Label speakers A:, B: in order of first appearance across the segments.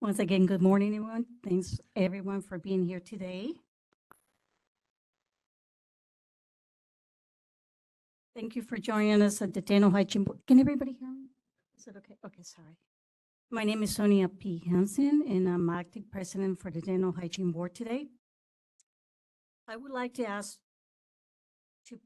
A: Once again, good morning, everyone. Thanks, everyone, for being here today. Thank you for joining us at the Dental Hygiene Board. Can everybody hear me? Is it okay? Okay, sorry. My name is Sonia P. Hansen, and I'm acting president for the Dental Hygiene Board today. I would like to ask to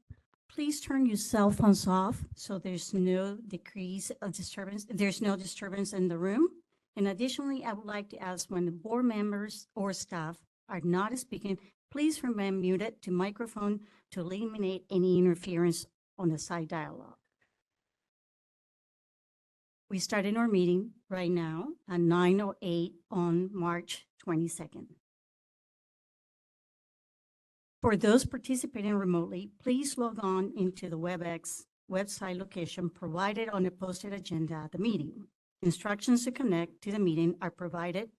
A: please turn your cell phones off so there's no decrease of disturbance. There's no disturbance in the room. And additionally, I would like to ask when the board members or staff are not speaking, please remain muted to microphone to eliminate any interference on the side dialogue. We started our meeting right now at 9:08 on March 22nd. For those participating remotely, please log on into the WebEx website location provided on the posted agenda at the meeting. Instructions to connect to the meeting are provided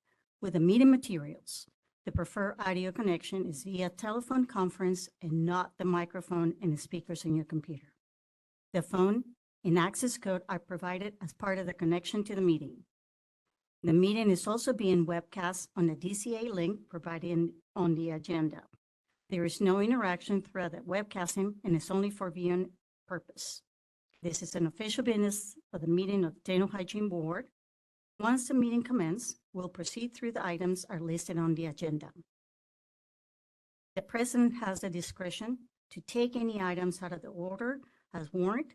A: with the meeting materials. The preferred audio connection is via telephone conference and not the microphone and the speakers in your computer. The phone and access code are provided as part of the connection to the meeting. The meeting is also being webcast on the DCA link provided on the agenda. There is no interaction throughout the webcasting and it's only for viewing purpose. This is an official business of the meeting of the Dental Hygiene Board. Once the meeting commences, we'll proceed through the items are listed on the agenda. The president has the discretion to take any items out of the order as warrant.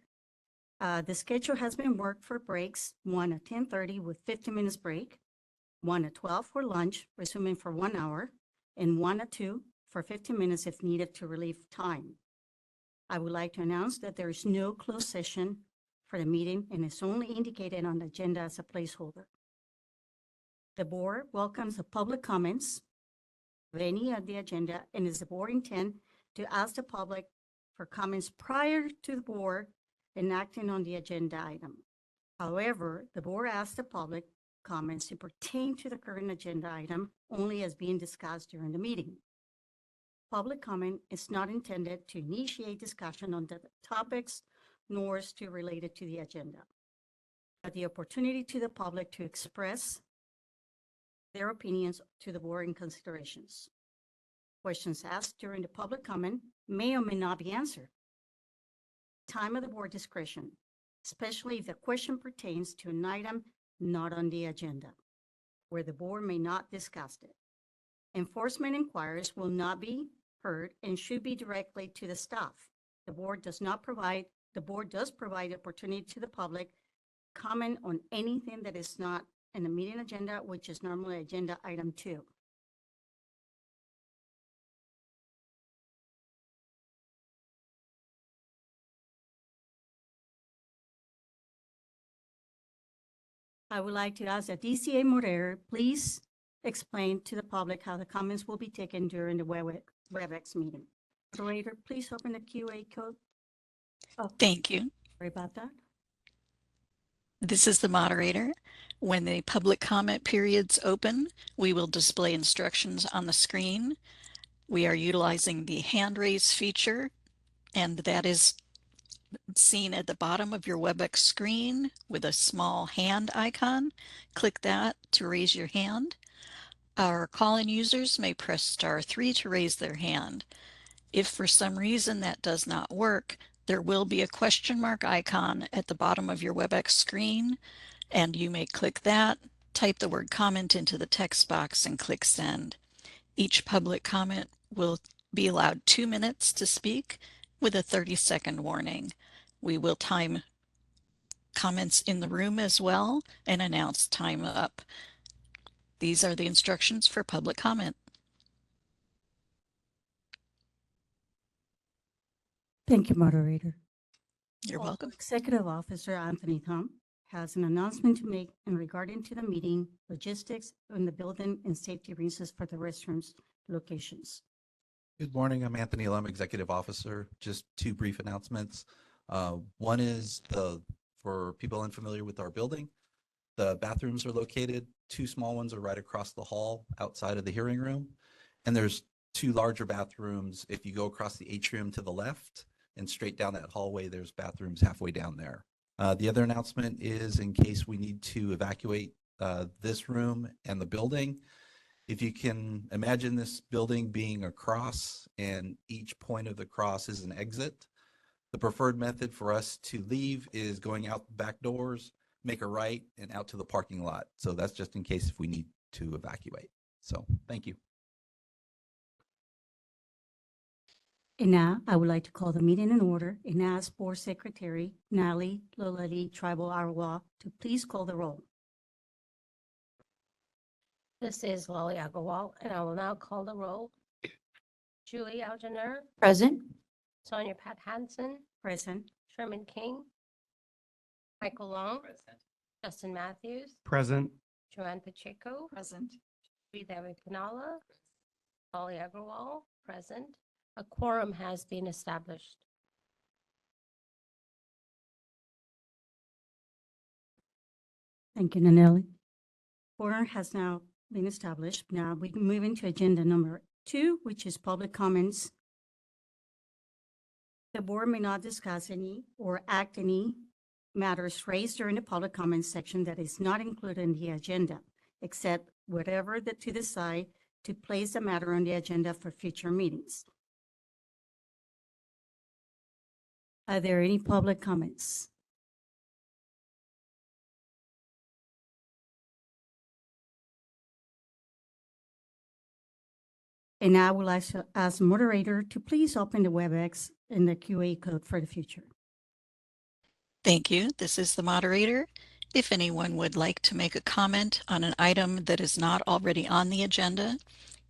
A: The schedule has been worked for breaks, one at 10:30 with 15 minutes break, one at 12 for lunch, resuming for 1 hour, and one at 2 for 15 minutes if needed to relieve time. I would like to announce that there is no closed session for the meeting and it's only indicated on the agenda as a placeholder. The board welcomes the public comments of any of the agenda and is the board intent to ask the public for comments prior to the board enacting on the agenda item. However, the board asks the public comments to pertain to the current agenda item only as being discussed during the meeting. Public comment is not intended to initiate discussion on the topics, nor is to relate it to the agenda. But the opportunity to the public to express their opinions to the board in considerations. Questions asked during the public comment may or may not be answered. Time of the board discretion, especially if the question pertains to an item not on the agenda, where the board may not discuss it. Enforcement inquiries will not be heard and should be directly to the staff. The board does provide opportunity to the public comment on anything that is not in the meeting agenda, which is normally agenda item 2. I would like to ask the DCA moderator, please explain to the public how the comments will be taken during the WebEx meeting. Moderator, please open the QA code. Oh,
B: Thank you.
A: sorry about that.
B: This is the moderator. When the public comment periods open, we will display instructions on the screen. We are utilizing the hand raise feature, and that is seen at the bottom of your WebEx screen with a small hand icon. Click that to raise your hand. Our call-in users may press *3 to raise their hand. If for some reason that does not work, there will be a question mark icon at the bottom of your WebEx screen, and you may click that, type the word comment into the text box, and click send. Each public comment will be allowed 2 minutes to speak with a 30-second warning. We will time comments in the room as well and announce time up. These are the instructions for public comment.
A: Thank you, moderator.
B: You're welcome.
A: Executive Officer Anthony Thom has an announcement to make in regarding to the meeting, logistics in the building and safety reasons for the restrooms locations.
C: Good morning. I'm Anthony Lum, Executive Officer. Just 2 brief announcements. One is for people unfamiliar with our building, the bathrooms are located. 2 small ones are right across the hall outside of the hearing room. And there's 2 larger bathrooms. If you go across the atrium to the left and straight down that hallway, there's bathrooms halfway down there. The other announcement is in case we need to evacuate this room and the building. If you can imagine this building being a cross and each point of the cross is an exit, the preferred method for us to leave is going out the back doors, make a right, and out to the parking lot. So that's just in case if we need to evacuate. So thank you.
A: And now I would like to call the meeting in order and ask Board Secretary Natalie Lolali Tribal Arwa to please call the roll.
D: This is Lolly Agarwal, and I will now call the roll. Julie Algener,
A: Present.
D: Sonia Pat Hansen,
A: Present.
D: Sherman King, Michael Long, Justin Matthews,
E: Present.
D: Joanne Pacheco,
B: Present.
D: Sridevi Pinala, Lolly Agarwal, present. A quorum has been established.
A: Thank you, Nanelli. Order has now been established. Now we can move into agenda number 2, which is public comments. The board may not discuss any or act any matters raised during the public comments section that is not included in the agenda, except whatever to decide to place the matter on the agenda for future meetings. Are there any public comments? And I would like to ask the moderator to please open the WebEx and the QA code for the future.
B: Thank you. This is the moderator. If anyone would like to make a comment on an item that is not already on the agenda,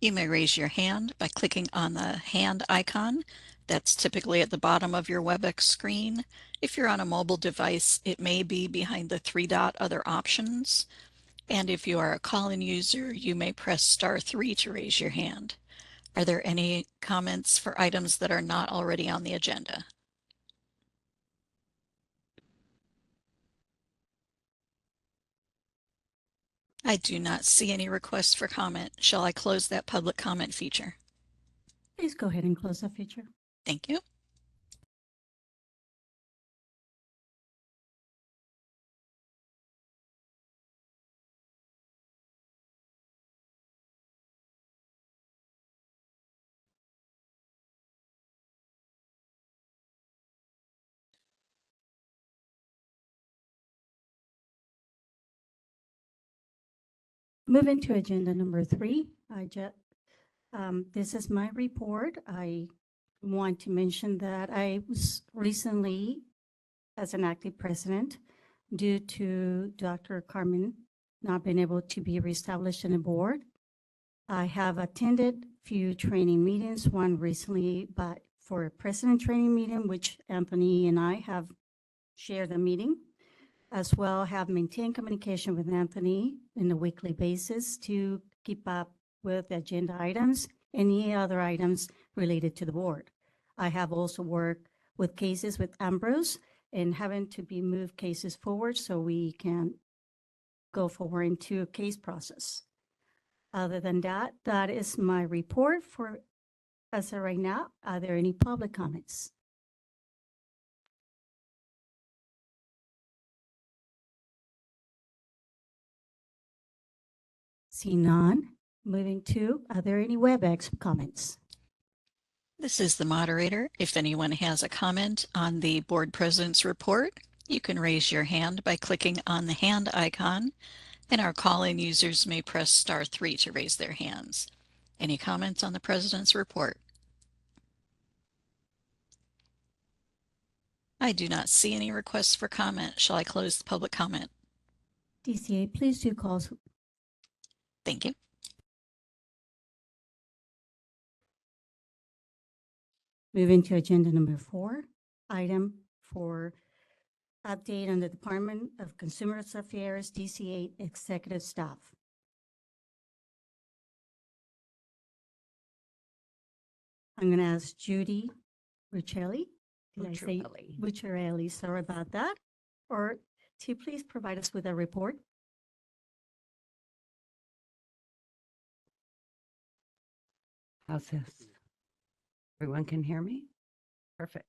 B: you may raise your hand by clicking on the hand icon. That's typically at the bottom of your WebEx screen. If you're on a mobile device, it may be behind the 3-dot other options. And if you are a call-in user, you may press *3 to raise your hand. Are there any comments for items that are not already on the agenda? I do not see any requests for comment. Shall I close that public comment feature?
A: Please go ahead and close that feature.
B: Thank you.
A: Moving to agenda number 3, this is my report. I want to mention that I was recently, as an active president, due to Dr. Carmen not being able to be reestablished in the board. I have attended few training meetings, one recently, but for a president training meeting, which Anthony and I have shared the meeting, as well have maintained communication with Anthony on a weekly basis to keep up with agenda items, any other items related to the board. I have also worked with cases with Ambrose and having to be moved cases forward so we can go forward into a case process. Other than that, that is my report for as of right now. Are there any public comments? See none. Moving to, are there any WebEx comments?
B: This is the moderator. If anyone has a comment on the board president's report, you can raise your hand by clicking on the hand icon, and our call-in users may press *3 to raise their hands. Any comments on the president's report? I do not see any requests for comment. Shall I close the public comment?
A: DCA, please do call.
B: Thank you.
A: Moving to agenda number 4, item for update on the Department of Consumer Affairs, DCA executive staff. I'm going to ask Judy Buccelli. Did I say Buccelli? Sorry about that. Or to please provide us with a report.
F: How's this? Everyone can hear me? Perfect.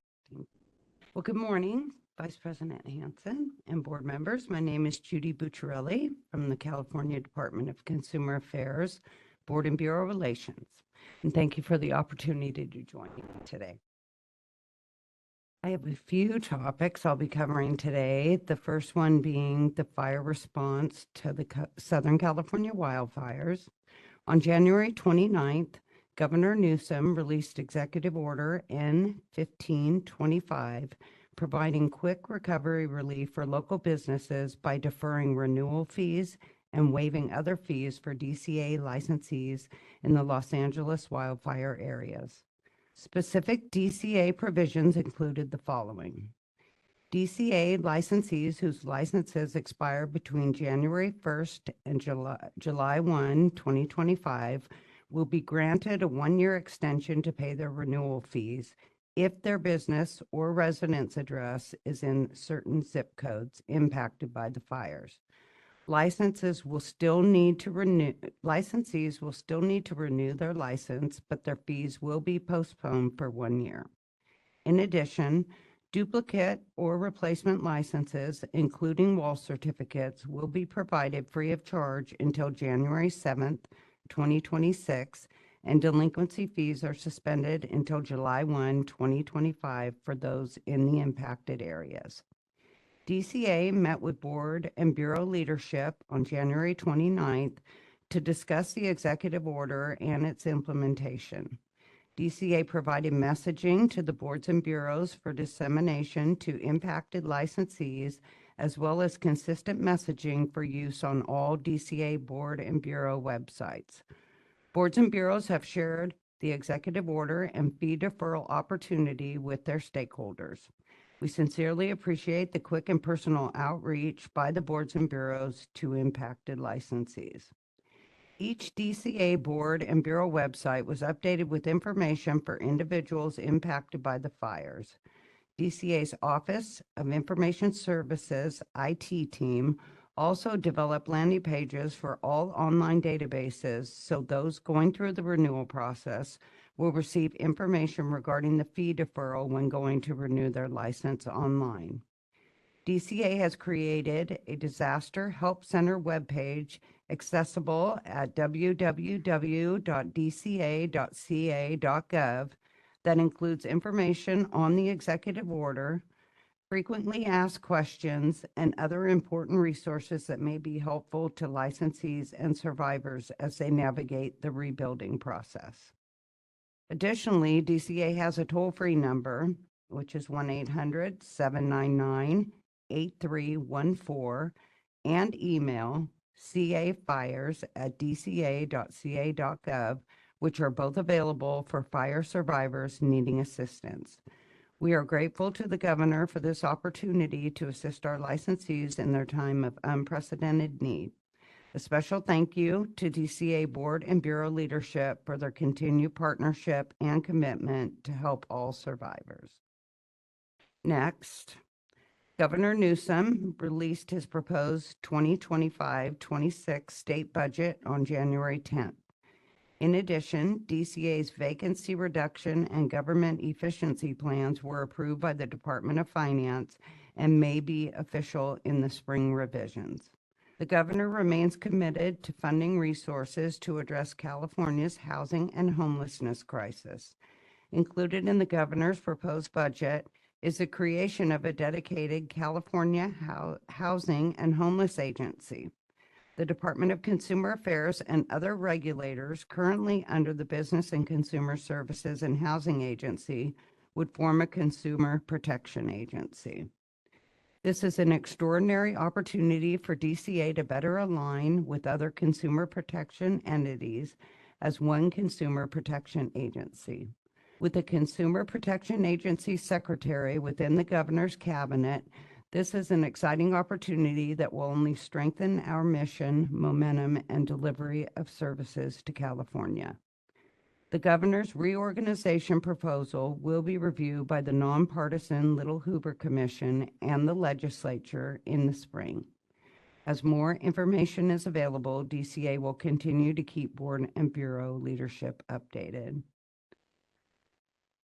F: Well, good morning. Vice President Hanson and board members, my name is Judy Bucciarelli from the California Department of Consumer Affairs, Board and Bureau Relations. And thank you for the opportunity to join you today. I have a few topics I'll be covering today. The first one being the fire response to the Southern California wildfires. On January 29th, Governor Newsom released Executive Order N-1525, providing quick recovery relief for local businesses by deferring renewal fees and waiving other fees for DCA licensees in the Los Angeles wildfire areas. Specific DCA provisions included the following. DCA licensees whose licenses expire between January 1st and July 1, 2025, will be granted a one-year extension to pay their renewal fees if their business or residence address is in certain zip codes impacted by the fires. Licensees will still need to renew their license, but their fees will be postponed for 1 year. In addition, duplicate or replacement licenses, including wall certificates, will be provided free of charge until January 7th, 2026, and delinquency fees are suspended until July 1, 2025 for those in the impacted areas. DCA met with board and bureau leadership on January 29th to discuss the executive order and its implementation. DCA provided messaging to the boards and bureaus for dissemination to impacted licensees, as well as consistent messaging for use on all DCA board and bureau websites. Boards and bureaus have shared the executive order and fee deferral opportunity with their stakeholders. We sincerely appreciate the quick and personal outreach by the boards and bureaus to impacted licensees. Each DCA board and bureau website was updated with information for individuals impacted by the fires. DCA's Office of Information Services IT team also developed landing pages for all online databases, so those going through the renewal process will receive information regarding the fee deferral when going to renew their license online. DCA has created a disaster help center webpage accessible at www.dca.ca.gov that includes information on the executive order, frequently asked questions, and other important resources that may be helpful to licensees and survivors as they navigate the rebuilding process. Additionally, DCA has a toll-free number, which is 1-800-799-8314, and email cafires@dca.ca.gov, which are both available for fire survivors needing assistance. We are grateful to the governor for this opportunity to assist our licensees in their time of unprecedented need. A special thank you to DCA board and bureau leadership for their continued partnership and commitment to help all survivors. Next, Governor Newsom released his proposed 2025-26 state budget on January 10th. In addition, DCA's vacancy reduction and government efficiency plans were approved by the Department of Finance and may be official in the spring revisions. The governor remains committed to funding resources to address California's housing and homelessness crisis. Included in the governor's proposed budget is the creation of a dedicated California Housing and Homeless Agency. The Department of Consumer Affairs and other regulators currently under the Business and Consumer Services and Housing Agency would form a consumer protection agency. This is an extraordinary opportunity for DCA to better align with other consumer protection entities as one consumer protection agency. With the Consumer Protection Agency Secretary within the governor's cabinet, this is an exciting opportunity that will only strengthen our mission, momentum, and delivery of services to California. The governor's reorganization proposal will be reviewed by the nonpartisan Little Hoover Commission and the legislature in the spring. As more information is available, DCA will continue to keep board and bureau leadership updated.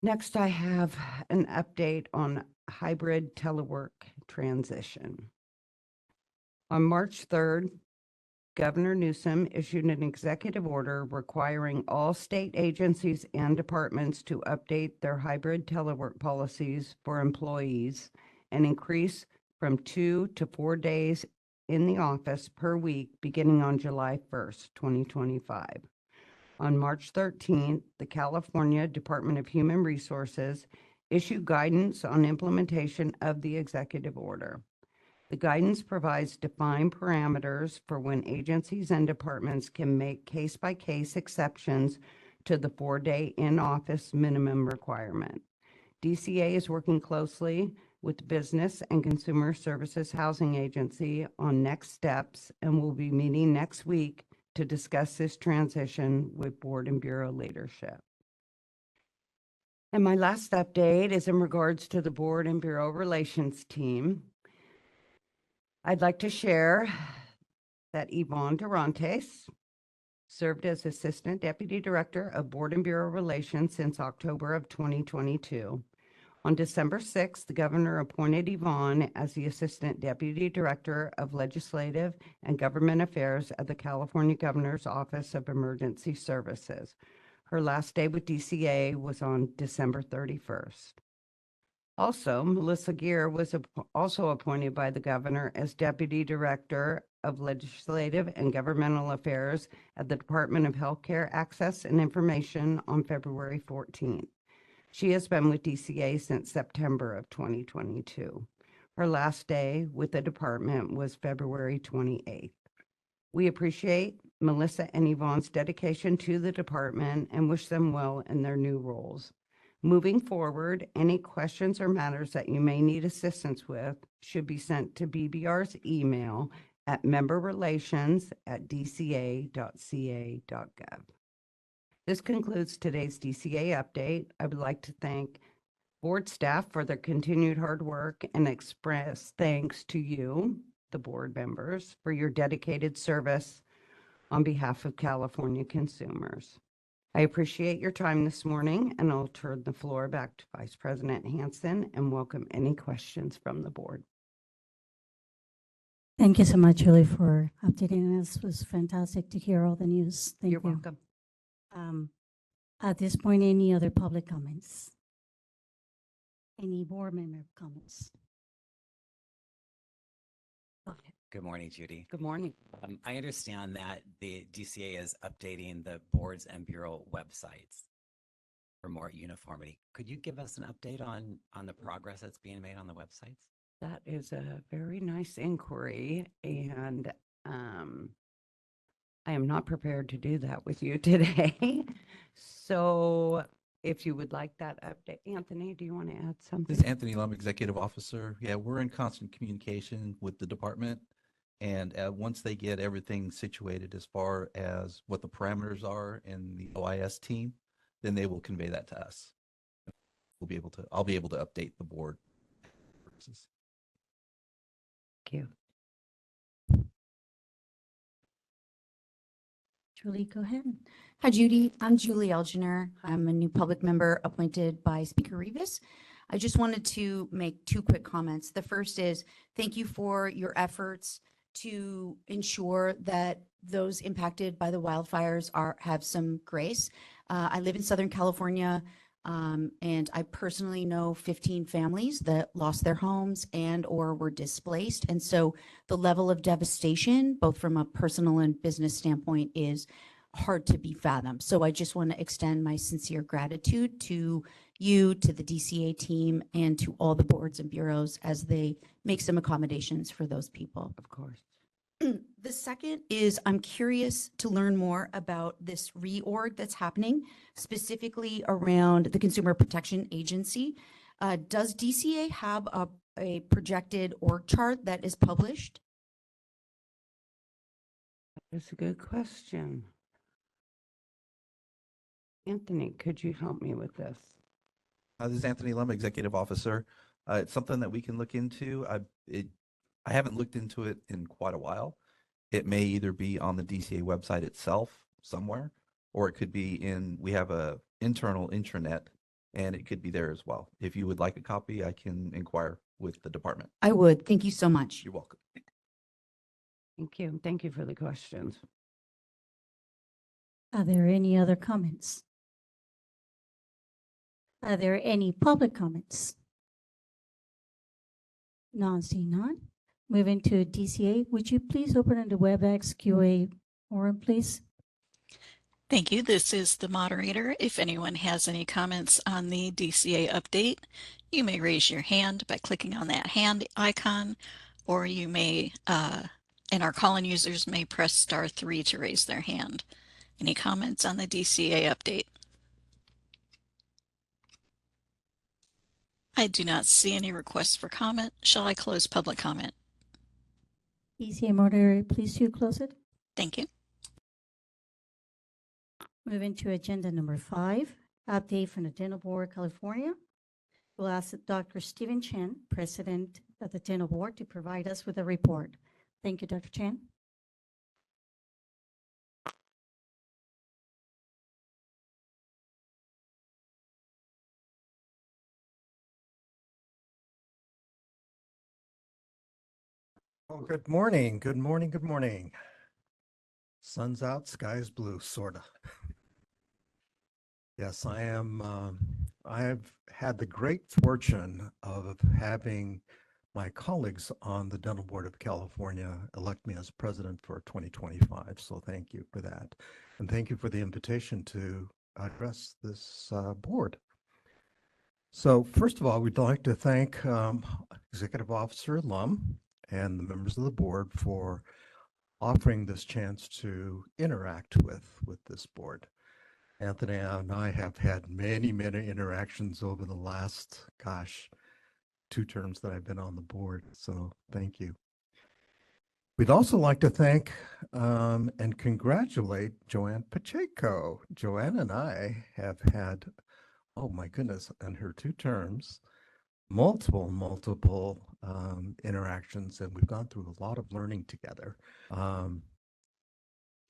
F: Next, I have an update on hybrid telework transition. On March 3rd, Governor Newsom issued an executive order requiring all state agencies and departments to update their hybrid telework policies for employees and increase from 2 to 4 days in the office per week beginning on July 1st, 2025. On March 13th, the California Department of Human Resources issued guidance on implementation of the executive order. The guidance provides defined parameters for when agencies and departments can make case-by-case exceptions to the 4-day in-office minimum requirement. DCA is working closely with the Business and Consumer Services Housing Agency on next steps and will be meeting next week to discuss this transition with board and bureau leadership. And my last update is in regards to the board and bureau relations team. I'd like to share that Yvonne Durantes served as Assistant Deputy Director of Board and Bureau Relations since October of 2022. On December 6th, the governor appointed Yvonne as the Assistant Deputy Director of Legislative and Government Affairs at the California Governor's Office of Emergency Services. Her last day with DCA was on December 31st. Also, Melissa Gear was also appointed by the governor as Deputy Director of Legislative and Governmental Affairs at the Department of Healthcare Access and Information on February 14th. She has been with DCA since September of 2022. Her last day with the department was February 28th. We appreciate Melissa and Yvonne's dedication to the department and wish them well in their new roles. Moving forward, any questions or matters that you may need assistance with should be sent to BBR's email at memberrelations@dca.ca.gov. This concludes today's DCA update. I would like to thank board staff for their continued hard work and express thanks to you, the board members, for your dedicated service on behalf of California consumers. I appreciate your time this morning, and I'll turn the floor back to Vice President Hansen and welcome any questions from the board.
A: Thank you so much, Julie, for updating us. It was fantastic to hear all the news. Thank
F: You're
A: you.
F: welcome.
A: At this point, any other public comments? Any board member comments? Go ahead.
E: Good morning, Judy.
F: Good morning.
E: I understand that the DCA is updating the boards and bureau websites for more uniformity. Could you give us an update on the progress that's being made on the websites?
F: That is a very nice inquiry, and I am not prepared to do that with you today. So if you would like that update, Anthony, do you want to add something?
C: This is Anthony Lum, Executive Officer. Yeah, we're in constant communication with the department. And once they get everything situated as far as what the parameters are in the OIS team, then they will convey that to us. I'll be able to update the board.
F: Thank you.
A: Julie, go ahead.
G: Hi, Judy. I'm Julie Elginer. I'm a new public member appointed by Speaker Rivas. I just wanted to make 2 quick comments. The first is thank you for your efforts to ensure that those impacted by the wildfires have some grace. I live in Southern California, and I personally know 15 families that lost their homes and or were displaced. And so the level of devastation, both from a personal and business standpoint, is hard to be fathomed. So I just want to extend my sincere gratitude to you, to the DCA team, and to all the boards and bureaus as they make some accommodations for those people.
F: Of course.
G: The second is I'm curious to learn more about this reorg that's happening, specifically around the Consumer Protection Agency. Does DCA have a projected org chart that is published?
F: That's a good question. Anthony, could you help me with this?
C: This is Anthony Lum, Executive Officer. It's something that we can look into. I haven't looked into it in quite a while. It may either be on the DCA website itself somewhere, or it could be we have a internal intranet and it could be there as well. If you would like a copy, I can inquire with the department.
G: I would. Thank you so much.
C: You're welcome.
F: Thank you. Thank you for the questions.
A: Are there any other comments? Are there any public comments? None, seeing none. Moving to DCA, would you please open the WebEx QA forum, please?
B: Thank you. This is the moderator. If anyone has any comments on the DCA update, you may raise your hand by clicking on that hand icon, or you may, and our call-in users may press *3 to raise their hand. Any comments on the DCA update? I do not see any requests for comment. Shall I close public comment?
A: DCA moderator, please you close it.
B: Thank you.
A: Moving to agenda number 5, update from the Dental Board, California. We'll ask Dr. Stephen Chen, President of the Dental Board, to provide us with a report. Thank you, Dr. Chen.
H: Oh, good morning, good morning, good morning. Sun's out, sky's blue, sorta. Yes, I am, I've had the great fortune of having my colleagues on the Dental Board of California elect me as president for 2025, so thank you for that. And thank you for the invitation to address this board. So first of all, we'd like to thank Executive Officer Lum and the members of the board for offering this chance to interact with this board. Anthony and I have had many, many interactions over the last, 2 terms that I've been on the board. So thank you. We'd also like to thank and congratulate Joanne Pacheco. Joanne and I have had, oh my goodness, in her 2 terms, multiple interactions, and we've gone through a lot of learning together.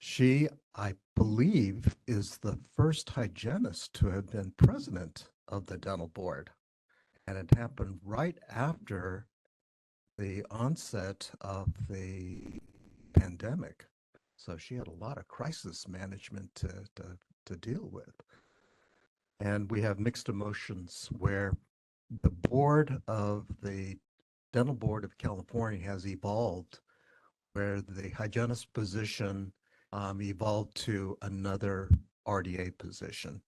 H: She, I believe, is the first hygienist to have been president of the dental board, and it happened right after the onset of the pandemic. So she had a lot of crisis management to deal with. And we have mixed emotions where the board of the Dental Board of California has evolved, where the hygienist position evolved to another RDA position.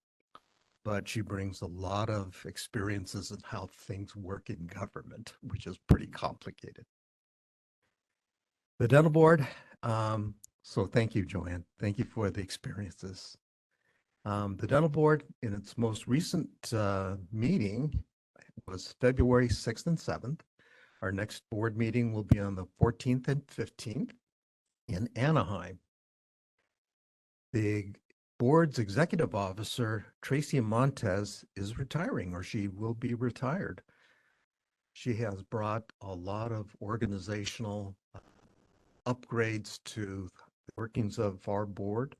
H: But she brings a lot of experiences in how things work in government, which is pretty complicated. The Dental Board, so thank you, Joanne. Thank you for the experiences. The Dental Board, in its most recent meeting, was February 6th and 7th. Our next board meeting will be on the 14th and 15th in Anaheim. The board's executive officer, Tracy Montez, is retiring, or she will be retired. She has brought a lot of organizational upgrades to the workings of our board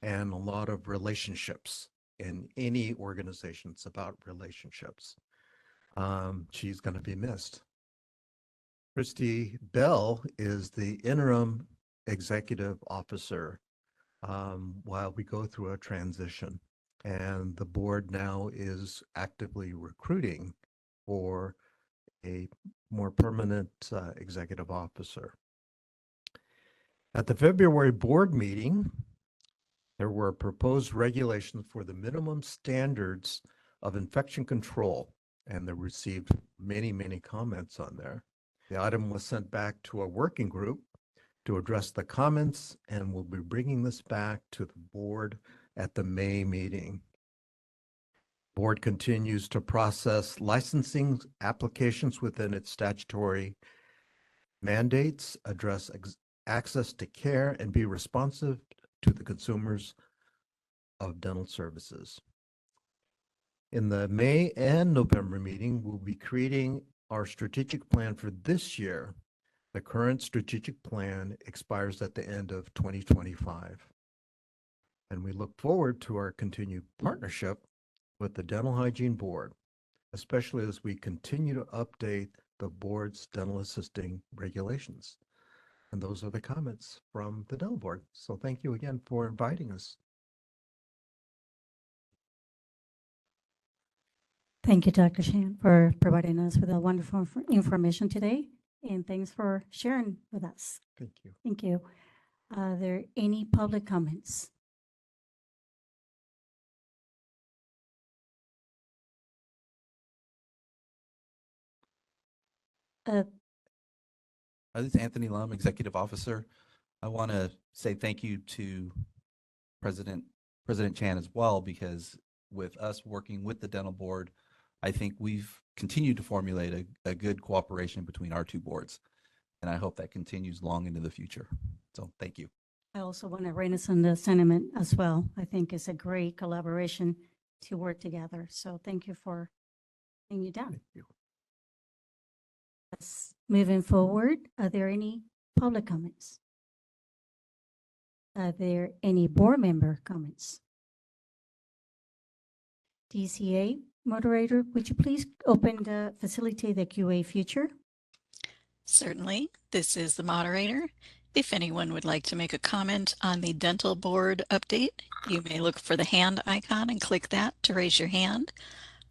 H: and a lot of relationships. In any organization, it's about relationships. She's going to be missed. Christy Bell is the interim executive officer while we go through a transition. And the board now is actively recruiting for a more permanent executive officer. At the February board meeting, there were proposed regulations for the minimum standards of infection control, and they received many, many comments on there. The item was sent back to a working group to address the comments, and we'll be bringing this back to the board at the May meeting. Board continues to process licensing applications within its statutory mandates, address access to care, and be responsive to the consumers of dental services. In the May and November meeting, we'll be creating our strategic plan for this year. The current strategic plan expires at the end of 2025. And we look forward to our continued partnership with the Dental Hygiene Board, especially as we continue to update the board's dental assisting regulations. And those are the comments from the dental board. So thank you again for inviting us.
A: Thank you, Dr. Shan, for providing us with that wonderful information today. And thanks for sharing with us.
H: Thank you.
A: Thank you. Are there any public comments?
C: This is Anthony Lum, Executive Officer. I want to say thank you to President Chan as well, because with us working with the dental board, I think we've continued to formulate a good cooperation between our two boards. And I hope that continues long into the future. So thank you.
A: I also want to raise on the sentiment as well. I think it's a great collaboration to work together. So thank you for bringing you down.
H: Thank you.
A: Yes. Moving forward, are there any public comments? Are there any board member comments? DCA moderator, would you please facilitate the QA feature?
B: Certainly, this is the moderator. If anyone would like to make a comment on the dental board update, you may look for the hand icon and click that to raise your hand.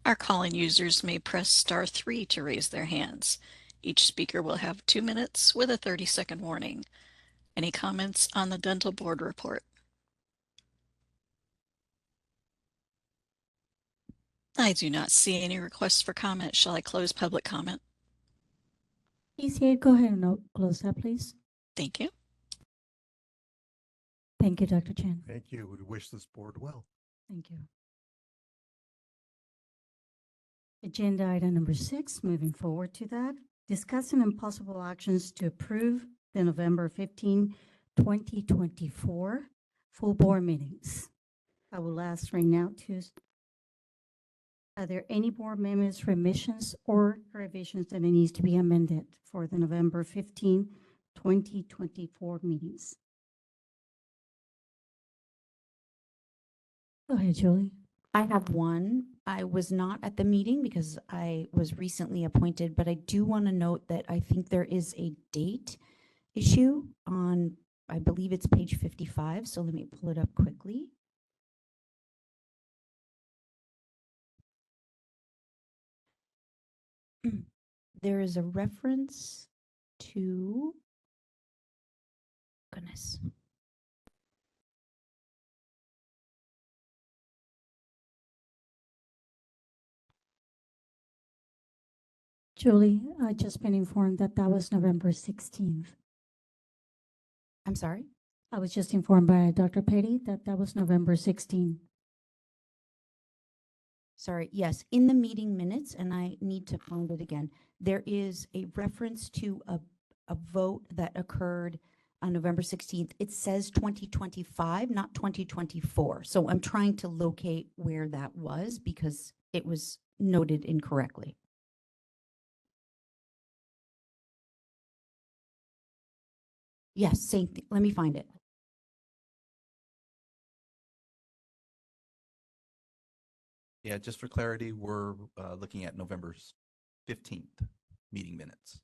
B: Our call-in users may press *3 to raise their hands. Each speaker will have 2 minutes with a 30-second warning. Any comments on the dental board report? I do not see any requests for comment. Shall I close public comment?
A: DCA, go ahead and close that, please.
B: Thank you.
A: Thank you, Dr. Chen.
H: Thank you. We wish this board well.
A: Thank you. Agenda item number 6, moving forward to that, discussing impossible actions to approve the November 15, 2024 full board meetings. I will ask right now are there any board members, remissions, or revisions that it needs to be amended for the November 15, 2024 meetings? Go ahead, Julie.
G: I have one. I was not at the meeting because I was recently appointed, but I do want to note that I think there is a date issue on, I believe it's page 55. So let me pull it up quickly. There is a reference to, goodness.
A: Julie, I just been informed that that was November 16th.
G: I'm sorry?
A: I was just informed by Dr. Petty that that was November 16th.
G: Sorry, yes, in the meeting minutes, and I need to find it again, there is a reference to a vote that occurred on November 16th. It says 2025, not 2024. So I'm trying to locate where that was because it was noted incorrectly. Yes, same thing. Let me find it.
C: Yeah, just for clarity, we're looking at November 15th meeting minutes.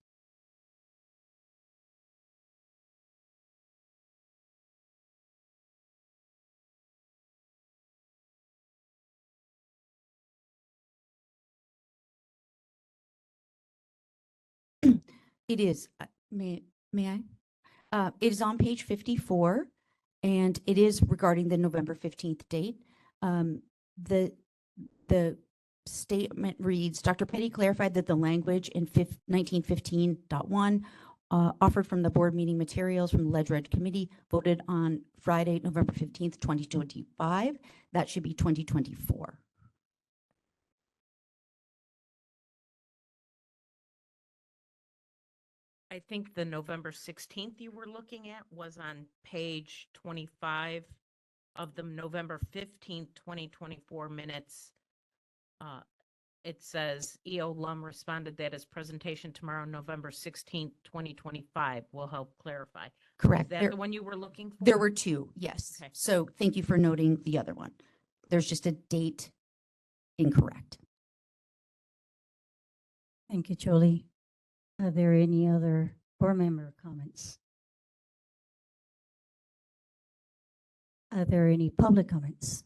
G: It is, may I? It is on page 54, and it is regarding the November 15th date. The statement reads, Dr. Petty clarified that the language in 1915.1 offered from the board meeting materials from the Ledger Committee voted on Friday, November 15th, 2025. That should be 2024.
I: I think the November 16th you were looking at was on page 25 of the November 15th, 2024 minutes. It says EO Lum responded that his presentation tomorrow, November 16th, 2025 will help clarify.
G: Correct.
I: Is that the one you were looking for?
G: There were two, yes.
I: Okay.
G: So thank you for noting the other one. There's just a date incorrect.
A: Thank you, Julie. Are there any other board member comments? Are there any public comments?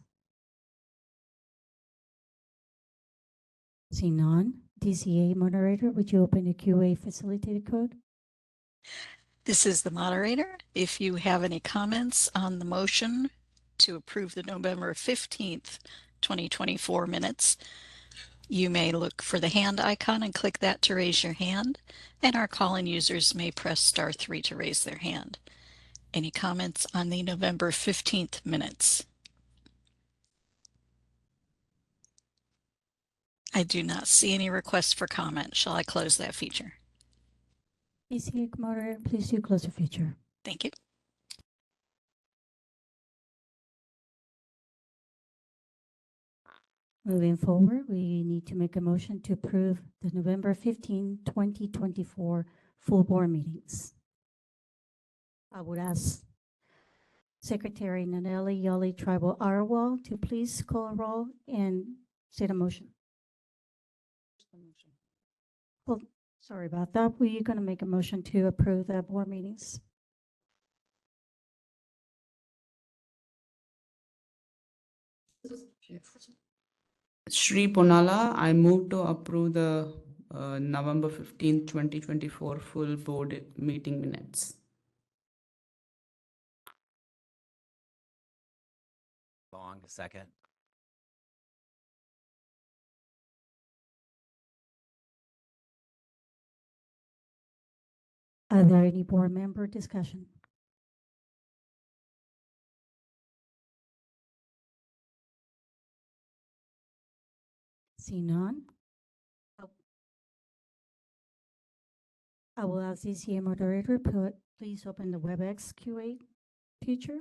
A: See none. DCA moderator, would you open the QA facilitated code?
B: This is the moderator. If you have any comments on the motion to approve the November 15th, 2024 minutes, you may look for the hand icon and click that to raise your hand, and our call-in users may press *3 to raise their hand. Any comments on the November 15th minutes? I do not see any requests for comment. Shall I close that feature?
A: DCA moderator, please do close the feature.
B: Thank you.
A: Moving forward, we need to make a motion to approve the November 15, 2024 full board meetings. I would ask Secretary Nanelli Yali Tribal Arwal to please call a roll and say the motion. Well, sorry about that. Were you going to make a motion to approve the board meetings?
J: Shri Ponala, I move to approve the November 15th, 2024 full board meeting minutes.
E: Long, second.
A: Are there any board member discussion? See none. I will ask DCA moderator, please open the WebEx QA feature.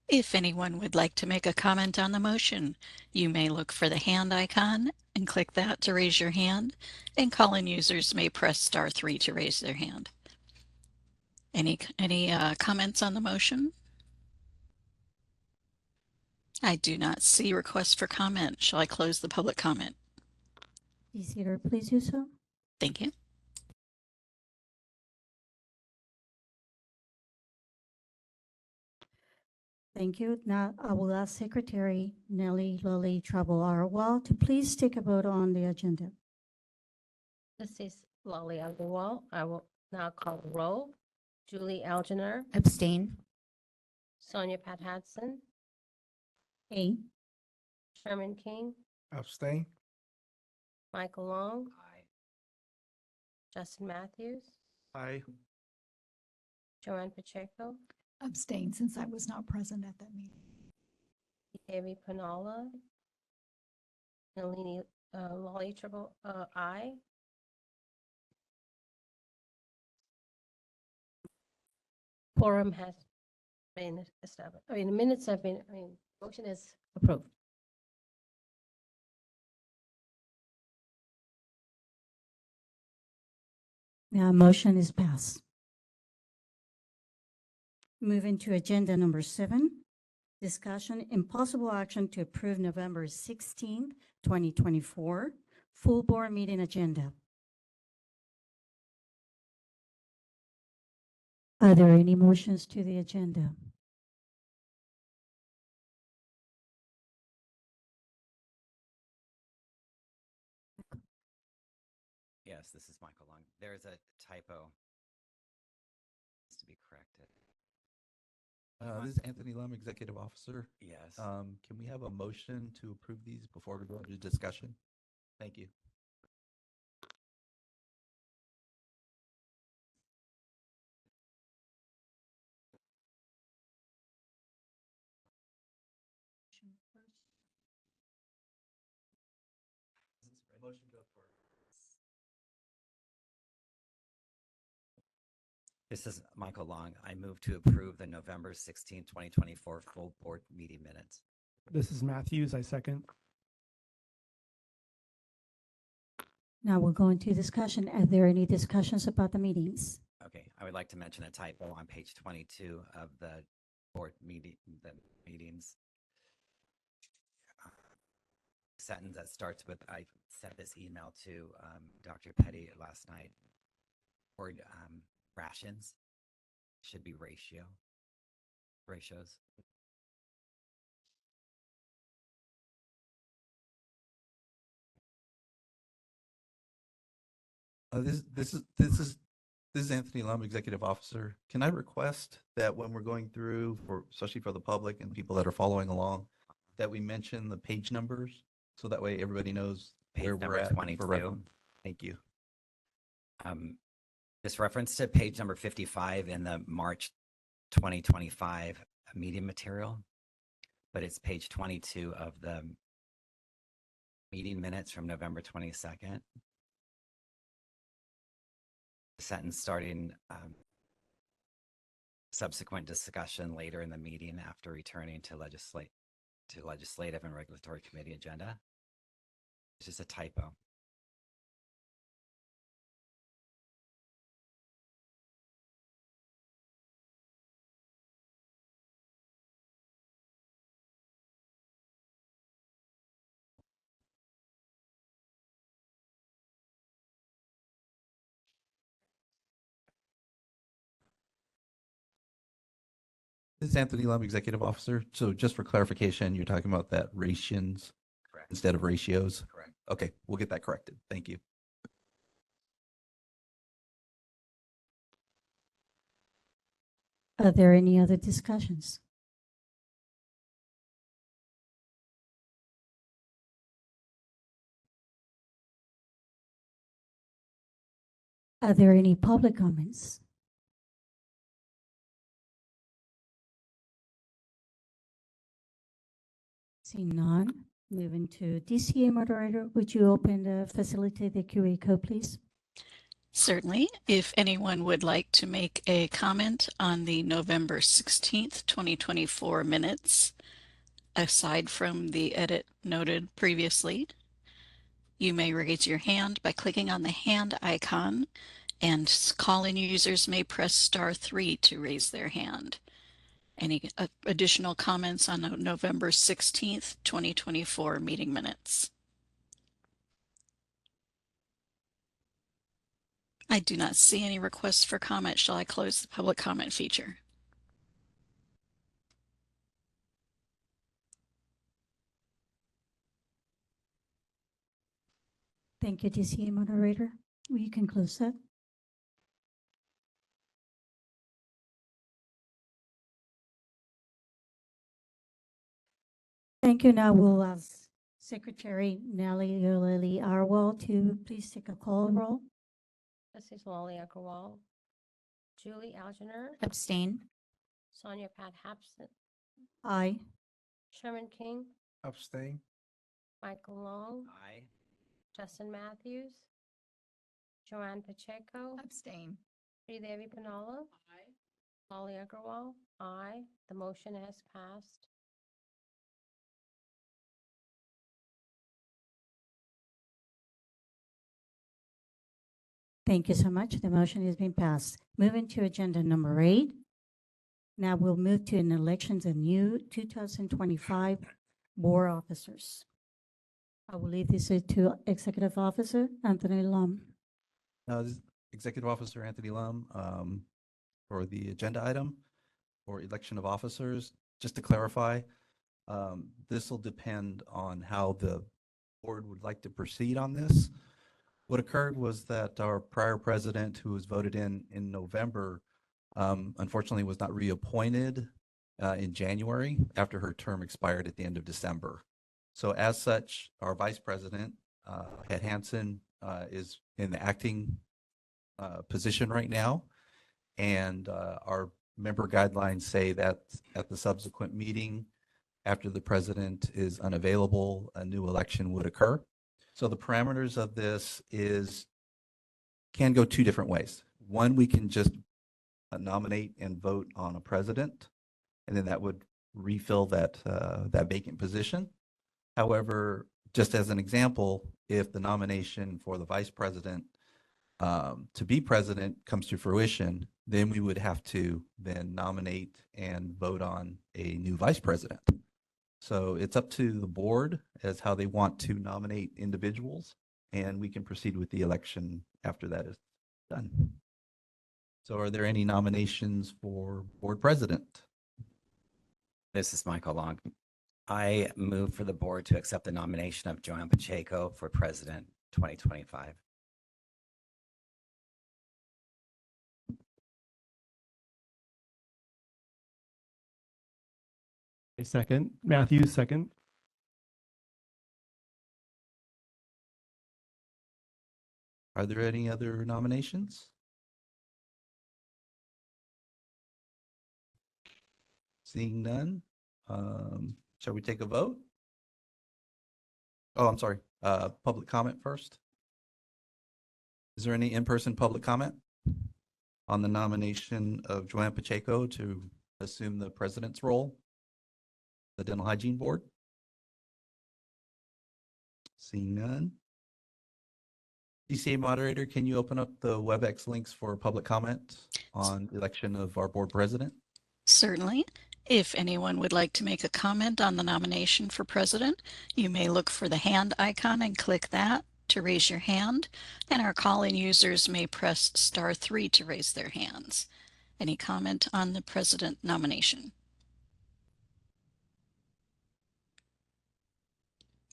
B: If anyone would like to make a comment on the motion, you may look for the hand icon and click that to raise your hand, and call-in users may press *3 to raise their hand. Any comments on the motion? I do not see requests for comment. Shall I close the public comment?
A: DCA, please do so.
B: Thank you.
A: Thank you. Now I will ask Secretary Nellie Lilly Tribal Arwal to please take a vote on the agenda.
D: This is Lolly Agarwal. I will now call the roll. Julie Algener,
G: Abstain.
D: Sonia Pat Hudson,
A: A.
D: Sherman King,
H: Abstain.
D: Michael Long,
E: Aye.
D: Justin Matthews,
H: Aye.
D: Joanne Pacheco,
K: Abstain since I was not present at that meeting.
D: Debbie Panala, Nalini Lolly Triple I. Quorum has been established. The minutes have been, motion is approved.
A: Now motion is passed. Moving to agenda number 7, discussion and possible action to approve November 16th, 2024 full board meeting agenda. Are there any motions to the agenda?
E: Yes, this is Michael Long. There's a typo. Needs to be corrected.
C: This is Anthony Lum, Executive Officer.
E: Yes.
C: Can we have a motion to approve these before we go into discussion? Thank you. Motion to approve.
E: This is Michael Long. I move to approve the November 16th, 2024 full board meeting minutes.
L: This is Matthews. I second.
A: Now we'll go into discussion. Are there any discussions about the meetings?
E: Okay, I would like to mention a typo on page 22 of the board meeting, the meetings. sentence that starts with, I sent this email to Dr. Petty last night. Word rations should be ratios.
C: This is Anthony Lum, Executive Officer. Can I request that when we're going through, especially for the public and people that are following along, that we mention the page numbers so that way everybody knows
E: Page
C: where we're
E: number
C: at.
E: 22.
C: Thank you.
E: This reference to page number 55 in the March 2025 meeting material, but it's page 22 of the meeting minutes from November 22nd. Sentence starting subsequent discussion later in the meeting after returning to legislative and regulatory committee agenda. It's just a typo.
C: This is Anthony Lum, Executive Officer. So just for clarification, you're talking about that rations
E: Correct.
C: instead of ratios?
E: Correct.
C: Okay, we'll get that corrected. Thank you.
A: Are there any other discussions? Are there any public comments? Seeing none, moving to DCA moderator, would you facilitate the QA code, please?
B: Certainly. If anyone would like to make a comment on the November 16th, 2024 minutes, aside from the edit noted previously, you may raise your hand by clicking on the hand icon, and call-in users may press *3 to raise their hand. Any additional comments on the November 16th, 2024 meeting minutes? I do not see any requests for comment. Shall I close the public comment feature?
A: Thank you, DCA moderator. You can close that. Thank you. Now we'll ask Secretary Nellie Lily Arwell to please take a call roll.
D: Trustees Lolly Agarwal, Julie Algener,
G: Abstain.
D: Sonia Pat Hapson,
A: Aye.
D: Sherman King,
H: Abstain.
D: Michael Long,
E: Aye.
D: Justin Matthews, Joanne Pacheco,
K: Abstain.
D: Sridevi Pannala, Lolly Agarwal, aye. The motion has passed.
A: Thank you so much. The motion has been passed. Moving to agenda number 8. Now we'll move to an elections of new 2025 board officers. I will leave this to Executive Officer Anthony Lum.
C: This is Executive Officer Anthony Lum for the agenda item for election of officers. Just to clarify, this will depend on how the board would like to proceed on this. What occurred was that our prior president, who was voted in November, unfortunately was not reappointed in January after her term expired at the end of December. So as such, our vice president, Ed Hansen, is in the acting position right now. And our member guidelines say that at the subsequent meeting, after the president is unavailable, a new election would occur. So the parameters of this can go 2 different ways. One, we can just nominate and vote on a president, and then that would refill that vacant position. However, just as an example, if the nomination for the vice president to be president comes to fruition, then we would have to then nominate and vote on a new vice president. So it's up to the board as how they want to nominate individuals, and we can proceed with the election after that is done. So are there any nominations for board president?
E: This is Michael Long. I move for the board to accept the nomination of Joanne Pacheco for president 2025.
L: A second. Matthews, second.
C: Are there any other nominations? Seeing none, shall we take a vote? Oh, I'm sorry, public comment first. Is there any in-person public comment on the nomination of Joanne Pacheco to assume the president's role, the Dental Hygiene Board? Seeing none. DCA moderator, can you open up the WebEx links for public comment on the election of our board president?
B: Certainly. If anyone would like to make a comment on the nomination for president, you may look for the hand icon and click that to raise your hand, and our call-in users may press *3 to raise their hands. Any comment on the president nomination?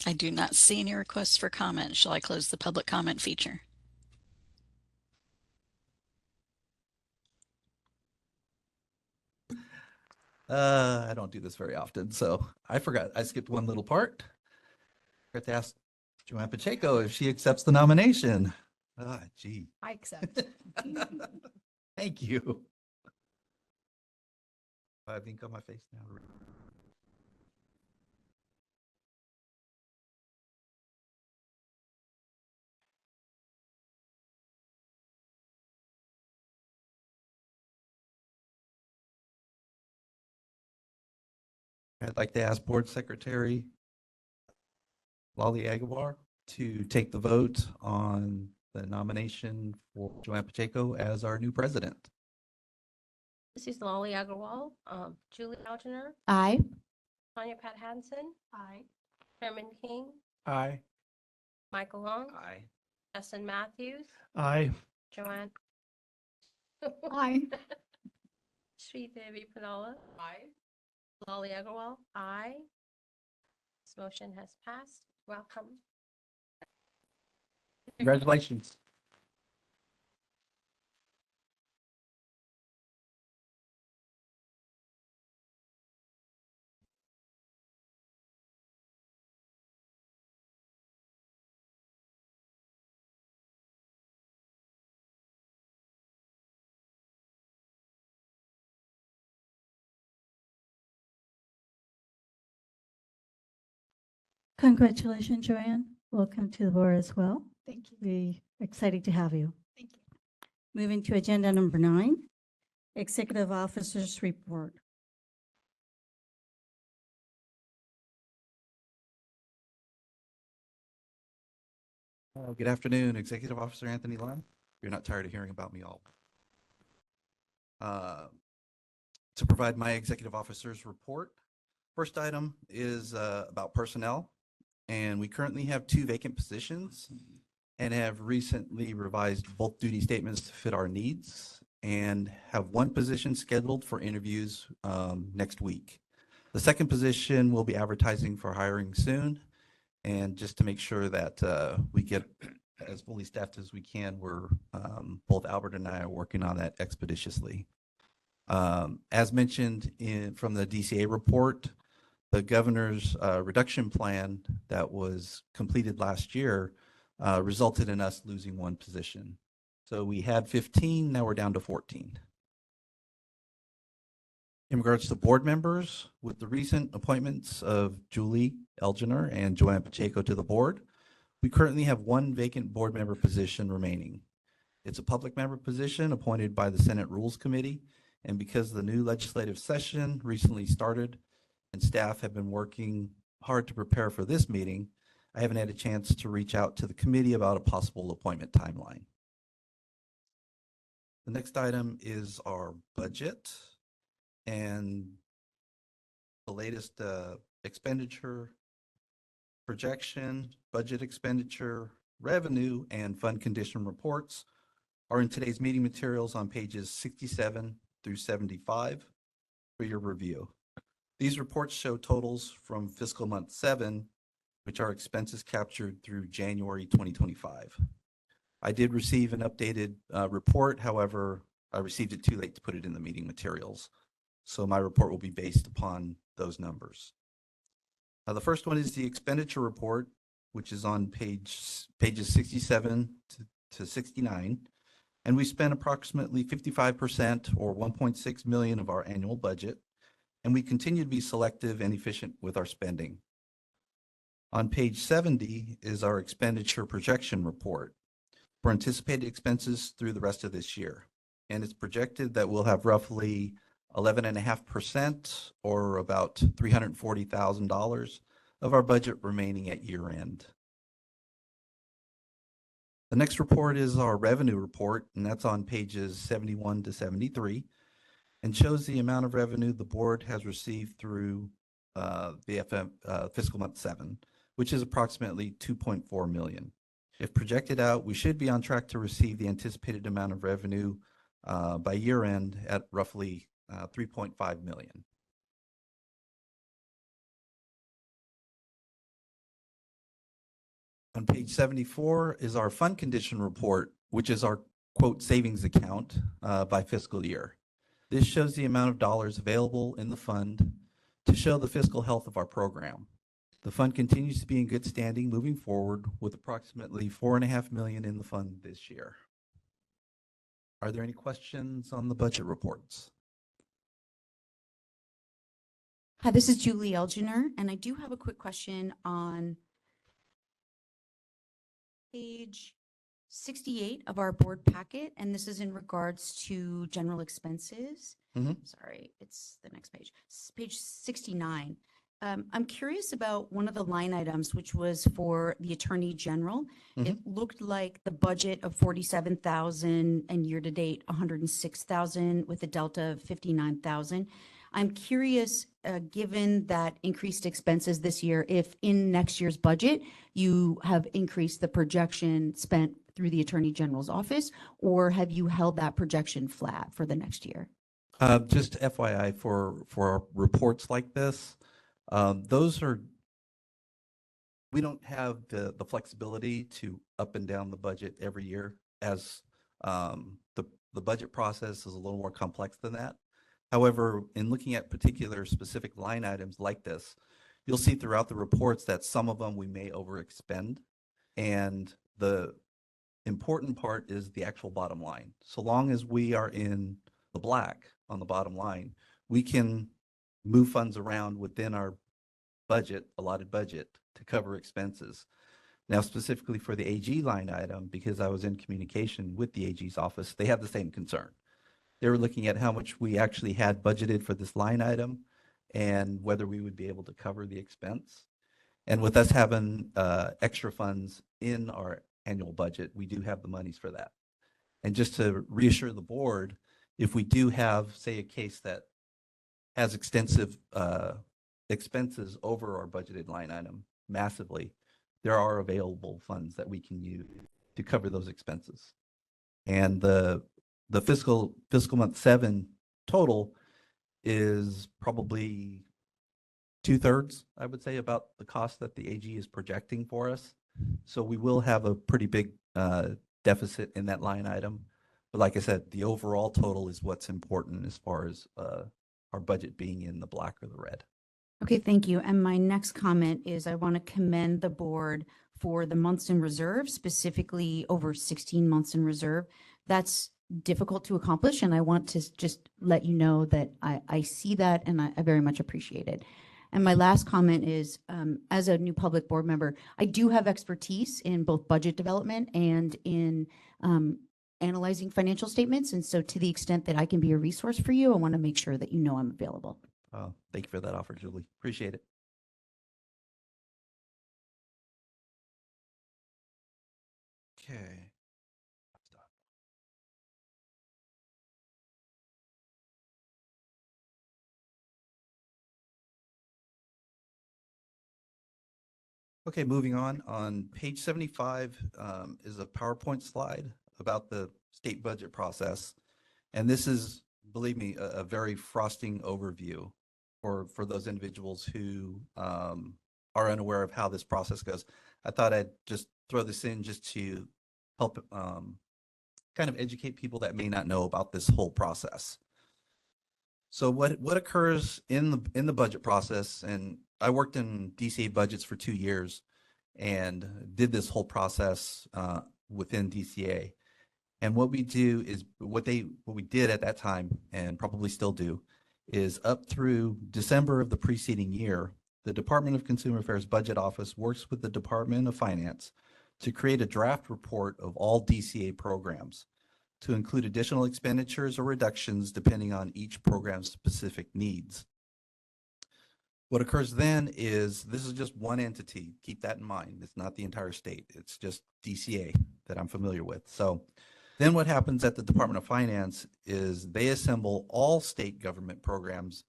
B: I do not see any requests for comment. Shall I close the public comment feature?
C: I don't do this very often, so I forgot. I skipped one little part. I have to ask Joanne Pacheco if she accepts the nomination. Ah, gee.
K: I accept.
C: Thank you. I have ink on my face now. I'd like to ask Board Secretary Lali Aguilar to take the vote on the nomination for Joanne Pacheco as our new president.
D: This is Lolly Agarwal, Julie Algener,
G: Aye.
D: Tanya Pat Hansen,
A: Aye.
D: Chairman King,
L: Aye.
D: Michael Long,
E: Aye.
D: Justin Matthews,
L: Aye.
D: Joanne.
K: Aye.
D: Sri Devi Panola. Aye. Lolly Agarwal. Aye. This motion has passed. Welcome.
C: Congratulations.
A: Congratulations, Joanne. Welcome to the board as well.
K: Thank you.
A: We are excited to have you.
K: Thank you.
A: Moving to agenda number 9, Executive Officers Report.
C: Good afternoon, Executive Officer Anthony Lam. You're not tired of hearing about me all. To provide my executive officer's report. First item is about personnel, and we currently have 2 vacant positions and have recently revised both duty statements to fit our needs and have 1 position scheduled for interviews next week. The second position will be advertising for hiring soon, and just to make sure that we get as fully staffed as we can, we're both Albert and I are working on that expeditiously. As mentioned from the DCA report, the governor's reduction plan that was completed last year resulted in us losing 1 position. So we had 15, now we're down to 14. In regards to board members, with the recent appointments of Julie Algener and Joanne Pacheco to the board, we currently have 1 vacant board member position remaining. It's a public member position appointed by the Senate Rules Committee, and because the new legislative session recently started and staff have been working hard to prepare for this meeting, I haven't had a chance to reach out to the committee about a possible appointment timeline. The next item is our budget, and the latest expenditure, projection, budget expenditure, revenue, and fund condition reports are in today's meeting materials on pages 67 through 75 for your review. These reports show totals from fiscal month 7, which are expenses captured through January 2025. I did receive an updated report. However, I received it too late to put it in the meeting materials. So my report will be based upon those numbers. The first one is the expenditure report, which is on pages 67 to 69. And we spent approximately 55% or 1.6 million of our annual budget. And we continue to be selective and efficient with our spending. On page 70 is our expenditure projection report for anticipated expenses through the rest of this year. And it's projected that we'll have roughly 11.5% or about $340,000 of our budget remaining at year end. The next report is our revenue report, and that's on pages 71 to 73, and shows the amount of revenue the board has received through fiscal month 7, which is approximately 2.4 million. If projected out, we should be on track to receive the anticipated amount of revenue by year end at roughly 3.5 million. On page 74 is our fund condition report, which is our quote savings account by fiscal year. This shows the amount of dollars available in the fund to show the fiscal health of our program. The fund continues to be in good standing moving forward with approximately 4.5 million in the fund this year. Are there any questions on the budget reports?
G: Hi, this is Julie Elginer, and I do have a quick question on page 68 of our board packet, and this is in regards to general expenses. Sorry, it's the next page. Page 69. I'm curious about one of the line items, which was for the Attorney General. It looked like the budget of 47,000 and year-to-date 106,000 with a delta of 59,000. I'm curious, given that increased expenses this year, if in next year's budget you have increased the projection spent through the Attorney General's office, or have you held that projection flat for the next year?
C: Just FYI for reports like this, we don't have the flexibility to up and down the budget every year, as the budget process is a little more complex than that. However, in looking at particular specific line items like this, you'll see throughout the reports that some of them we may overexpend, and the important part is the actual bottom line. So long as we are in the black on the bottom line, we can move funds around within our allotted budget to cover expenses. Now, specifically for the AG line item, because I was in communication with the AG's office, they have the same concern. They were looking at how much we actually had budgeted for this line item and whether we would be able to cover the expense. And with us having extra funds in our annual budget, we do have the monies for that. And just to reassure the board, if we do have, say, a case that has extensive expenses over our budgeted line item massively, there are available funds that we can use to cover those expenses. And the fiscal month 7 total is probably 2/3, I would say, about the cost that the AG is projecting for us. So we will have a pretty big deficit in that line item. But like I said, the overall total is what's important as far as our budget being in the black or the red.
G: Okay, thank you. And my next comment is I want to commend the board for the months in reserve, specifically over 16 months in reserve. That's difficult to accomplish, and I want to just let you know that I see that and I very much appreciate it. And my last comment is, as a new public board member, I do have expertise in both budget development and in analyzing financial statements. And so to the extent that I can be a resource for you, I want to make sure that you know I'm available.
C: Thank you for that offer, Julie. Appreciate it. Okay. Okay, moving on page 75 is a PowerPoint slide about the state budget process. And this is, believe me, a very frosting overview for those individuals who are unaware of how this process goes. I thought I'd just throw this in just to help kind of educate people that may not know about this whole process. So what occurs in the budget process, and I worked in DCA budgets for 2 years and did this whole process within DCA. And what we do is what we did at that time, and probably still do, is up through December of the preceding year, the Department of Consumer Affairs Budget Office works with the Department of Finance to create a draft report of all DCA programs to include additional expenditures or reductions depending on each program's specific needs. What occurs then is this is just one entity. Keep that in mind. It's not the entire state. It's just DCA that I'm familiar with. So then what happens at the Department of Finance is they assemble all state government programs'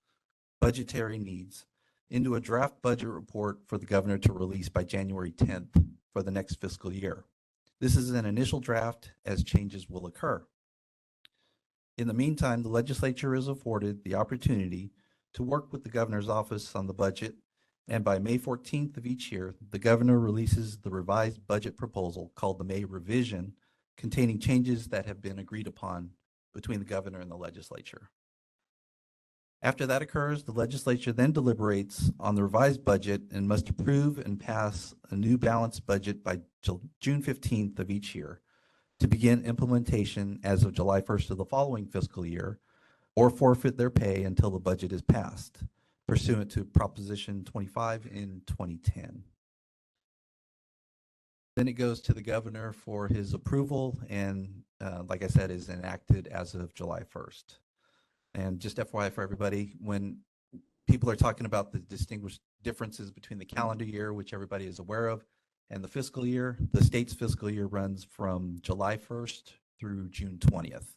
C: budgetary needs into a draft budget report for the governor to release by January 10th for the next fiscal year. This is an initial draft as changes will occur. In the meantime, the legislature is afforded the opportunity to work with the governor's office on the budget, and by May 14th of each year, the governor releases the revised budget proposal called the May revision, containing changes that have been agreed upon between the governor and the legislature. After that occurs, the legislature then deliberates on the revised budget and must approve and pass a new balanced budget by June 15th of each year to begin implementation as of July 1st of the following fiscal year, or forfeit their pay until the budget is passed, pursuant to Proposition 25 in 2010. Then it goes to the governor for his approval and, like I said, is enacted as of July 1st. And just FYI for everybody, when people are talking about the distinguished differences between the calendar year, which everybody is aware of, and the fiscal year, the state's fiscal year runs from July 1st through June 20th.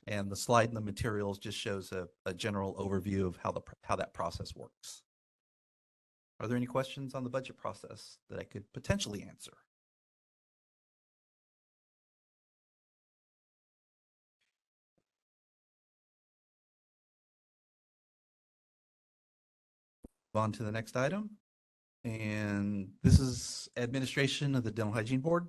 C: And the slide in the materials just shows a general overview of how that process works. Are there any questions on the budget process that I could potentially answer? On to the next item. And this is administration of the Dental Hygiene Board.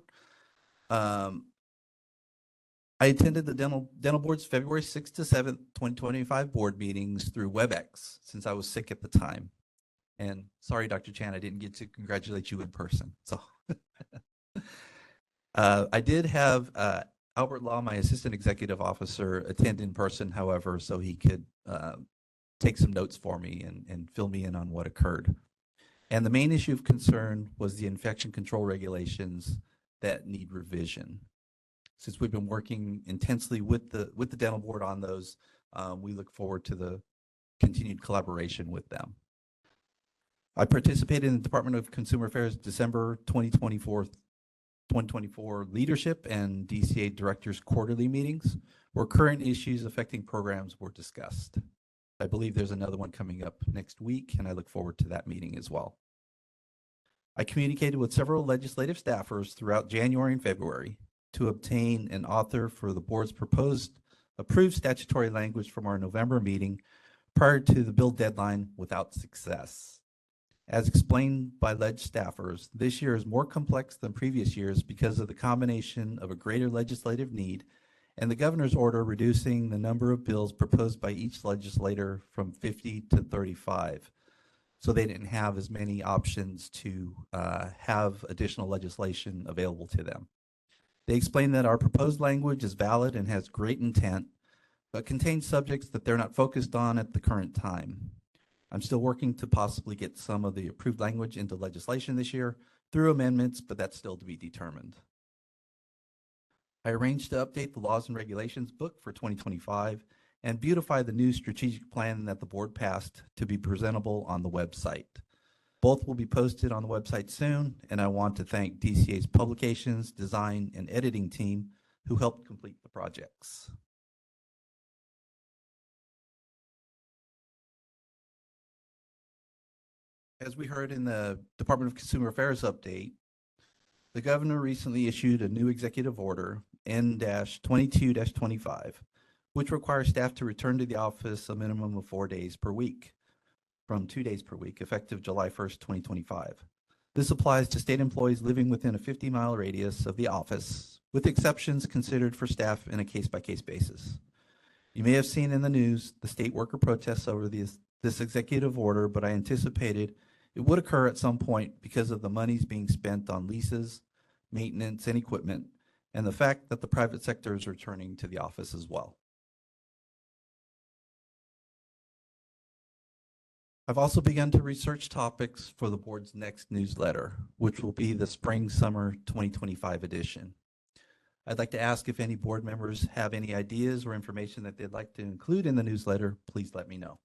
C: I attended the dental board's February 6th to 7th, 2025 board meetings through WebEx since I was sick at the time. And sorry, Dr. Chan, I didn't get to congratulate you in person. So I did have Albert Law, my assistant executive officer, attend in person, however, so he could take some notes for me and fill me in on what occurred. And the main issue of concern was the infection control regulations that need revision. Since we've been working intensely with the dental board on those, we look forward to the continued collaboration with them. I participated in the Department of Consumer Affairs December 2024 leadership and DCA directors quarterly meetings where current issues affecting programs were discussed. I believe there's another one coming up next week, and I look forward to that meeting as well. I communicated with several legislative staffers throughout January and February to obtain an author for the board's approved statutory language from our November meeting prior to the bill deadline without success. As explained by ledge staffers, this year is more complex than previous years because of the combination of a greater legislative need and the governor's order reducing the number of bills proposed by each legislator from 50 to 35. So they didn't have as many options to have additional legislation available to them. They explained that our proposed language is valid and has great intent, but contains subjects that they're not focused on at the current time. I'm still working to possibly get some of the approved language into legislation this year through amendments, but that's still to be determined. I arranged to update the laws and regulations book for 2025 and beautify the new strategic plan that the board passed to be presentable on the website. Both will be posted on the website soon, and I want to thank DCA's publications, design, and editing team who helped complete the projects. As we heard in the Department of Consumer Affairs update, the governor recently issued a new executive order, N-22-25, which requires staff to return to the office a minimum of 4 days per week, from 2 days per week, effective July 1st, 2025. This applies to state employees living within a 50-mile radius of the office, with exceptions considered for staff in a case-by-case basis. You may have seen in the news the state worker protests over this executive order, but I anticipated it would occur at some point because of the monies being spent on leases, maintenance, and equipment, and the fact that the private sector is returning to the office as well. I've also begun to research topics for the board's next newsletter, which will be the Spring-Summer 2025 edition. I'd like to ask if any board members have any ideas or information that they'd like to include in the newsletter, please let me know.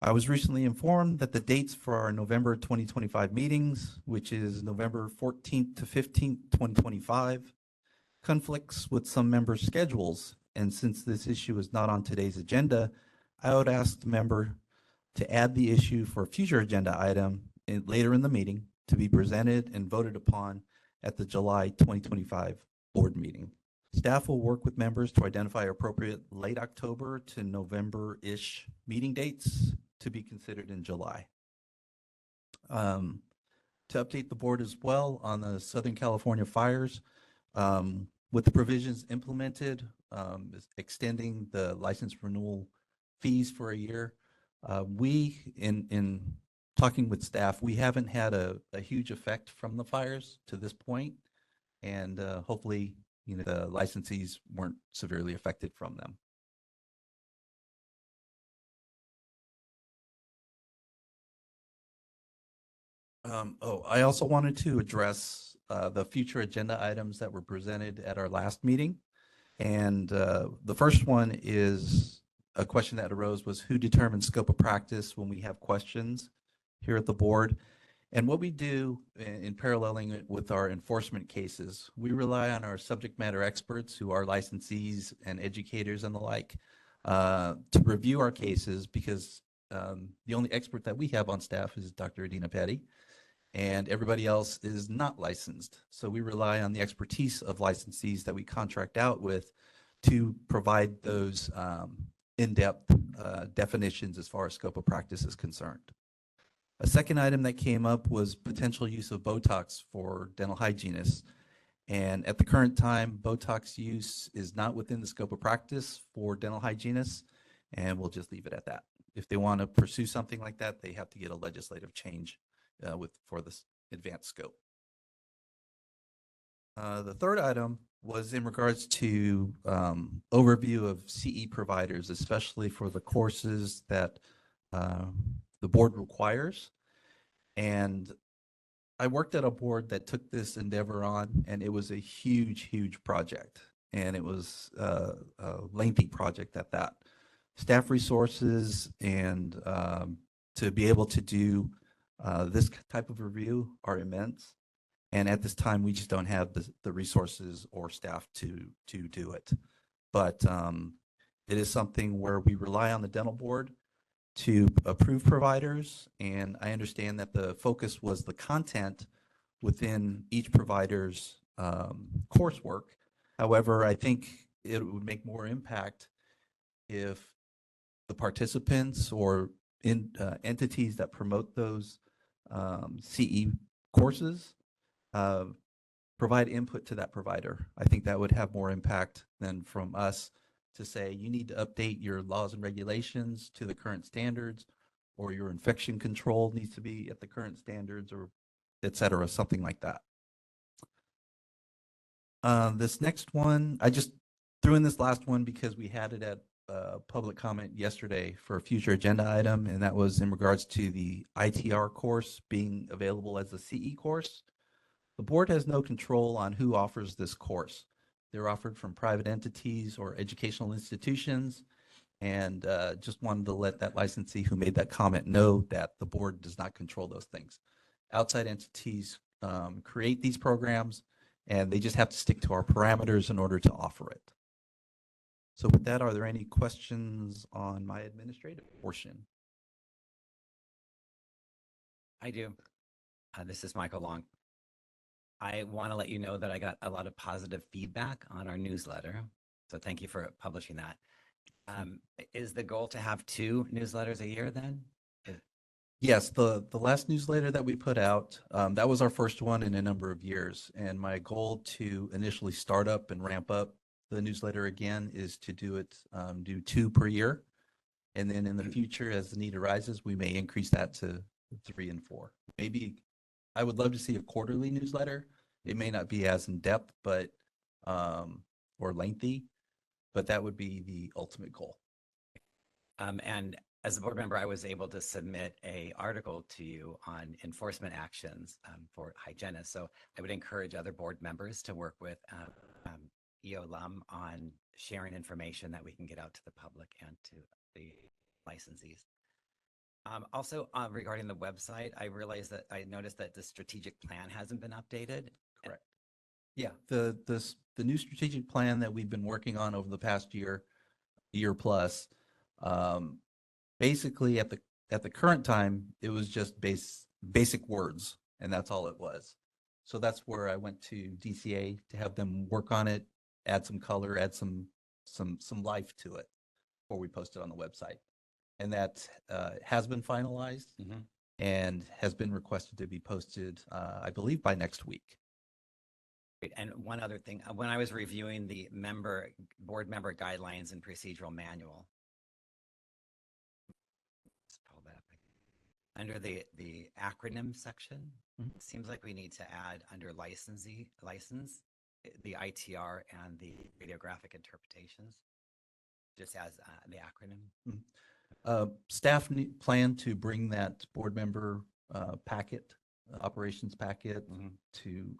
C: I was recently informed that the dates for our November 2025 meetings, which is November 14th to 15th, 2025, conflicts with some members' schedules. And since this issue is not on today's agenda, I would ask the member to add the issue for a future agenda item later in the meeting to be presented and voted upon at the July 2025 board meeting. Staff will work with members to identify appropriate late October to November-ish meeting dates to be considered in July. To update the board as well on the Southern California fires, with the provisions implemented, extending the license renewal fees for a year, we, in talking with staff, we haven't had a huge effect from the fires to this point, and hopefully, the licensees weren't severely affected from them. I also wanted to address the future agenda items that were presented at our last meeting. And the first one is a question that arose was who determines scope of practice when we have questions here at the board. And what we do in paralleling it with our enforcement cases, we rely on our subject matter experts who are licensees and educators and the like to review our cases because the only expert that we have on staff is Dr. Adina Petty, and everybody else is not licensed. So we rely on the expertise of licensees that we contract out with to provide those in-depth definitions as far as scope of practice is concerned. A second item that came up was potential use of Botox for dental hygienists. And at the current time, Botox use is not within the scope of practice for dental hygienists, and we'll just leave it at that. If they want to pursue something like that, they have to get a legislative change for this advanced scope. The third item was in regards to overview of CE providers, especially for the courses that the board requires. And I worked at a board that took this endeavor on, and it was a huge, huge project. And it was a lengthy project at that. Staff resources and to be able to do this type of review are immense. And at this time, we just don't have the resources or staff to do it. But it is something where we rely on the dental board to approve providers. And I understand that the focus was the content within each provider's coursework. However, I think it would make more impact if the participants or entities that promote those CE courses provide input to that provider. I think that would have more impact than from us to say you need to update your laws and regulations to the current standards, or your infection control needs to be at the current standards, or et cetera, something like that. This next one, I just threw in this last one because we had it at public comment yesterday for a future agenda item, and that was in regards to the ITR course being available as a CE course. The board has no control on who offers this course. They're offered from private entities or educational institutions, and just wanted to let that licensee who made that comment know that the board does not control those things. Outside entities create these programs, and they just have to stick to our parameters in order to offer it. So with that, are there any questions on my administrative portion?
E: I do. This is Michael Long. I want to let you know that I got a lot of positive feedback on our newsletter. So thank you for publishing that. Is the goal to have 2 newsletters a year then?
C: Yes, the last newsletter that we put out, that was our first one in a number of years. And my goal to initially start up and ramp up the newsletter again is to do 2 per year. And then in the future, as the need arises, we may increase that to 3 and 4. Maybe I would love to see a quarterly newsletter. It may not be as in depth, but or lengthy, but that would be the ultimate goal.
E: And as a board member, I was able to submit a article to you on enforcement actions for hygienists. So I would encourage other board members to work with EOLUM on sharing information that we can get out to the public and to the licensees. Also, regarding the website, I noticed that the strategic plan hasn't been updated.
C: Correct. Yeah, the new strategic plan that we've been working on over the past year plus, basically at the current time, it was just basic words, and that's all it was. So that's where I went to DCA to have them work on it, add some color, add some life to it before we post it on the website. And that has been finalized and has been requested to be posted, I believe, by next week.
E: Great. And one other thing, when I was reviewing the board member guidelines and procedural manual, let's pull that up. Under the acronym section, it seems like we need to add under license the ITR and the radiographic interpretations, just as the acronym.
C: Staff plan to bring that board member packet, operations packet to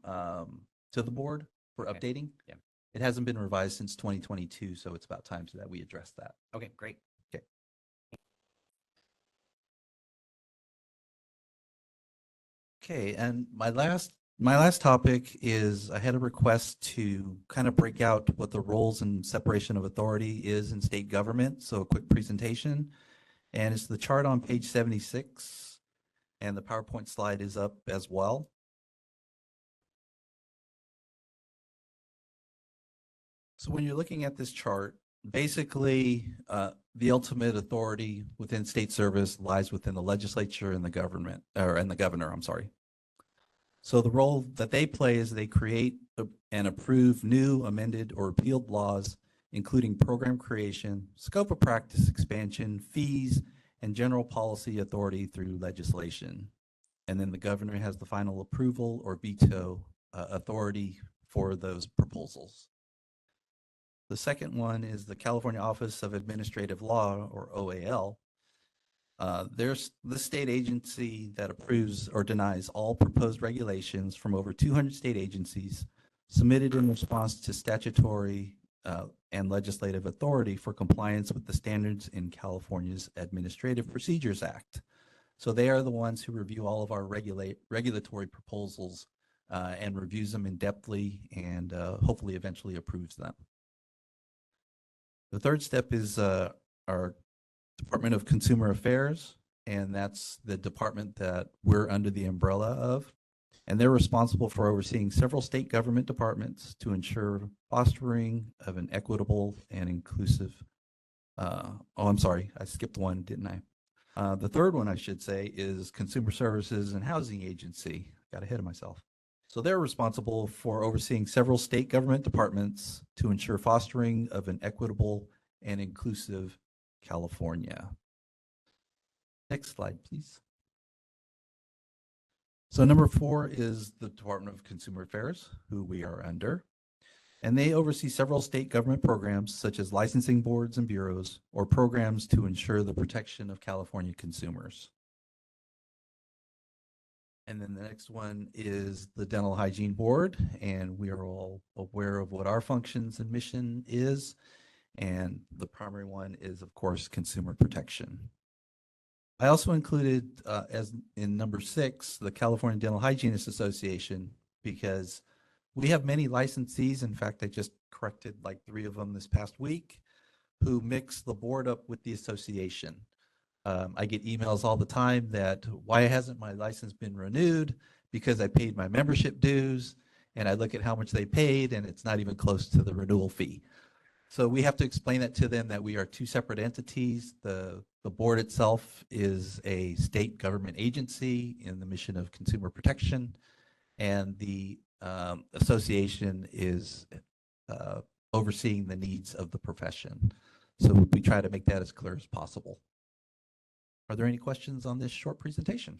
C: the board for updating.
E: Yeah.
C: It hasn't been revised since 2022, so it's about time that we address that.
E: Okay, great.
C: Okay. Okay, and my last topic is I had a request to kind of break out what the roles and separation of authority is in state government. So a quick presentation, and it's the chart on page 76, and the PowerPoint slide is up as well. So when you're looking at this chart, basically the ultimate authority within state service lies within the legislature and the government, and the governor, I'm sorry. So the role that they play is they create and approve new, amended, or repealed laws, including program creation, scope of practice expansion, fees, and general policy authority through legislation. And then the governor has the final approval or veto authority for those proposals. The second one is the California Office of Administrative Law, or OAL. There's the state agency that approves or denies all proposed regulations from over 200 state agencies submitted in response to statutory and legislative authority for compliance with the standards in California's Administrative Procedures Act. So they are the ones who review all of our regulatory proposals and reviews them in-depthly and hopefully eventually approves them. The third step is our Department of Consumer Affairs, and that's the department that we're under the umbrella of. And they're responsible for overseeing several state government departments to ensure fostering of an equitable and inclusive. I'm sorry, I skipped one, didn't I? The third one, I should say, is Consumer Services and Housing Agency. Got ahead of myself. So they're responsible for overseeing several state government departments to ensure fostering of an equitable and inclusive California. Next slide, please. So number 4 is the Department of Consumer Affairs, who we are under. And they oversee several state government programs such as licensing boards and bureaus or programs to ensure the protection of California consumers. And then the next one is the Dental Hygiene Board, and we are all aware of what our functions and mission is. And the primary one is, of course, consumer protection. I also included, as in number 6, the California Dental Hygienists Association, because we have many licensees. In fact, I just corrected like 3 of them this past week, who mix the board up with the association. I get emails all the time that why hasn't my license been renewed? Because I paid my membership dues, and I look at how much they paid and it's not even close to the renewal fee. So we have to explain that to them that we are two separate entities. The board itself is a state government agency in the mission of consumer protection, and the association is overseeing the needs of the profession. So we try to make that as clear as possible. Are there any questions on this short presentation?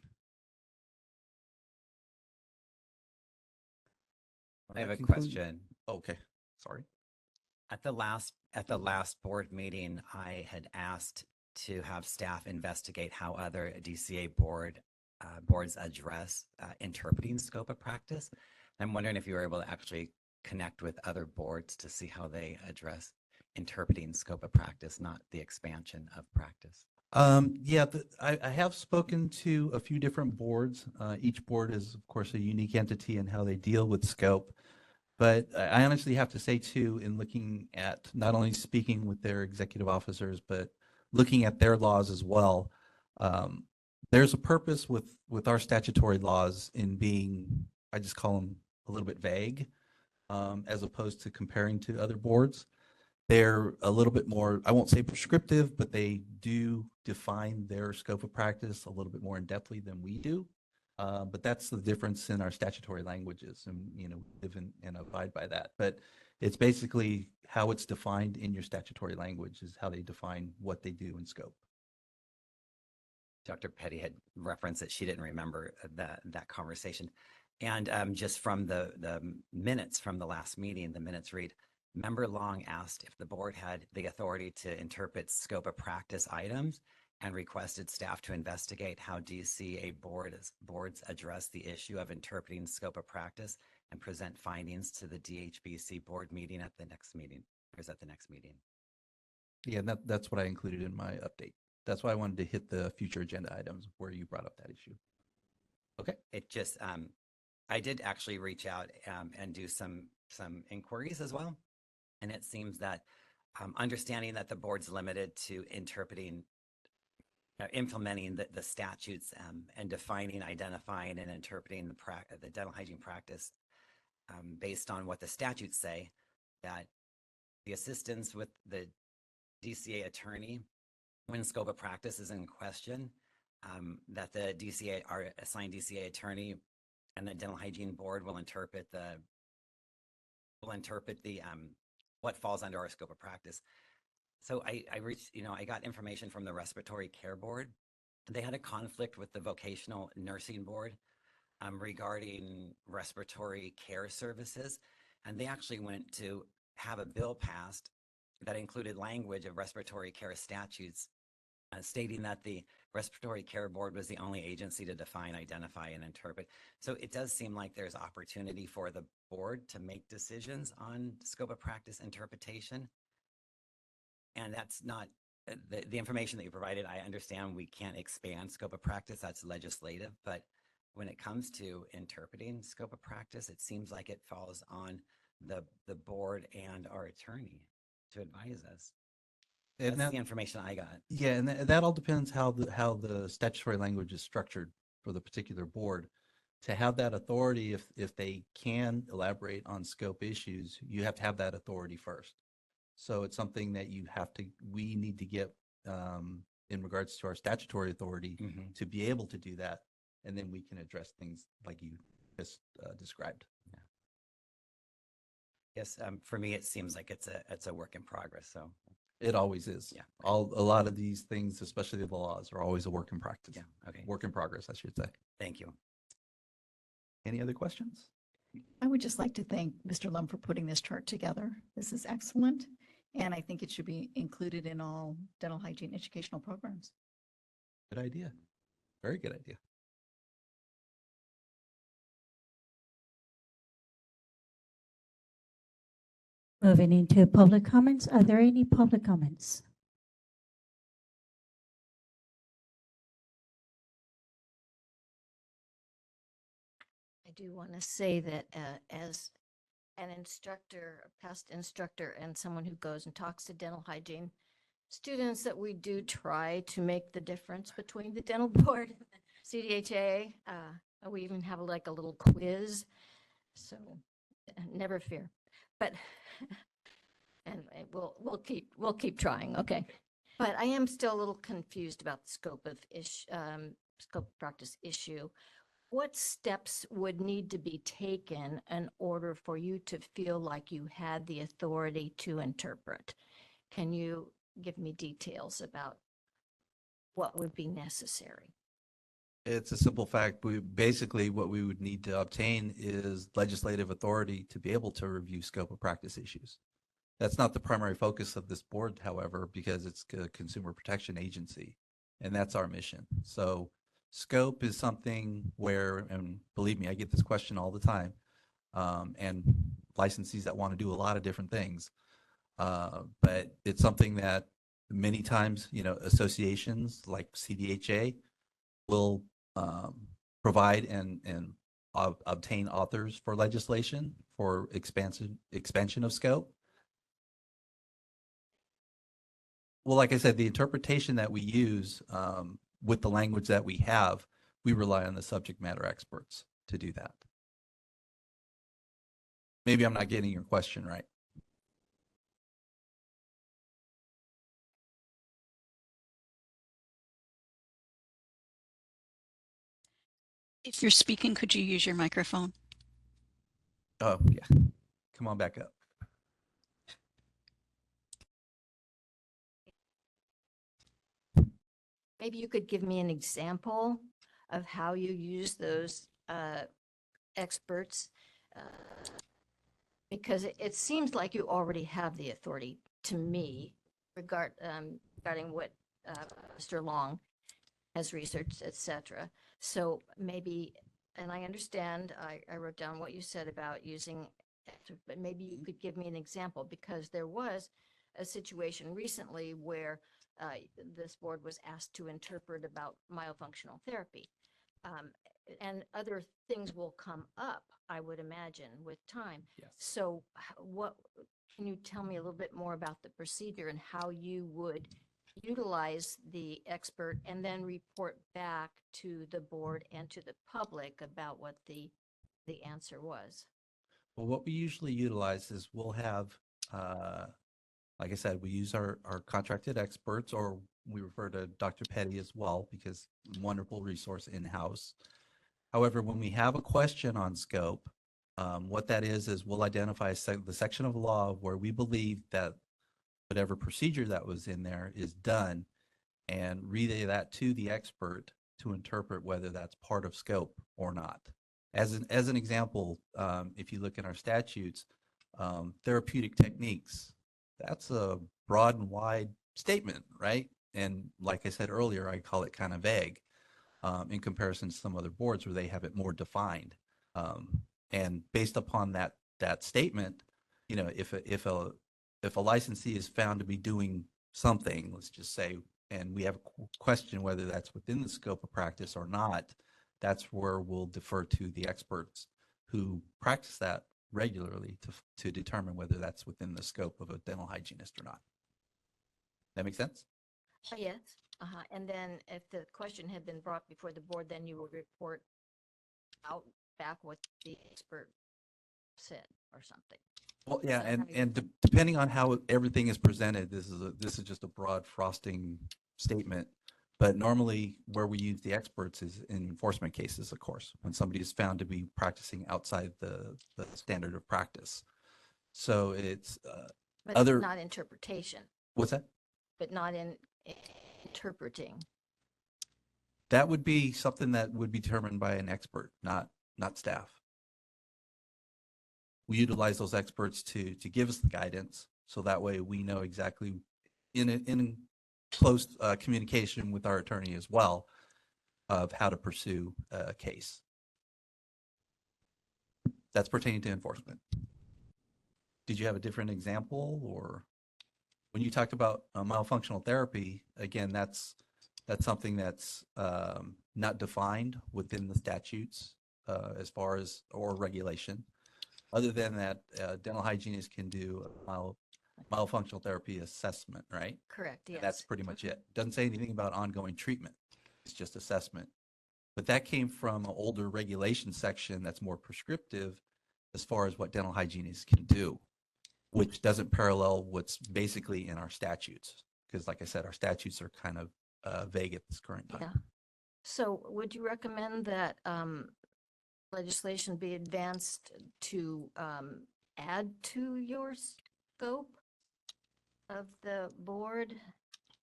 E: I have a
C: That concludes-
E: question.
C: Okay, sorry.
E: At the last board meeting, I had asked to have staff investigate how other DCA boards address interpreting scope of practice. I'm wondering if you were able to actually connect with other boards to see how they address interpreting scope of practice, not the expansion of practice.
C: Yeah, I have spoken to a few different boards. Each board is, of course, a unique entity in how they deal with scope. But I honestly have to say, too, in looking at not only speaking with their executive officers, but looking at their laws as well, there's a purpose with our statutory laws in being, I just call them a little bit vague, as opposed to comparing to other boards. They're a little bit more, I won't say prescriptive, but they do define their scope of practice a little bit more in depthly than we do. But that's the difference in our statutory languages, and live and abide by that. But it's basically how it's defined in your statutory language is how they define what they do in scope.
E: Dr. Petty had referenced that she didn't remember that conversation. And just from the minutes from the last meeting, the minutes read, Member Long asked if the board had the authority to interpret scope of practice items and requested staff to investigate how DCA boards address the issue of interpreting scope of practice and present findings to the DHBC board meeting at the next meeting. Or is that the next meeting?
C: Yeah, that's what I included in my update. That's why I wanted to hit the future agenda items where you brought up that issue. Okay.
E: It just, I did actually reach out and do some inquiries as well. And it seems that understanding that the board's limited to implementing the statutes and defining, identifying, and interpreting the dental hygiene practice based on what the statutes say, that the assistance with the DCA attorney when scope of practice is in question, that the DCA, our assigned DCA attorney and the dental hygiene board will interpret the what falls under our scope of practice. So I reached, I got information from the respiratory care board. They had a conflict with the vocational nursing board regarding respiratory care services. And they actually went to have a bill passed that included language of respiratory care statutes stating that the respiratory care board was the only agency to define, identify, and interpret. So it does seem like there's opportunity for the board to make decisions on scope of practice interpretation. And that's not the information that you provided. I understand we can't expand scope of practice, that's legislative, but when it comes to interpreting scope of practice, it seems like it falls on the board and our attorney to advise us.
C: And
E: That's the information I got.
C: Yeah, and that all depends how the statutory language is structured for the particular board. To have that authority, if they can elaborate on scope issues, you have to have that authority first. So it's something that we need to get in regards to our statutory authority to be able to do that, and then we can address things like you just described.
E: Yeah. Yes, for me, it seems like it's a work in progress. So
C: it always is.
E: Yeah.
C: A lot of these things, especially the laws, are always a work in practice.
E: Yeah. Okay.
C: Work in progress, I should say.
E: Thank you.
C: Any other questions?
K: I would just like to thank Mr. Lum for putting this chart together. This is excellent. And I think it should be included in all dental hygiene educational programs.
C: Good idea. Very good idea.
A: Moving into public comments. Are there any public comments?
D: I do want to say that as an instructor, a past instructor, and someone who goes and talks to dental hygiene
K: students that we do try to make the difference between the dental board and the CDHA. We even have like a little quiz, so never fear. But and we'll keep trying. Okay, but I am still a little confused about the scope of practice issue. What steps would need to be taken in order for you to feel like you had the authority to interpret? Can you give me details about what would be necessary?
C: It's a simple fact. Basically what we would need to obtain is legislative authority to be able to review scope of practice issues. That's not the primary focus of this board, however, because it's a consumer protection agency, and that's our mission. So scope is something where, and believe me, I get this question all the time, and licensees that want to do a lot of different things. But it's something that many times, associations like CDHA will provide and obtain authors for legislation for expansion of scope. Well, like I said, the interpretation that we use with the language that we have, we rely on the subject matter experts to do that. Maybe I'm not getting your question right.
B: If you're speaking, could you use your microphone?
C: Oh, yeah. Come on back up.
K: Maybe you could give me an example of how you use those experts, because it seems like you already have the authority to me regarding what Mr. Long has researched, etc. So maybe, and I understand, I wrote down what you said about using, but maybe you could give me an example, because there was a situation recently where this board was asked to interpret about myofunctional therapy. And other things will come up, I would imagine, with time.
C: Yes.
K: So what, can you tell me a little bit more about the procedure and how you would utilize the expert and then report back to the board and to the public about what the answer was?
C: Well, what we usually utilize is we'll have, like I said, we use our contracted experts, or we refer to Dr. Petty as well, because wonderful resource in-house. However, when we have a question on scope, what that is we'll identify the section of law where we believe that whatever procedure that was in there is done, and relay that to the expert to interpret whether that's part of scope or not. As an example, if you look in our statutes, therapeutic techniques, that's a broad and wide statement, right? And like I said earlier, I call it kind of vague in comparison to some other boards where they have it more defined. And based upon that statement, if a licensee is found to be doing something, let's just say, and we have a question whether that's within the scope of practice or not, that's where we'll defer to the experts who practice that regularly to determine whether that's within the scope of a dental hygienist or not. That make sense?
K: Yes. And then if the question had been brought before the board, then you would report out back what the expert said or something.
C: Well, yeah,
K: that how
C: and depending on how everything is presented, this is just a broad frosting statement. But normally where we use the experts is in enforcement cases, of course, when somebody is found to be practicing outside the standard of practice. So it's
K: But
C: other.
K: not interpretation,
C: What's that?
K: but not in interpreting.
C: That would be something that would be determined by an expert, not staff. We utilize those experts to give us the guidance, so that way we know exactly in close communication with our attorney as well of how to pursue a case. That's pertaining to enforcement. Did you have a different example, or when you talked about myofunctional therapy, again, that's something that's not defined within the statutes as far as or regulation. Other than that, dental hygienists can do myofunctional therapy assessment, right?
K: Correct,
C: And
K: yes.
C: that's pretty much it. Doesn't say anything about ongoing treatment. It's just assessment. But that came from an older regulation section that's more prescriptive as far as what dental hygienists can do, which doesn't parallel what's basically in our statutes. Because like I said, our statutes are kind of vague at this current time.
K: Yeah. So would you recommend that legislation be advanced to add to your scope of the board?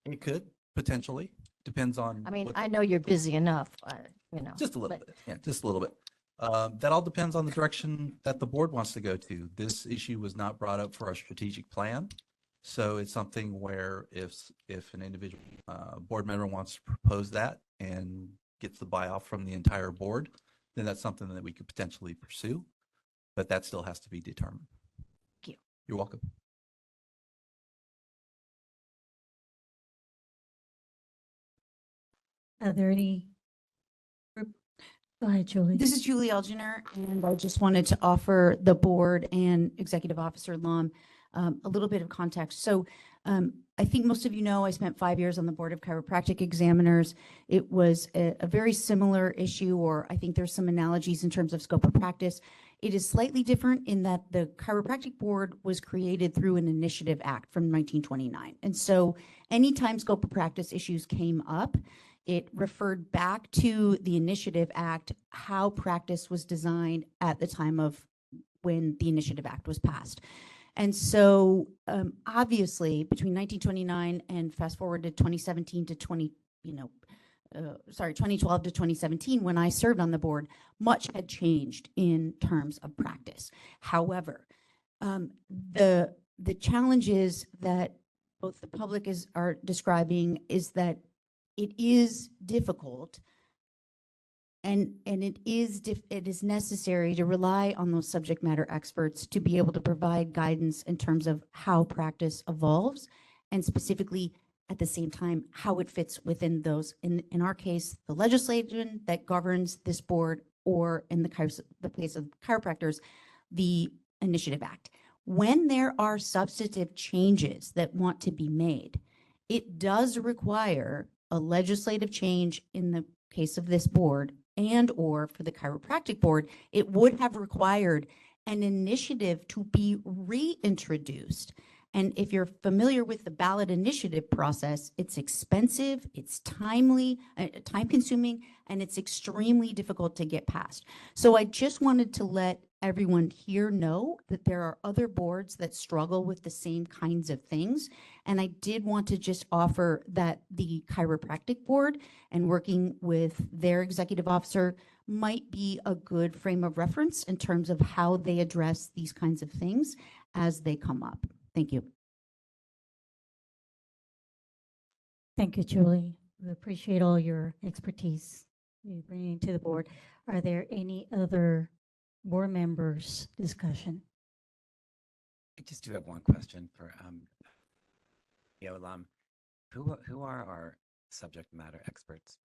C: It could potentially, depends on.
K: I mean,
C: what
K: I
C: the-
K: know you're busy enough,
C: Just a little
K: but-
C: bit, yeah, just a little bit. That all depends on the direction that the board wants to go to. This issue was not brought up for our strategic plan. So it's something where if an individual board member wants to propose that and gets the buy-off from the entire board, then that's something that we could potentially pursue, but that still has to be determined.
K: Thank you.
C: You're welcome.
A: Are there any? Go ahead, Julie.
G: This is Julie Elginer, and I just wanted to offer the board and Executive Officer Lum a little bit of context. So I think most of you know I spent 5 years on the Board of Chiropractic Examiners. It was a very similar issue, or I think there's some analogies in terms of scope of practice. It is slightly different in that the Chiropractic Board was created through an initiative act from 1929. And so anytime scope of practice issues came up, it referred back to the Initiative Act, how practice was designed at the time of when the Initiative Act was passed. And so obviously between 1929 and fast forward to 2017 to 2012 to 2017, when I served on the board, much had changed in terms of practice. However, the challenges that both the public are describing is that it is difficult and it is necessary to rely on those subject matter experts to be able to provide guidance in terms of how practice evolves, and specifically at the same time how it fits within those, in our case, the legislation that governs this board, or in the case of chiropractors, the Initiative Act. When there are substantive changes that want to be made, it does require a legislative change. In the case of this board, and or for the chiropractic board, it would have required an initiative to be reintroduced. And if you're familiar with the ballot initiative process, it's expensive, it's time consuming, and it's extremely difficult to get past. So I just wanted to let everyone here know that there are other boards that struggle with the same kinds of things. And I did want to just offer that the chiropractic board and working with their executive officer might be a good frame of reference in terms of how they address these kinds of things as they come up. Thank you.
A: Thank you, Julie. We appreciate all your expertise you bringing to the board. Are there any other board members' discussion?
E: I just do have one question for Lum. Who are our subject matter experts?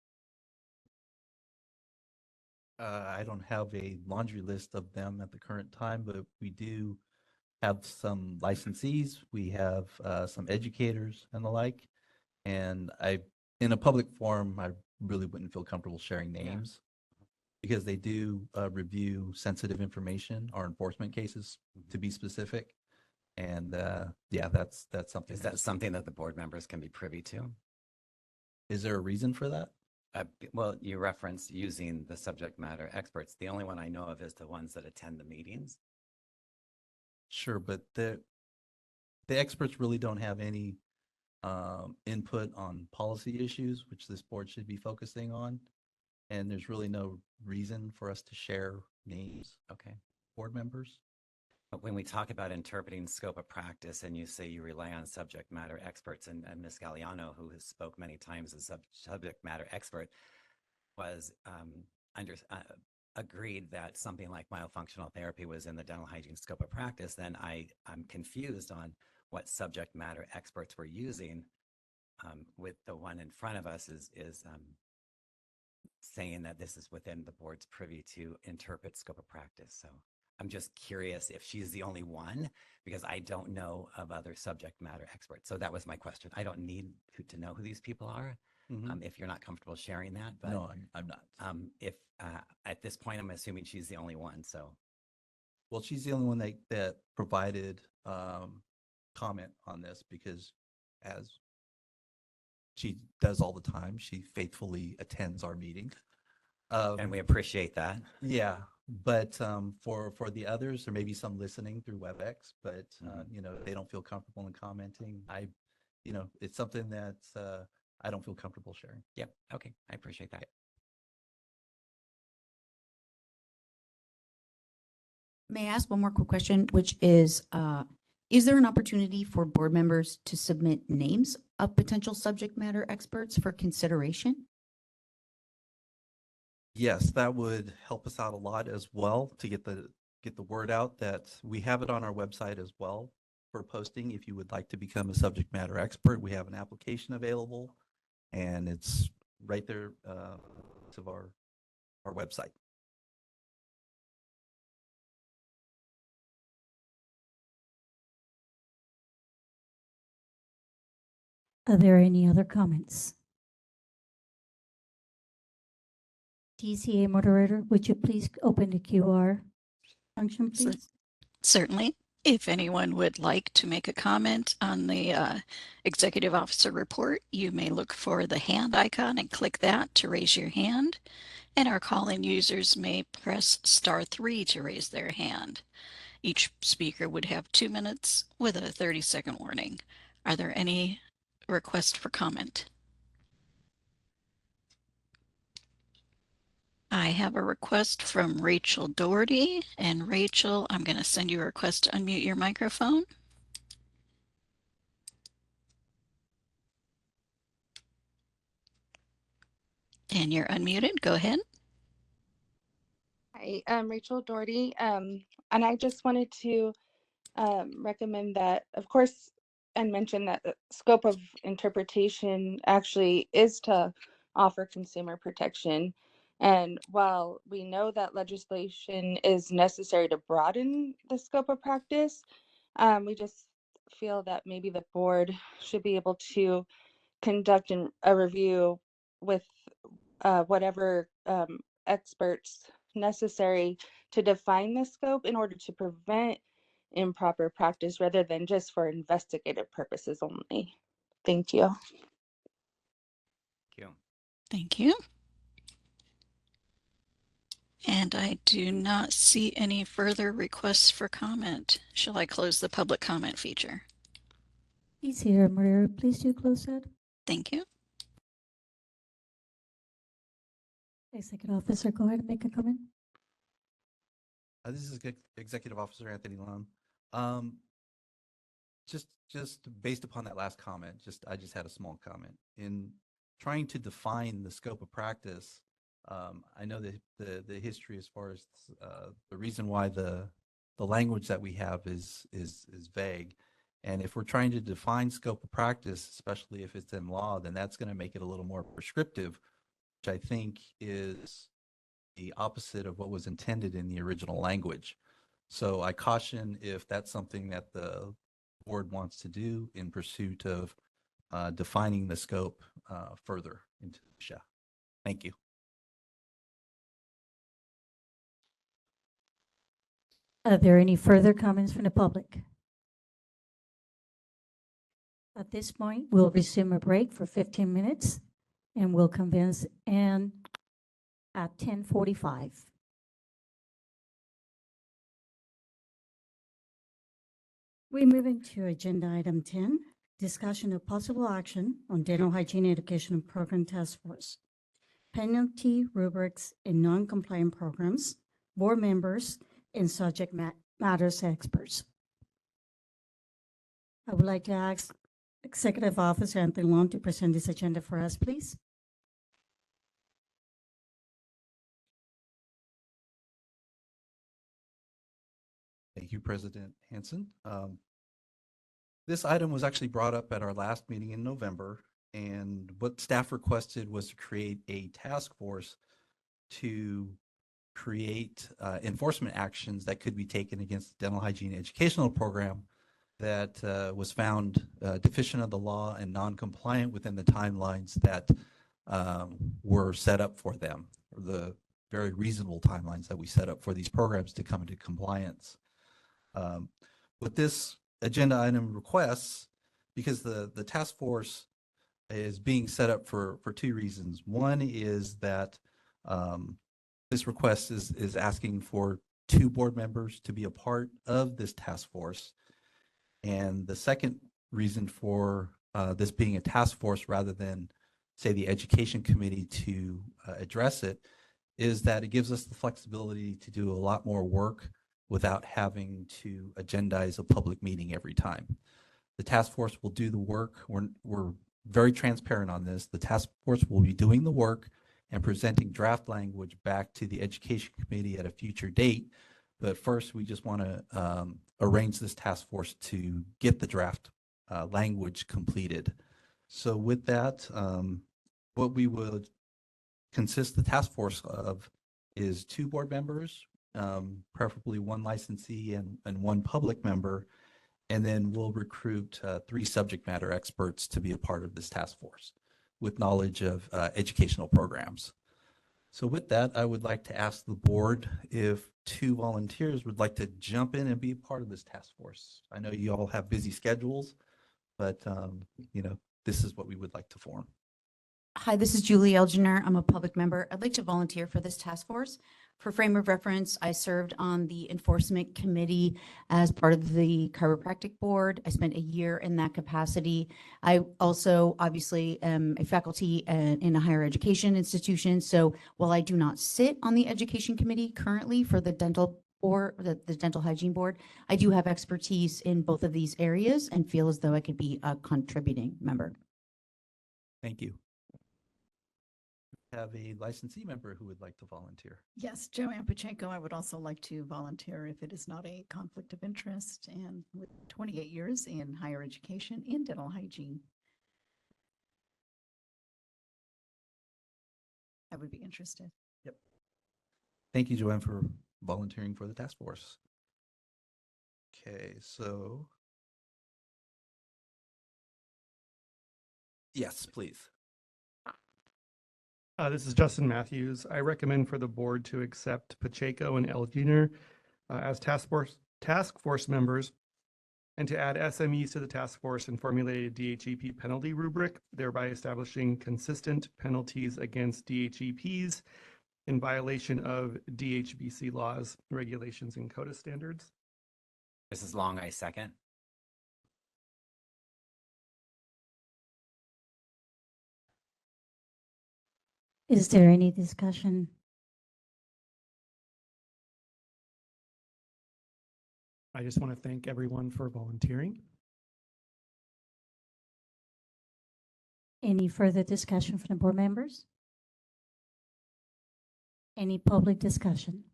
C: I don't have a laundry list of them at the current time, but we do have some licensees. We have some educators and the like. And in a public forum, I really wouldn't feel comfortable sharing names because they do review sensitive information or enforcement cases, to be specific. And that's something.
E: Is that something that the board members can be privy to?
C: Is there a reason for that?
E: Well, you referenced using the subject matter experts. The only one I know of is the ones that attend the meetings.
C: Sure, but the experts really don't have any input on policy issues, which this board should be focusing on. And there's really no reason for us to share names.
E: Okay.
C: Board members.
E: But when we talk about interpreting scope of practice and you say you rely on subject matter experts, and Ms. Galliano, who has spoke many times as subject matter expert, was agreed that something like myofunctional therapy was in the dental hygiene scope of practice, then I'm confused on what subject matter experts we're using. With the one in front of us is saying that this is within the board's privy to interpret scope of practice. So I'm just curious if she's the only one, because I don't know of other subject matter experts. So that was my question. I don't need to know who these people are, if you're not comfortable sharing that. But
C: No, I'm not.
E: if at this point, I'm assuming she's the only one. So
C: Well, she's the only one that provided comment on this because as she does all the time, she faithfully attends our meeting.
E: and we appreciate that.
C: Yeah, but for the others, there may be some listening through WebEx, but you know, they don't feel comfortable in commenting. You know, it's something that I don't feel comfortable sharing.
E: Yep. Okay. I appreciate that.
G: May I ask one more quick question, which is there an opportunity for board members to submit names of potential subject matter experts for consideration?
C: Yes, that would help us out a lot as well to get the word out that we have it on our website as well for posting. If you would like to become a subject matter expert, we have an application available and it's right there of our website.
A: Are there any other comments? DCA moderator, would you please open the QR function, please?
B: Certainly. If anyone would like to make a comment on the executive officer report, you may look for the hand icon and click that to raise your hand. And our call-in users may press *3 to raise their hand. Each speaker would have 2 minutes with a 30-second warning. Are there any requests for comment? I have a request from Rachel Doherty. And Rachel, I'm going to send you a request to unmute your microphone. And you're unmuted. Go ahead.
M: Hi, I'm Rachel Doherty, and I just wanted to recommend that, of course, and mention that the scope of interpretation actually is to offer consumer protection. And while we know that legislation is necessary to broaden the scope of practice, we just feel that maybe the board should be able to conduct a review with whatever experts necessary to define the scope in order to prevent improper practice rather than just for investigative purposes only. Thank you.
E: Thank you.
B: Thank you. And I do not see any further requests for comment. Shall I close the public comment feature?
A: DCA moderator, please do close that.
B: Thank you.
A: Executive officer, go ahead and make a comment.
C: This is Executive Officer Anthony Lum. Just based upon that last comment, I just had a small comment. In trying to define the scope of practice, I know that the history as far as the reason why the language that we have is vague. And if we're trying to define scope of practice, especially if it's in law, then that's going to make it a little more prescriptive, which I think is the opposite of what was intended in the original language. So I caution if that's something that the board wants to do in pursuit of defining the scope further into the SHA. Thank you.
A: Are there any further comments from the public? At this point, we'll resume a break for 15 minutes and we'll convince Ann at 10:45. We move into agenda item 10, discussion of possible action on dental hygiene education program task force. Penalty rubrics in non-compliant programs, board members, and subject matters experts. I would like to ask Executive Officer Anthony Long to present this agenda for us, please.
C: Thank you, President Hanson. This item was actually brought up at our last meeting in November, and what staff requested was to create a task force to create enforcement actions that could be taken against the dental hygiene educational program that was found deficient of the law and non-compliant within the timelines that were set up for them, or the very reasonable timelines that we set up for these programs to come into compliance. With this agenda item requests, because the task force is being set up for two reasons. One is that this request is asking for 2 board members to be a part of this task force. And the second reason for this being a task force rather than, say, the education committee to address it is that it gives us the flexibility to do a lot more work without having to agendize a public meeting every time. The task force will do the work. We're very transparent on this. The task force will be doing the work and presenting draft language back to the education committee at a future date. But first, we just want to arrange this task force to get the draft language completed. So with that, what we would consist the task force of is 2 board members, preferably 1 licensee and 1 public member. And then we'll recruit 3 subject matter experts to be a part of this task force with knowledge of educational programs. So with that, I would like to ask the board if 2 volunteers would like to jump in and be a part of this task force. I know you all have busy schedules, but this is what we would like to form.
G: Hi, this is Julie Elginer. I'm a public member. I'd like to volunteer for this task force. For frame of reference, I served on the enforcement committee as part of the chiropractic board. I spent a year in that capacity. I also obviously am a faculty in a higher education institution. So while I do not sit on the education committee currently for the dental or the dental hygiene board, I do have expertise in both of these areas and feel as though I could be a contributing member.
C: Thank you. Have a licensee member who would like to volunteer.
N: Yes, Joanne Pachenko, I would also like to volunteer if it is not a conflict of interest, and with 28 years in higher education in dental hygiene, I would be interested.
C: Yep. Thank you, Joanne, for volunteering for the task force. Okay, so yes, please.
L: This is Justin Matthews. I recommend for the board to accept Pacheco and Elginer as task force members and to add SMEs to the task force and formulate a DHEP penalty rubric, thereby establishing consistent penalties against DHEPs in violation of DHBC laws, regulations, and CODA standards.
E: This is Long, I second.
A: Is there any discussion?
L: I just want to thank everyone for volunteering.
A: Any further discussion from the board members? Any public discussion?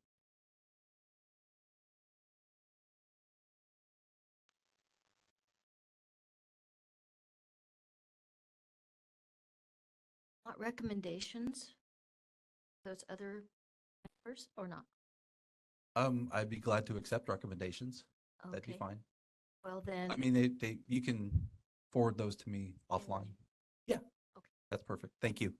K: Want recommendations? Those other members or not?
C: I'd be glad to accept recommendations. That'd be
K: Okay.
C: fine.
K: Well, then.
C: I mean, you can forward those to me offline. Yeah.
K: Okay.
C: That's perfect. Thank you.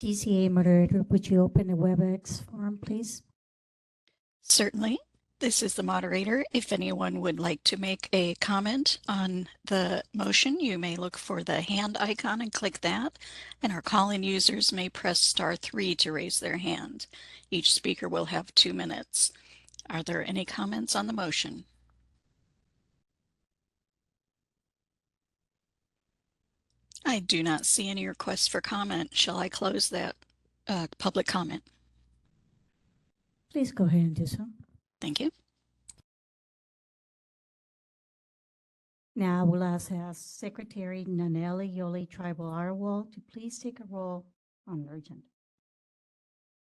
A: DCA moderator, would you open the WebEx forum, please?
B: Certainly. This is the moderator. If anyone would like to make a comment on the motion, you may look for the hand icon and click that. And our call-in users may press *3 to raise their hand. Each speaker will have 2 minutes. Are there any comments on the motion? I do not see any requests for comment. Shall I close that public comment?
A: Please go ahead and do so.
B: Thank you.
A: Now I will ask Secretary Naneli Yoli Tribal Arwal to please take a roll on the agenda.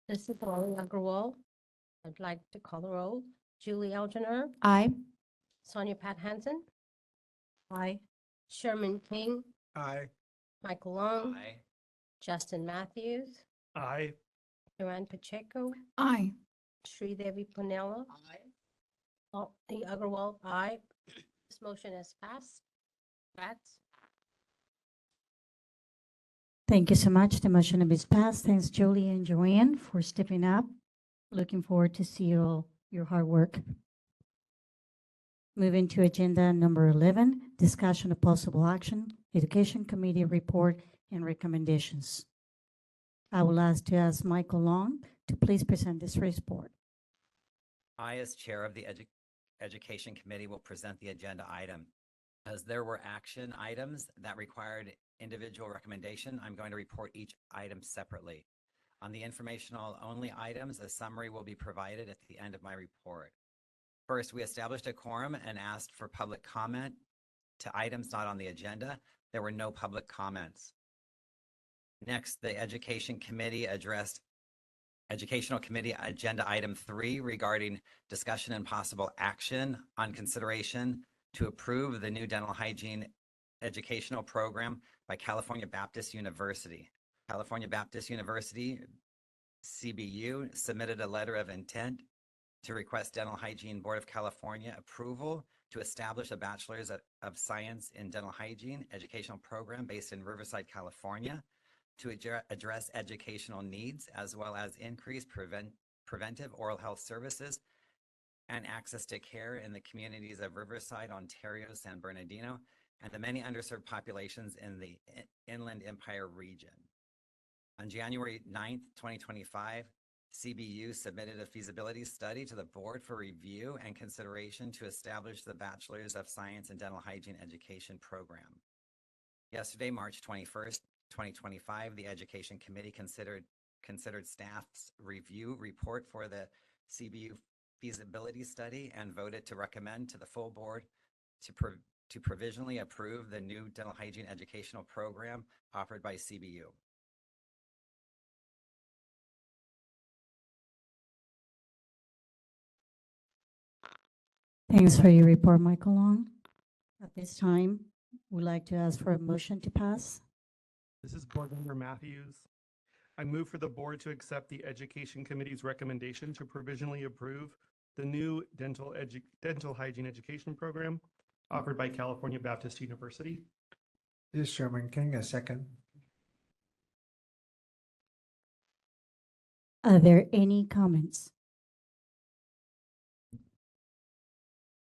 D: This is Molly Agrawal. I'd like to call the roll. Julie Elginer,
G: Aye.
D: Sonia Pat Hansen,
N: Aye.
D: Sherman King,
H: Aye.
D: Michael Long,
E: Aye.
D: Justin Matthews,
L: Aye.
D: Joanne Pacheco,
N: Aye.
D: Sridevi Punella. The Agarwal, aye. This motion has passed. Congrats.
A: Thank you so much. The motion is passed. Thanks, Julie and Joanne, for stepping up. Looking forward to see your hard work. Moving to agenda number 11, discussion of possible action, Education Committee report and recommendations. I will ask Michael Long to please present this report.
E: I, as chair of the Education Committee, will present the agenda item. As there were action items that required individual recommendation, I'm going to report each item separately. On the informational only items, a summary will be provided at the end of my report. First, we established a quorum and asked for public comment to items not on the agenda. There were no public comments. Next, the Education Committee addressed Educational Committee Agenda Item 3 regarding discussion and possible action on consideration to approve the new dental hygiene educational program by California Baptist University. California Baptist University, CBU, submitted a letter of intent to request Dental Hygiene Board of California approval to establish a Bachelor's of Science in Dental Hygiene educational program based in Riverside, California, to address educational needs as well as increase preventive oral health services and access to care in the communities of Riverside, Ontario, San Bernardino, and the many underserved populations in the Inland Empire region. On January 9th, 2025, CBU submitted a feasibility study to the board for review and consideration to establish the Bachelor's of Science in Dental Hygiene education program. Yesterday, March 21st, 2025, the Education Committee considered staff's review report for the CBU feasibility study and voted to recommend to the full board to provisionally approve the new dental hygiene educational program offered by CBU.
A: Thanks for your report, Michael Long. At this time, we'd like to ask for a motion to pass.
L: This is Board Member Matthews. I move for the board to accept the Education Committee's recommendation to provisionally approve the new dental hygiene education program offered by California Baptist University.
O: This is Chairman King, a second.
A: Are there any comments?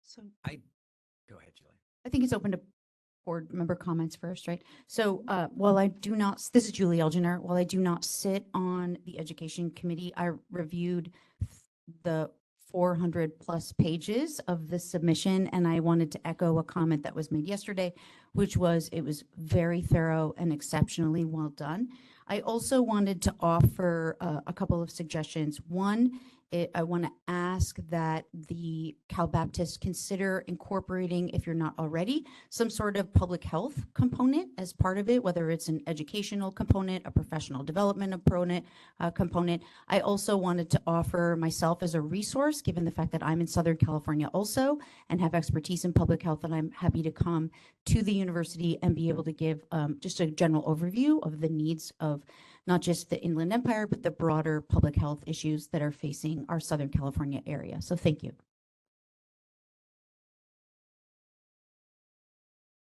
G: So
E: Go ahead, Julie.
G: I think it's open to board member comments first, right? So while I do not, this is Julie Elginer, while I do not sit on the Education Committee, I reviewed the 400 plus pages of the submission, and I wanted to echo a comment that was made yesterday, which was it was very thorough and exceptionally well done. I also wanted to offer a couple of suggestions. One, I want to ask that the Cal Baptist consider incorporating, if you're not already, some sort of public health component as part of it, whether it's an educational component, a professional development component. I also wanted to offer myself as a resource, given the fact that I'm in Southern California also and have expertise in public health, and I'm happy to come to the university and be able to give just a general overview of the needs of not just the Inland Empire, but the broader public health issues that are facing our Southern California area. So thank you.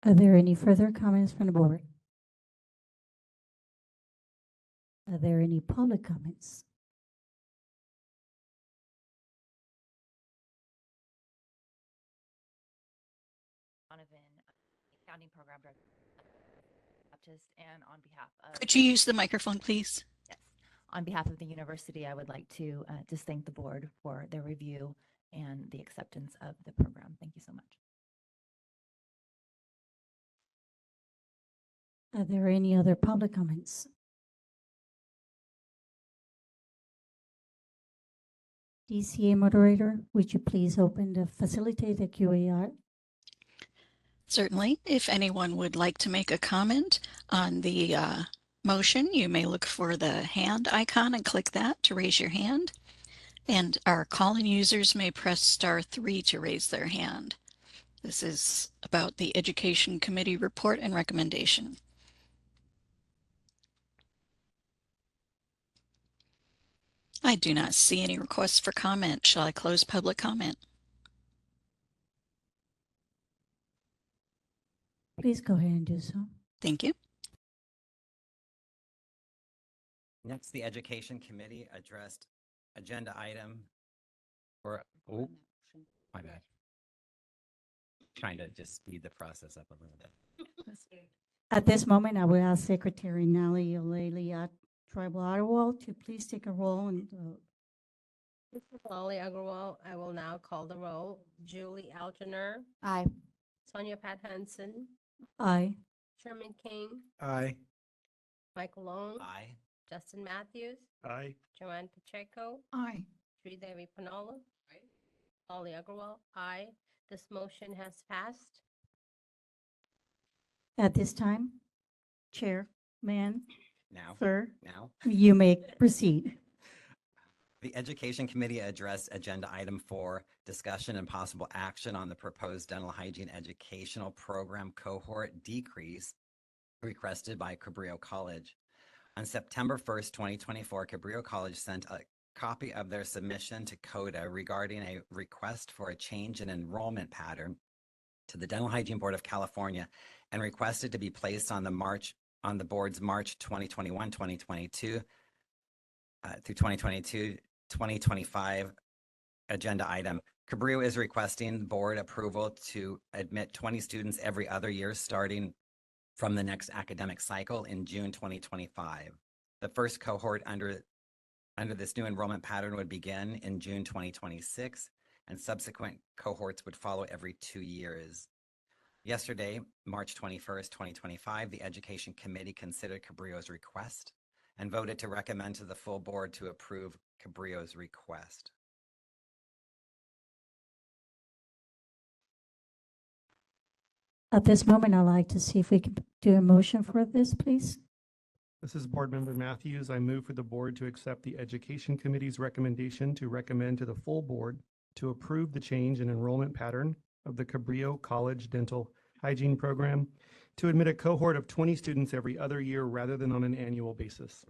A: Are there any further comments from the board? Are there any public comments?
P: Donovan, accounting program director, Baptist, and on behalf of.
B: Could you use the microphone, please?
P: Yes. On behalf of the university, I would like to just thank the board for their review and the acceptance of the program. Thank you so much.
A: Are there any other public comments? DCA moderator, would you please facilitate the QAR?
B: Certainly. If anyone would like to make a comment on the motion, you may look for the hand icon and click that to raise your hand. And our call-in users may press *3 to raise their hand. This is about the Education Committee report and recommendation. I do not see any requests for comment. Shall I close public comment?
A: Please go ahead and do so.
B: Thank you.
E: Next, the Education Committee addressed agenda item for, oh, my bad. Trying to just speed the process up a little bit.
A: At this moment, I will ask Secretary Nelly Oleliat Tribal Ottawa to please take a roll and vote.
D: Lolly Agarwal, I will now call the roll. Julie Algener,
G: Aye.
D: Sonia Pat Hansen,
A: Aye.
D: Sherman King,
O: Aye.
D: Michael Long,
E: Aye.
D: Justin Matthews,
L: Aye.
D: Joanne Pacheco,
N: Aye.
D: Sridevi Panola, Lolly Agarwal, aye. This motion has passed.
A: At this time, Chairman
E: Now,
A: Sir,
E: now.
A: you may proceed.
E: The Education Committee addressed agenda item 4, discussion and possible action on the proposed dental hygiene educational program cohort decrease requested by Cabrillo College. On September 1st, 2024, Cabrillo College sent a copy of their submission to CODA regarding a request for a change in enrollment pattern to the Dental Hygiene Board of California and requested to be placed on the board's March 2021-2022 through 2022-2025 agenda item. Cabrillo is requesting board approval to admit 20 students every other year starting from the next academic cycle in June 2025. The first cohort under this new enrollment pattern would begin in June 2026, and subsequent cohorts would follow every 2 years. Yesterday, March 21st, 2025, the Education Committee considered Cabrillo's request and voted to recommend to the full board to approve Cabrillo's request.
A: At this moment, I'd like to see if we can do a motion for this, please.
L: This is Board Member Matthews. I move for the board to accept the Education Committee's recommendation to recommend to the full board to approve the change in enrollment pattern of the Cabrillo College Dental Hygiene Program to admit a cohort of 20 students every other year rather than on an annual basis.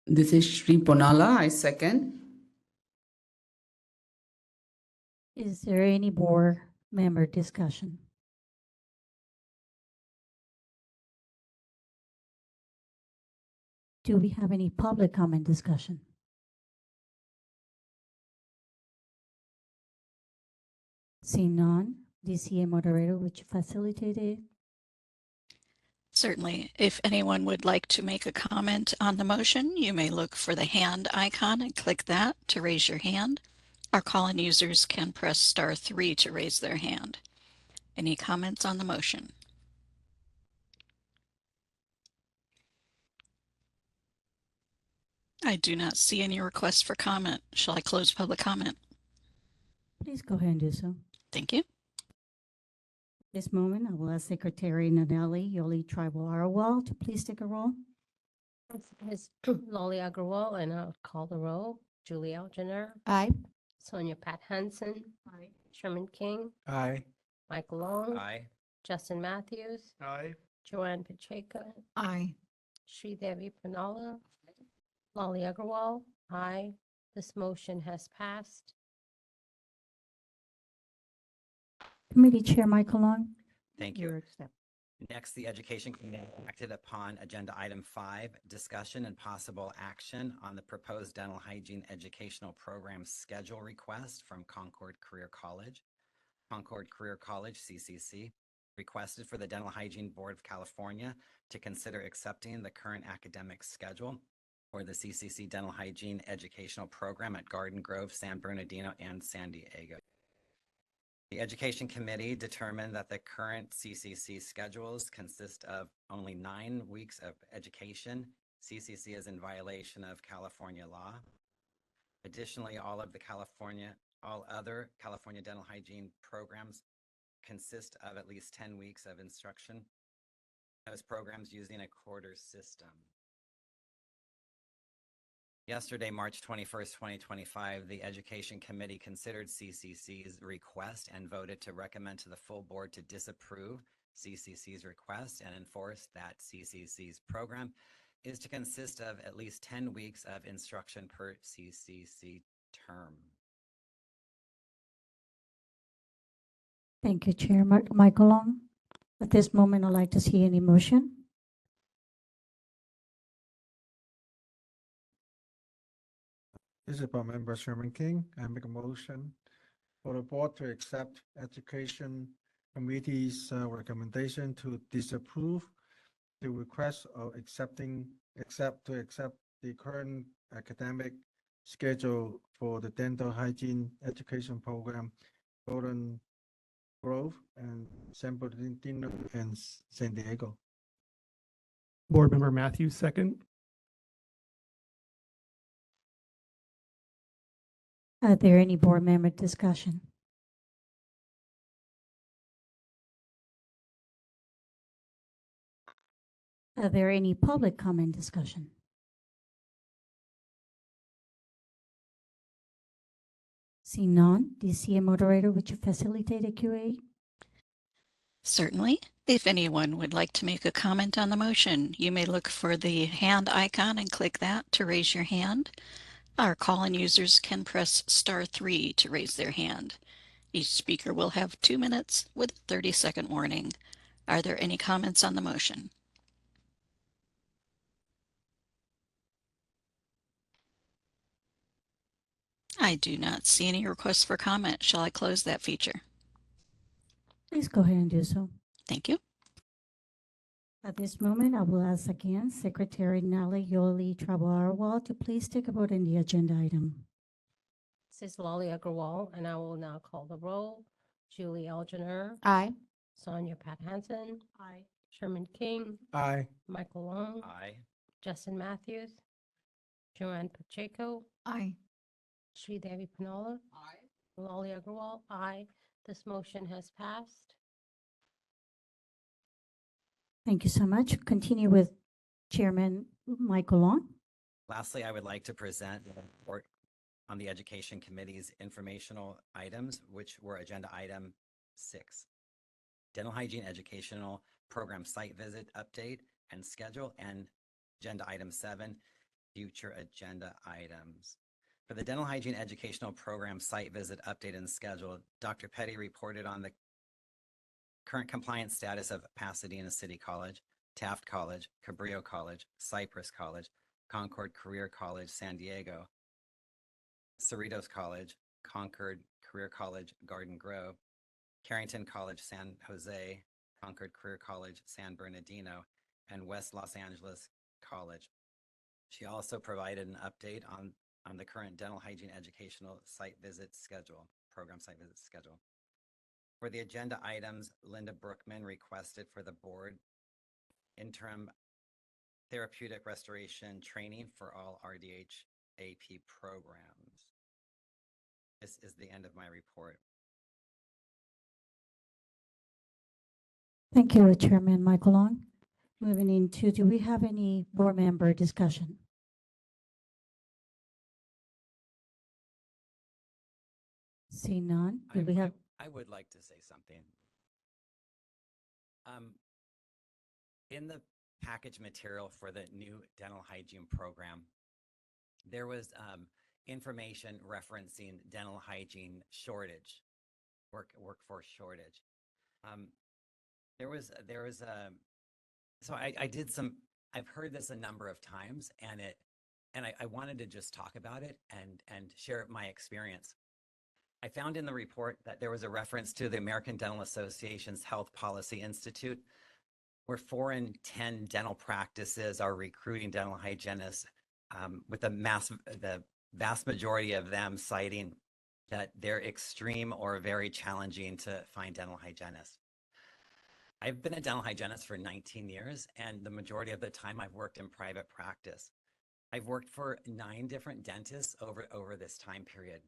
J: This is Shri Ponala. I second.
A: Is there any board member discussion? Do we have any public comment discussion? Seeing none, DCA moderator, would you facilitate it?
B: Certainly. If anyone would like to make a comment on the motion, you may look for the hand icon and click that to raise your hand. Our call-in users can press *3 to raise their hand. Any comments on the motion? I do not see any requests for comment. Shall I close public comment?
A: Please go ahead and do so.
B: Thank you.
A: This moment, I will ask Secretary Nadali Yoli Tribal Arawal to please take a roll.
D: Ms. Lolly Agarwal, and I'll call the roll. Julie Algener,
G: Aye.
D: Sonia Pat Hansen,
A: Aye.
D: Sherman King,
O: Aye.
D: Michael Long,
E: Aye.
D: Justin Matthews,
L: Aye.
D: Joanne Pacheco,
N: Aye.
D: Sridevi Panola, Lolly Agarwal, aye. This motion has passed.
A: Committee Chair Michael Long.
E: Thank you.
A: Your accept.
E: Next, the Education Committee acted upon agenda item 5, discussion and possible action on the proposed dental hygiene educational program schedule request from Concord Career College. Concord Career College, CCC, requested for the Dental Hygiene Board of California to consider accepting the current academic schedule for the CCC Dental Hygiene Educational Program at Garden Grove, San Bernardino, and San Diego. The Education Committee determined that the current CCC schedules consist of only 9 weeks of education. CCC is in violation of California law. Additionally, all other California dental hygiene programs consist of at least 10 weeks of instruction. Those programs using a quarter system. Yesterday, March 21st, 2025, the Education Committee considered CCC's request and voted to recommend to the full board to disapprove CCC's request and enforce that CCC's program is to consist of at least 10 weeks of instruction per CCC term.
A: Thank you, Chair Michael Long. At this moment, I'd like to see any motion.
O: This is Board Member Sherman King. I make a motion for the board to accept Education Committee's recommendation to disapprove the request of accept the current academic schedule for the dental hygiene education program, Golden Grove and San Bernardino and San Diego.
L: Board Member Matthews, second.
A: Are there any board member discussion? Are there any public comment discussion? Seeing none, DCA moderator, would you facilitate a QA?
B: Certainly. If anyone would like to make a comment on the motion, you may look for the hand icon and click that to raise your hand. Our call-in users can press *3 to raise their hand. Each speaker will have 2 minutes with a 30-second warning. Are there any comments on the motion? I do not see any requests for comment. Shall I close that feature?
A: Please go ahead and do so.
B: Thank you.
A: At this moment, I will ask again Secretary Nali Yoli Trabarwal to please take a vote on the agenda item.
D: This is Lolly Agarwal, and I will now call the roll. Julie Algener.
G: Aye.
D: Sonia Pat Hansen. Aye. Sherman King.
O: Aye.
D: Michael Long.
E: Aye.
D: Justin Matthews. Joanne Pacheco.
N: Aye.
D: Sri Devi Panola. Aye. Lolly Agarwal. Aye. This motion has passed.
A: Thank you so much. Continue with Chairman Michael Long.
E: Lastly, I would like to present the report on the Education Committee's informational items, which were agenda item 6. Dental hygiene educational program site visit update and schedule, and agenda item 7, future agenda items. For the dental hygiene educational program site visit update and schedule, Dr. Petty reported on the current compliance status of Pasadena City College, Taft College, Cabrillo College, Cypress College, Concord Career College, San Diego, Cerritos College, Concord Career College, Garden Grove, Carrington College, San Jose, Concord Career College, San Bernardino, and West Los Angeles College. She also provided an update on the current dental hygiene educational site visit schedule, program site visit schedule. For the agenda items, Linda Brookman requested for the board interim therapeutic restoration training for all RDH AP programs. This is the end of my report.
A: Thank you, Chairman Michael Long. Moving into, do we have any board member discussion? See none. Do we have?
E: I would like to say something. In the package material for the new dental hygiene program, there was information referencing dental hygiene shortage, workforce shortage. So I did some, I've heard this a number of times, and I wanted to just talk about it and share my experience. I found in the report that there was a reference to the American Dental Association's Health Policy Institute, where 4 in 10 dental practices are recruiting dental hygienists, with the vast majority of them citing that they're extreme or very challenging to find dental hygienists. I've been a dental hygienist for 19 years, and the majority of the time I've worked in private practice. I've worked for 9 different dentists over this time period.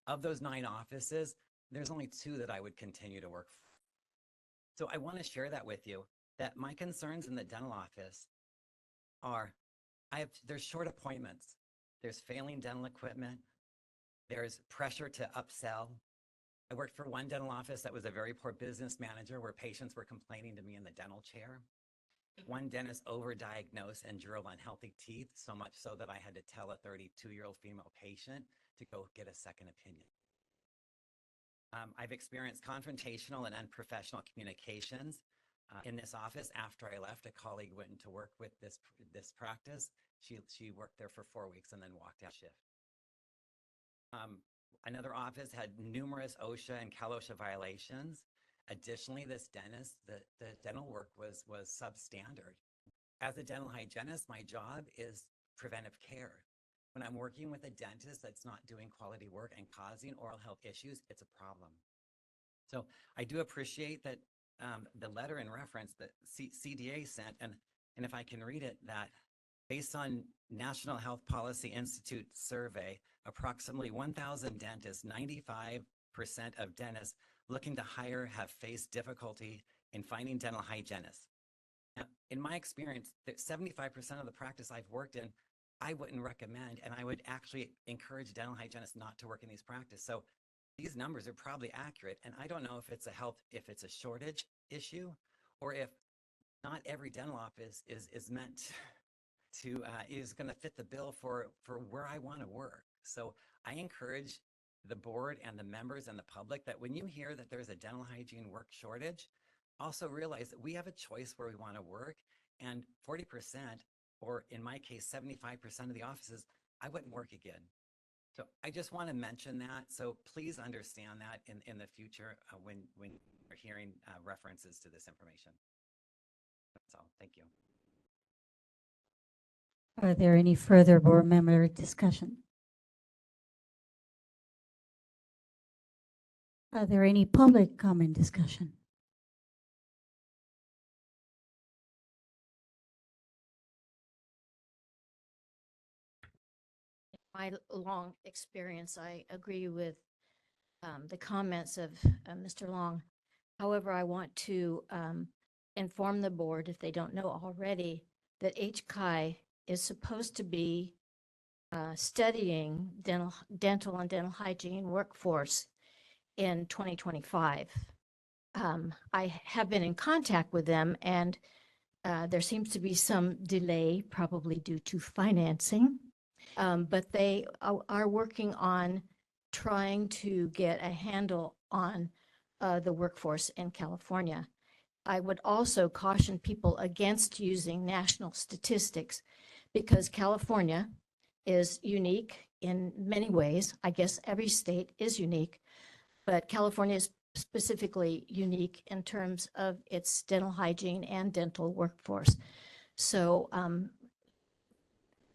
E: Of those 9 offices, there's only 2 that I would continue to work for. So I want to share that with you, that my concerns in the dental office are, there's short appointments, there's failing dental equipment, there's pressure to upsell. I worked for one dental office that was a very poor business manager where patients were complaining to me in the dental chair. One dentist overdiagnosed and drilled unhealthy teeth, so much so that I had to tell a 32-year-old female patient to go get a second opinion. I've experienced confrontational and unprofessional communications in this office. After I left, a colleague went into work with this practice. She worked there for 4 weeks and then walked out shift. Another office had numerous OSHA and Cal OSHA violations. Additionally, this dentist, the dental work was substandard. As a dental hygienist, my job is preventive care. When I'm working with a dentist that's not doing quality work and causing oral health issues, it's a problem. So I do appreciate that the letter in reference that CDA sent, and if I can read it, that based on National Health Policy Institute survey, approximately 1,000 dentists, 95% of dentists looking to hire have faced difficulty in finding dental hygienists. Now, in my experience, 75% of the practice I've worked in, I wouldn't recommend, and I would actually encourage dental hygienists not to work in these practices. So these numbers are probably accurate, and I don't know if it's a shortage issue, or if not every dental office is meant to is going to fit the bill for where I want to work. So I encourage the board and the members and the public that when you hear that there's a dental hygiene work shortage, also realize that we have a choice where we want to work, and 40%, or in my case, 75% of the offices, I wouldn't work again. So I just want to mention that. So please understand that in the future when you're hearing references to this information. That's all. Thank you.
A: Are there any further board member discussion? Are there any public comment discussion?
K: My long experience, I agree with the comments of Mr. Long. However, I want to inform the board, if they don't know already, that HCI is supposed to be studying dental and dental hygiene workforce in 2025. I have been in contact with them, and there seems to be some delay, probably due to financing. But they are working on trying to get a handle on the workforce in California. I would also caution people against using national statistics because California is unique in many ways. I guess every state is unique, but California is specifically unique in terms of its dental hygiene and dental workforce. So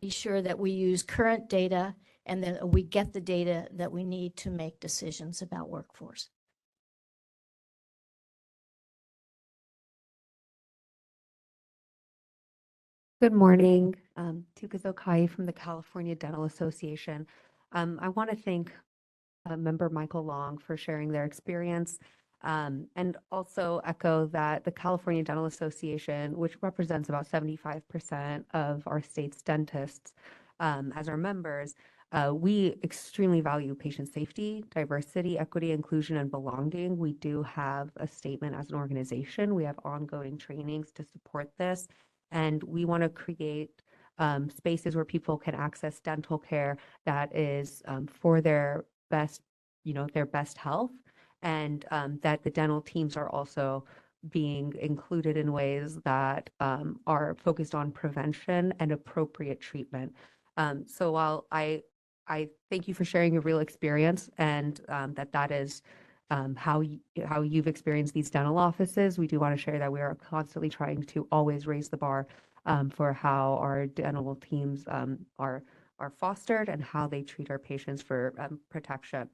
K: be sure that we use current data and that we get the data that we need to make decisions about workforce.
Q: Good morning, Tukazo Kai from the California Dental Association. I want to thank Member Michael Long for sharing their experience and also echo that the California Dental Association, which represents about 75% of our state's dentists as our members, we extremely value patient safety, diversity, equity, inclusion, and belonging. We do have a statement as an organization. We have ongoing trainings to support this. And we want to create spaces where people can access dental care that is for their best, their best health, and that the dental teams are also being included in ways that are focused on prevention and appropriate treatment. So while I thank you for sharing your real experience and that is how you've experienced these dental offices, we do want to share that we are constantly trying to always raise the bar for how our dental teams are fostered and how they treat our patients for protection.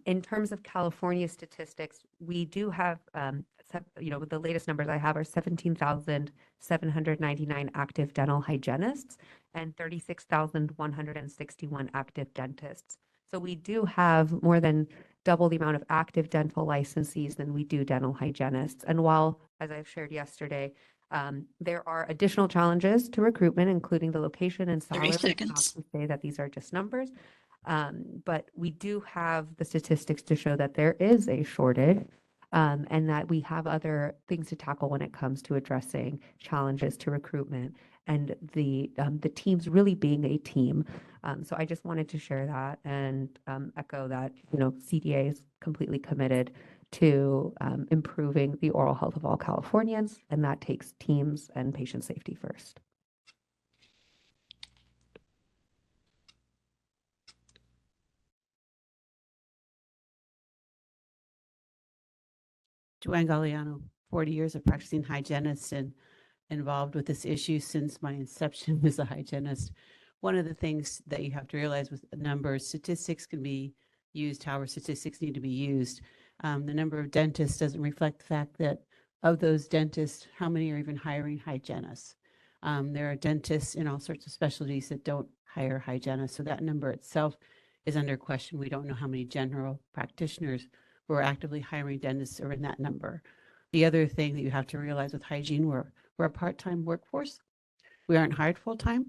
Q: In terms of California statistics, we do have, the latest numbers I have are 17,799 active dental hygienists and 36,161 active dentists. So we do have more than double the amount of active dental licensees than we do dental hygienists. And while, as I've shared yesterday, there are additional challenges to recruitment, including the location and salary.
B: 30 seconds.
Q: Not to say that these are just numbers, but we do have the statistics to show that there is a shortage. and that we have other things to tackle when it comes to addressing challenges to recruitment and the teams really being a team. So I just wanted to share that and echo that, CDA is completely committed to improving the oral health of all Californians, and that takes teams and patient safety first.
R: Joanne Galliano, 40 years of practicing hygienist and involved with this issue since my inception as a hygienist. One of the things that you have to realize with numbers, statistics can be used however statistics need to be used. The number of dentists doesn't reflect the fact that of those dentists, how many are even hiring hygienists? There are dentists in all sorts of specialties that don't hire hygienists, so that number itself is under question. We don't know how many general practitioners who are actively hiring dentists are in that number. The other thing that you have to realize with hygiene, we're a part-time workforce. We aren't hired full-time.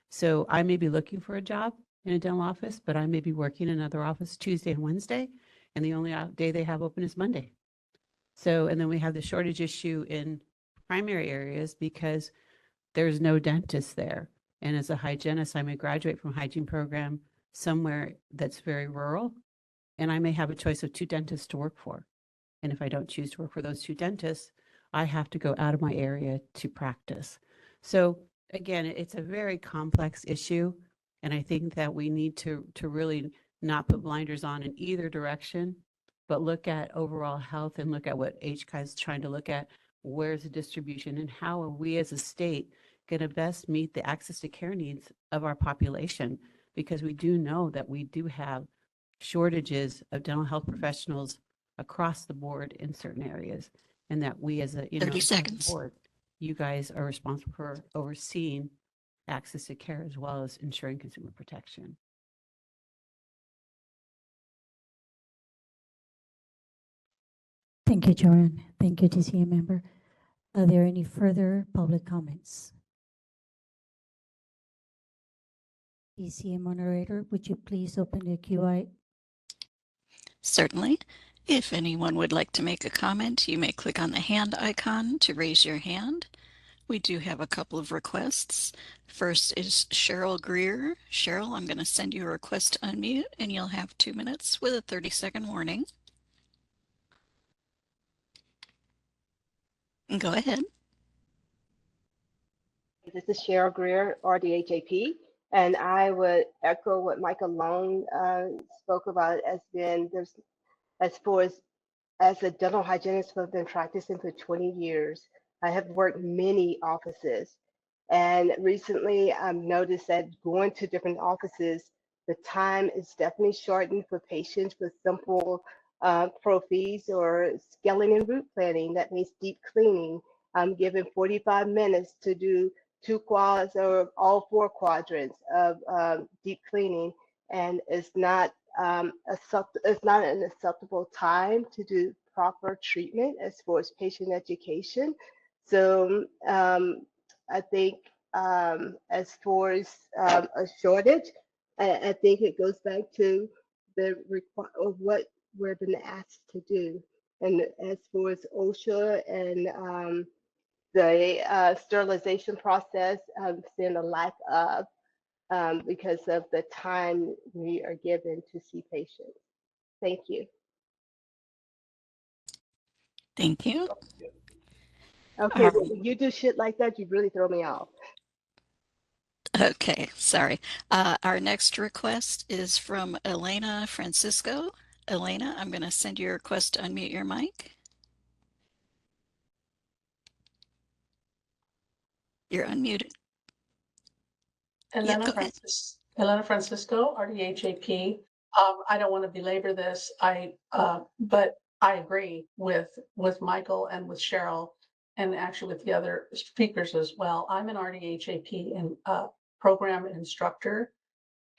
R: So I may be looking for a job in a dental office, but I may be working in another office Tuesday and Wednesday, and the only day they have open is Monday. So, and then we have the shortage issue in primary areas because there's no dentist there. And as a hygienist, I may graduate from a hygiene program somewhere that's very rural, and I may have a choice of 2 dentists to work for. And if I don't choose to work for those 2 dentists, I have to go out of my area to practice. So again, it's a very complex issue. And I think that we need to really not put blinders on in either direction, but look at overall health and look at what HCI is trying to look at. Where's the distribution and how are we as a state going to best meet the access to care needs of our population? Because we do know that we do have shortages of dental health professionals across the board in certain areas, and that we as a
B: 30 seconds.
R: board, you guys are responsible for overseeing access to care as well as ensuring consumer protection.
S: Thank you, Joanne. Thank you, TCA member. Are there any further public comments? TCA moderator, would you please open the QI?
B: Certainly. If anyone would like to make a comment, you may click on the hand icon to raise your hand. We do have a couple of requests. First is Cheryl Greer. Cheryl, I'm going to send you a request to unmute, and you'll have 2 minutes with a 30-second warning. Go ahead.
T: This is Cheryl Greer, RDHAP, and I would echo what Michael Long spoke about as being there's as far as a dental hygienist who have been practicing for 20 years. I have worked many offices, and recently I've noticed that going to different offices, the time is definitely shortened for patients with simple prophies or scaling and root planning. That means deep cleaning. I'm given 45 minutes to do 2 quads or all 4 quadrants of deep cleaning, and it's not an acceptable time to do proper treatment as far as patient education. So I think as far as a shortage, I think it goes back to the of what we're been asked to do. And as far as OSHA and the sterilization process, I'm seeing a lack of because of the time we are given to see patients. Thank you.
B: Thank you.
T: Okay, when you do shit like that, you really throw me off.
B: Okay, sorry. Our next request is from Elena Francisco. Elena, I'm going to send you a request to unmute your mic. You're unmuted.
U: Elena Francisco, RDHAP. I don't want to belabor this. But I agree with Michael and with Cheryl, and actually with the other speakers as well. I'm an RDHAP and program instructor,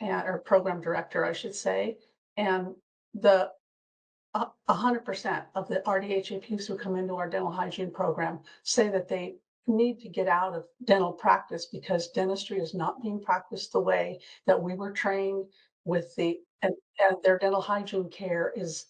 U: or program director, I should say, and 100% of the RDHAPs who come into our dental hygiene program say that they need to get out of dental practice because dentistry is not being practiced the way that we were trained with and their dental hygiene care is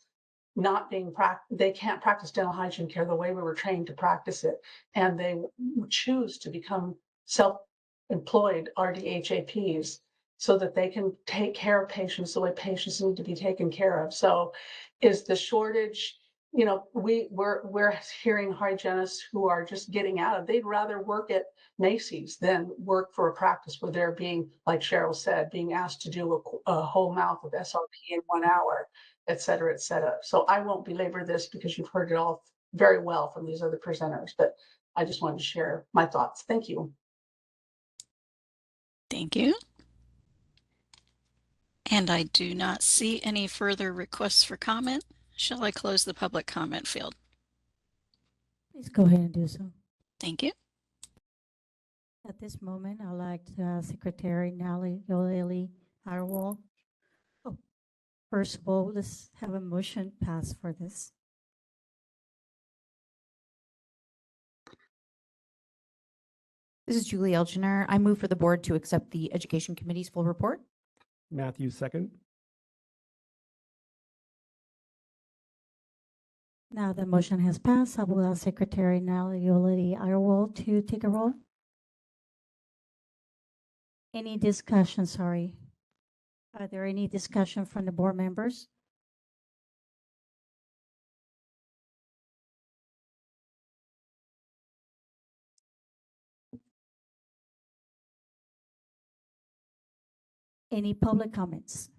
U: not being they can't practice dental hygiene care the way we were trained to practice it. And they choose to become self-employed RDHAPs so that they can take care of patients the way patients need to be taken care of. So is the shortage, you know, we're hearing hygienists who are just getting out of, they'd rather work at Macy's than work for a practice where they're being, like Cheryl said, being asked to do a whole mouth of SRP in 1 hour, et cetera, et cetera. So I won't belabor this because you've heard it all very well from these other presenters, but I just wanted to share my thoughts. Thank you.
B: Thank you. And I do not see any further requests for comment. Shall I close the public comment field?
S: Please go ahead and do so.
B: Thank you.
S: At this moment, I'd like to ask Secretary Nally Yoleli Arwal. Oh, first of all, let's have a motion pass for this.
G: This is Julie Elginer. I move for the board to accept the Education Committee's full report.
L: Matthews, second.
S: Now the motion has passed. I will ask Secretary Nally Yoleli Arwal to take a roll. Any discussion, sorry. Are there any discussion from the board members? Any public comments?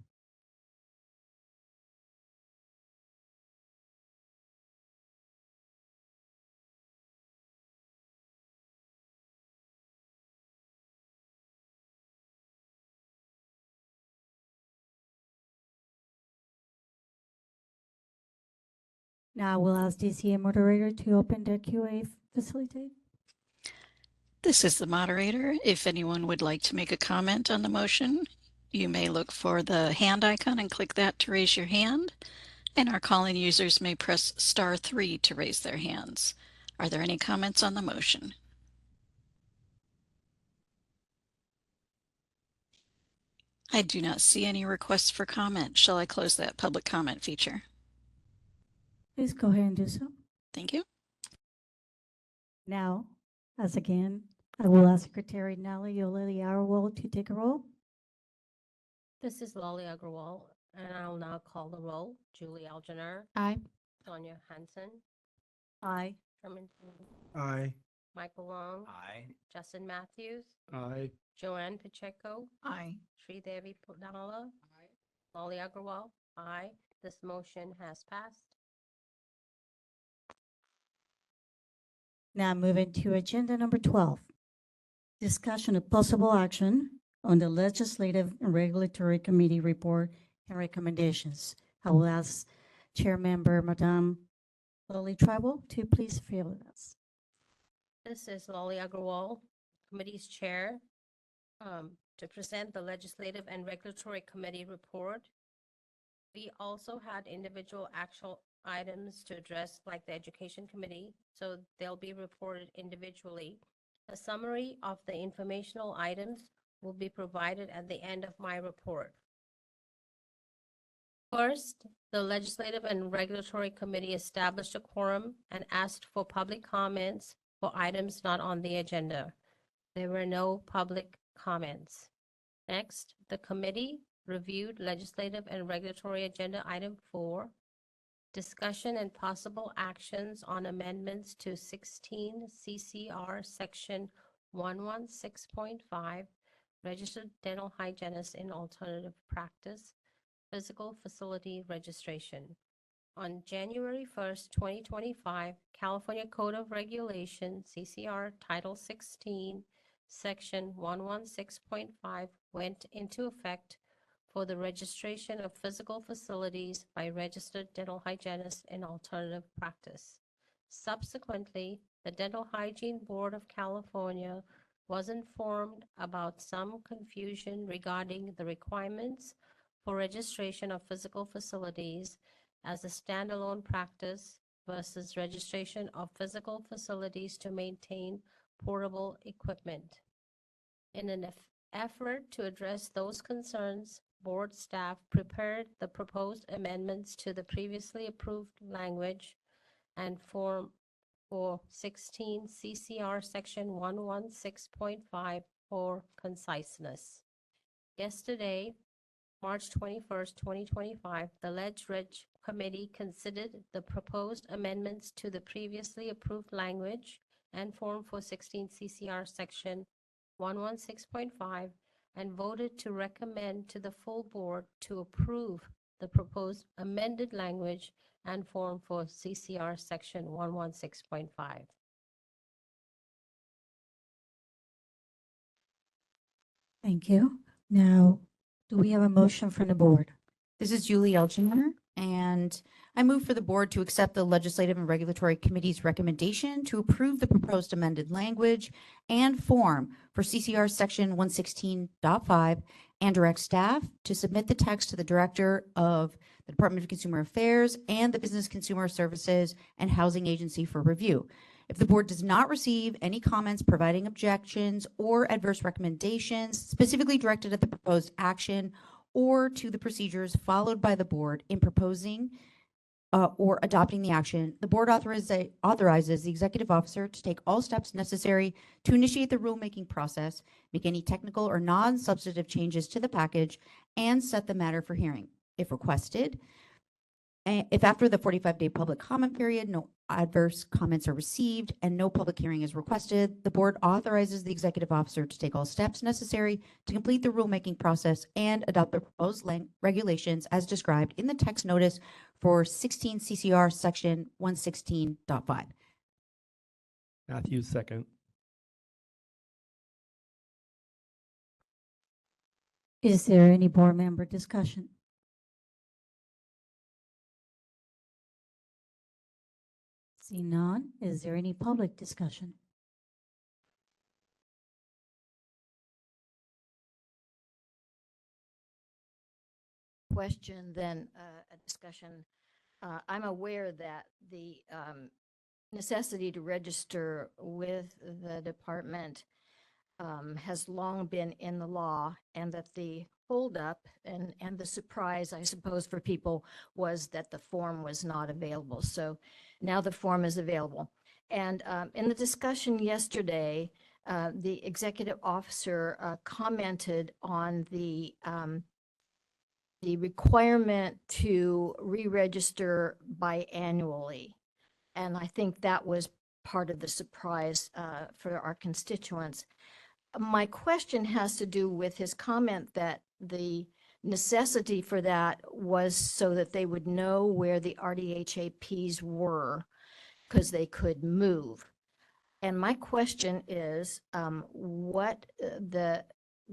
S: Now we'll ask DCA moderator to open the QA facility.
B: This is the moderator. If anyone would like to make a comment on the motion, you may look for the hand icon and click that to raise your hand. And our call-in users may press *3 to raise their hands. Are there any comments on the motion? I do not see any requests for comment. Shall I close that public comment feature?
S: Please go ahead and do so.
B: Thank you.
S: Now, as again, I will ask Secretary Nally Yoleli Arwal to take a roll.
D: This is Lolly Agrawal, and I'll now call the roll. Julie Algener.
G: Aye.
D: Sonia Hansen.
S: Aye.
D: Herman.
O: Aye.
D: Michael Long.
E: Aye.
D: Justin Matthews.
L: Aye.
D: Joanne Pacheco.
N: Aye.
D: Sridevi Purnala. Aye. Lolly Agrawal. Aye. This motion has passed.
S: Now moving to agenda number 12. Discussion of possible action on the Legislative and Regulatory Committee report and recommendations. I will ask Chair Member Madame Lolly Tribal to please fill us.
D: This is Lolly Agrawal, Committee's Chair, to present the Legislative and Regulatory Committee report. We also had individual actual items to address, like the Education Committee, so they'll be reported individually. A summary of the informational items will be provided at the end of my report. First, the Legislative and Regulatory Committee established a quorum and asked for public comments for items not on the agenda. There were no public comments. Next, the committee reviewed Legislative and Regulatory Agenda Item 4, discussion and possible actions on amendments to 16 CCR Section 116.5, Registered Dental Hygienist in Alternative Practice, Physical Facility Registration. On January 1st, 2025, California Code of Regulations, CCR Title 16, Section 116.5 went into effect for the registration of physical facilities by registered dental hygienists in alternative practice. Subsequently, the Dental Hygiene Board of California was informed about some confusion regarding the requirements for registration of physical facilities as a standalone practice versus registration of physical facilities to maintain portable equipment. In an effort to address those concerns, board staff prepared the proposed amendments to the previously approved language and form for 16 CCR Section 116.5 for conciseness. Yesterday, March 21st, 2025, the Ledge Ridge Committee considered the proposed amendments to the previously approved language and form for 16 CCR Section 116.5 and voted to recommend to the full board to approve the proposed amended language and form for CCR Section 116.5.
S: Thank you. Now, do we have a motion from the board?
G: This is Julie Elginer, and I move for the board to accept the Legislative and Regulatory Committee's recommendation to approve the proposed amended language and form for CCR Section 116.5 and direct staff to submit the text to the Director of the Department of Consumer Affairs and the Business Consumer Services and Housing Agency for review. If the board does not receive any comments providing objections or adverse recommendations specifically directed at the proposed action or to the procedures followed by the board in proposing or adopting the action, the board authorizes the executive officer to take all steps necessary to initiate the rulemaking process, make any technical or non-substantive changes to the package, and set the matter for hearing. If requested, if after the 45-day public comment period, no adverse comments are received and no public hearing is requested, the board authorizes the executive officer to take all steps necessary to complete the rulemaking process and adopt the proposed regulations as described in the text notice for 16 CCR Section 116.5.
L: Matthews, second.
S: Is there any board member discussion? Seeing none, is there any public discussion?
K: Question, then a discussion. I'm aware that the necessity to register with the department has long been in the law, and that the holdup and the surprise, I suppose, for people was that the form was not available. So now the form is available. And in the discussion yesterday, the executive officer commented on the requirement to re-register biannually. And I think that was part of the surprise for our constituents. My question has to do with his comment that the necessity for that was so that they would know where the RDHAPs were because they could move. And my question is what the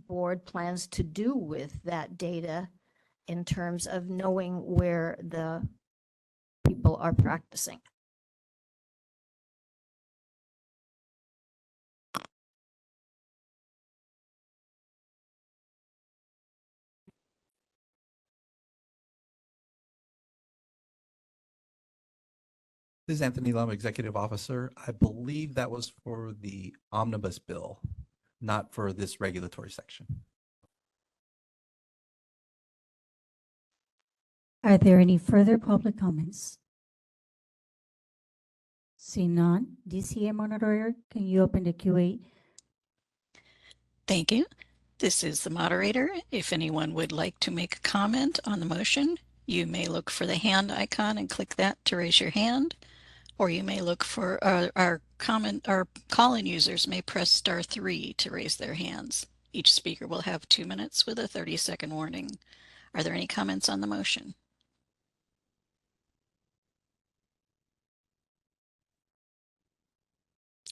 K: board plans to do with that data in terms of knowing where the people are practicing.
C: This is Anthony Lum, Executive Officer. I believe that was for the omnibus bill, not for this regulatory section.
S: Are there any further public comments? Seeing none, DCA moderator, can you open the Q&A?
B: Thank you. This is the moderator. If anyone would like to make a comment on the motion, you may look for the hand icon and click that to raise your hand, or you may look for our call-in users may press *3 to raise their hands. Each speaker will have 2 minutes with a 30-second warning. Are there any comments on the motion?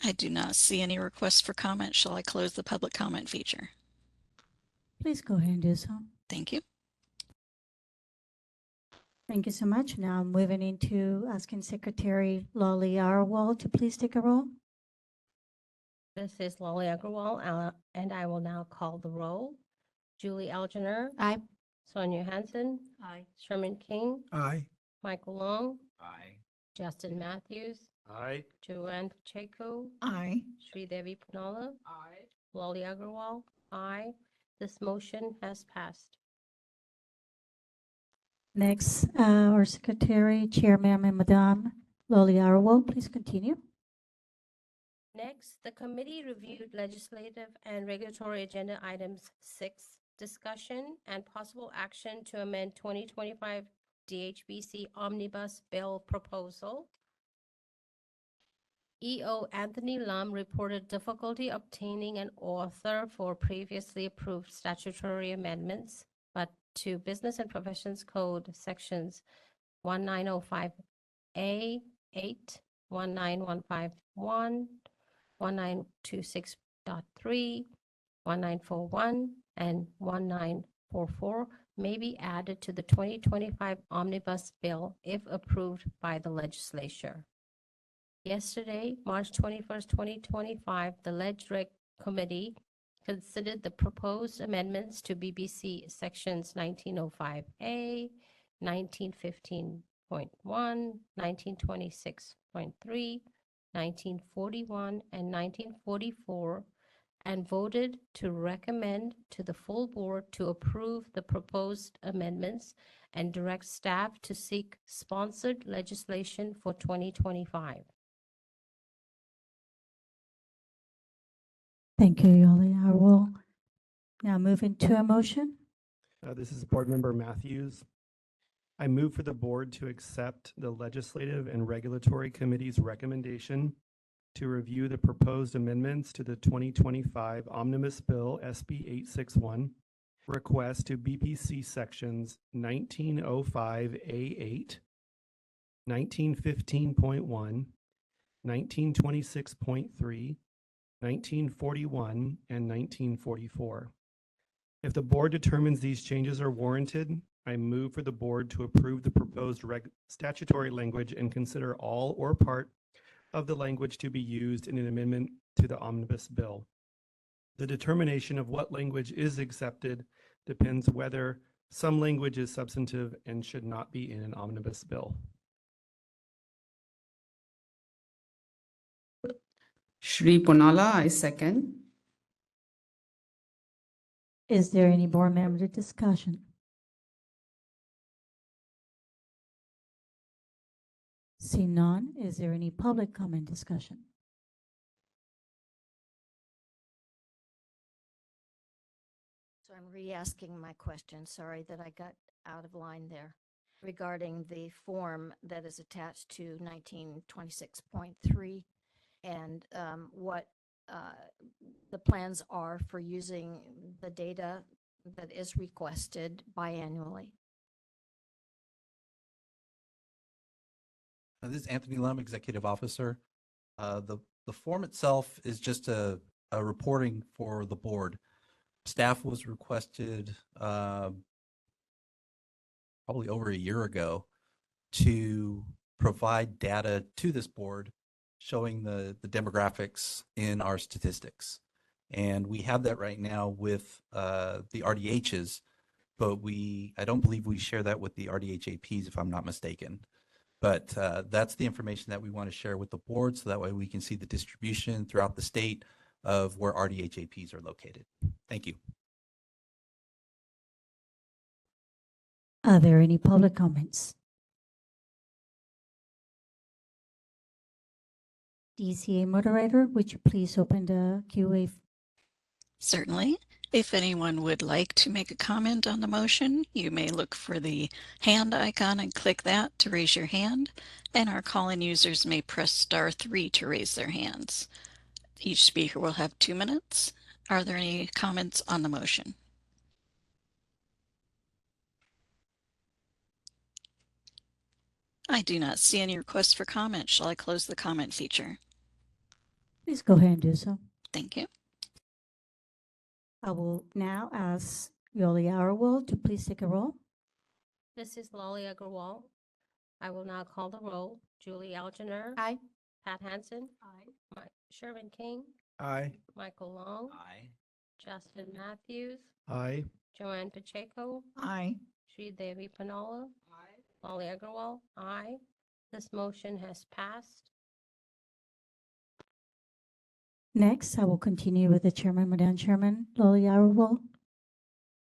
B: I do not see any requests for comment. Shall I close the public comment feature?
S: Please go ahead and do so.
B: Thank you.
S: Thank you so much. Now moving into asking Secretary Lolly Arwal to please take a roll.
D: This is Lolly Agarwal, and I will now call the roll. Julie Algener.
G: Aye.
D: Sonia Hansen.
K: Aye.
D: Sherman King.
O: Aye.
D: Michael Long.
E: Aye.
D: Justin Matthews.
L: Aye.
D: Joanne Pacheco.
N: Aye.
D: Sridevi Pannala.
I: Aye.
D: Lolly Agarwal. Aye. This motion has passed.
S: Next, our Secretary, Chairman, and Madame Loli Arwell, please continue.
D: Next, the committee reviewed legislative and regulatory agenda items 6, discussion and possible action to amend 2025 DHBC Omnibus Bill proposal. EO Anthony Lum reported difficulty obtaining an author for previously approved statutory amendments, but to Business and Professions Code sections 1905A 8, 19151, 1926.3, 1941, and 1944 may be added to the 2025 Omnibus Bill if approved by the legislature. Yesterday, March 21st, 2025, the LegReg Committee considered the proposed amendments to BBC sections 1905A, 1915.1, 1926.3, 1941, and 1944, and voted to recommend to the full board to approve the proposed amendments and direct staff to seek sponsored legislation for 2025.
S: Thank you, Yoli Arwell. Now moving to a motion.
L: This is Board Member Matthews. I move for the board to accept the Legislative and Regulatory Committee's recommendation to review the proposed amendments to the 2025 Omnibus Bill SB 861 request to BPC sections 1905A8, 1915.1, 1926.3, 1941, and 1944. If the board determines these changes are warranted, I move for the board to approve the proposed statutory language and consider all or part of the language to be used in an amendment to the omnibus bill. The determination of what language is accepted depends whether some language is substantive and should not be in an omnibus bill.
J: Shri Ponala, I second.
S: Is there any board member discussion? See none, is there any public comment discussion?
K: So I'm re-asking my question. Sorry that I got out of line there regarding the form that is attached to 1926.3 and what the plans are for using the data that is requested biannually.
C: This is Anthony Lum, Executive Officer. The form itself is just a reporting for the board. Staff was requested probably over a year ago to provide data to this board showing the demographics in our statistics. And we have that right now with the RDHs, but I don't believe we share that with the RDHAPs, if I'm not mistaken. But that's the information that we want to share with the board so that way we can see the distribution throughout the state of where RDHAPs are located. Thank you.
S: Are there any public comments? DCA moderator, would you please open the QA?
B: Certainly. If anyone would like to make a comment on the motion, you may look for the hand icon and click that to raise your hand, and our call-in users may press *3 to raise their hands. Each speaker will have 2 minutes. Are there any comments on the motion? I do not see any requests for comment. Shall I close the comment feature?
S: Please go ahead and do so.
B: Thank you.
S: I will now ask Yoli Arwell to please take a roll.
D: This is Lolly Agarwal. I will now call the roll. Julie Algener.
K: Aye.
D: Pat Hansen. Aye. Sherman King.
O: Aye.
D: Michael Long.
E: Aye.
D: Justin Matthews.
L: Aye.
D: Joanne Pacheco.
N: Aye.
D: Sri Devi Panola. Aye. Lolly Agarwal. Aye. This motion has passed.
S: Next, I will continue with the chairman, Madam Chairman, Loli Arwell.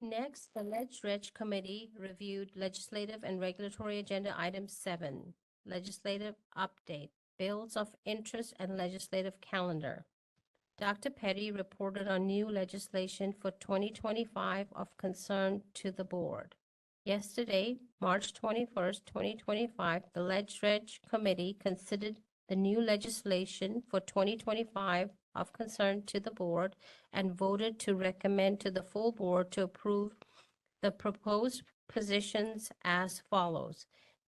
D: Next, the Ledge Committee reviewed legislative and regulatory agenda item 7, legislative update, bills of interest and legislative calendar. Dr. Petty reported on new legislation for 2025 of concern to the board. Yesterday, March 21st, 2025, the Ledge Committee considered the new legislation for 2025 of concern to the board and voted to recommend to the full board to approve the proposed positions as follows.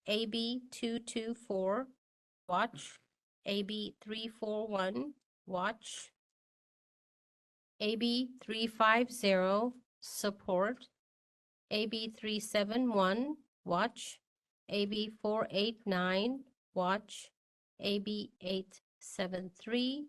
D: AB 224, watch. AB 341, watch. AB 350, support. AB 371, watch. AB 489, watch. AB 873,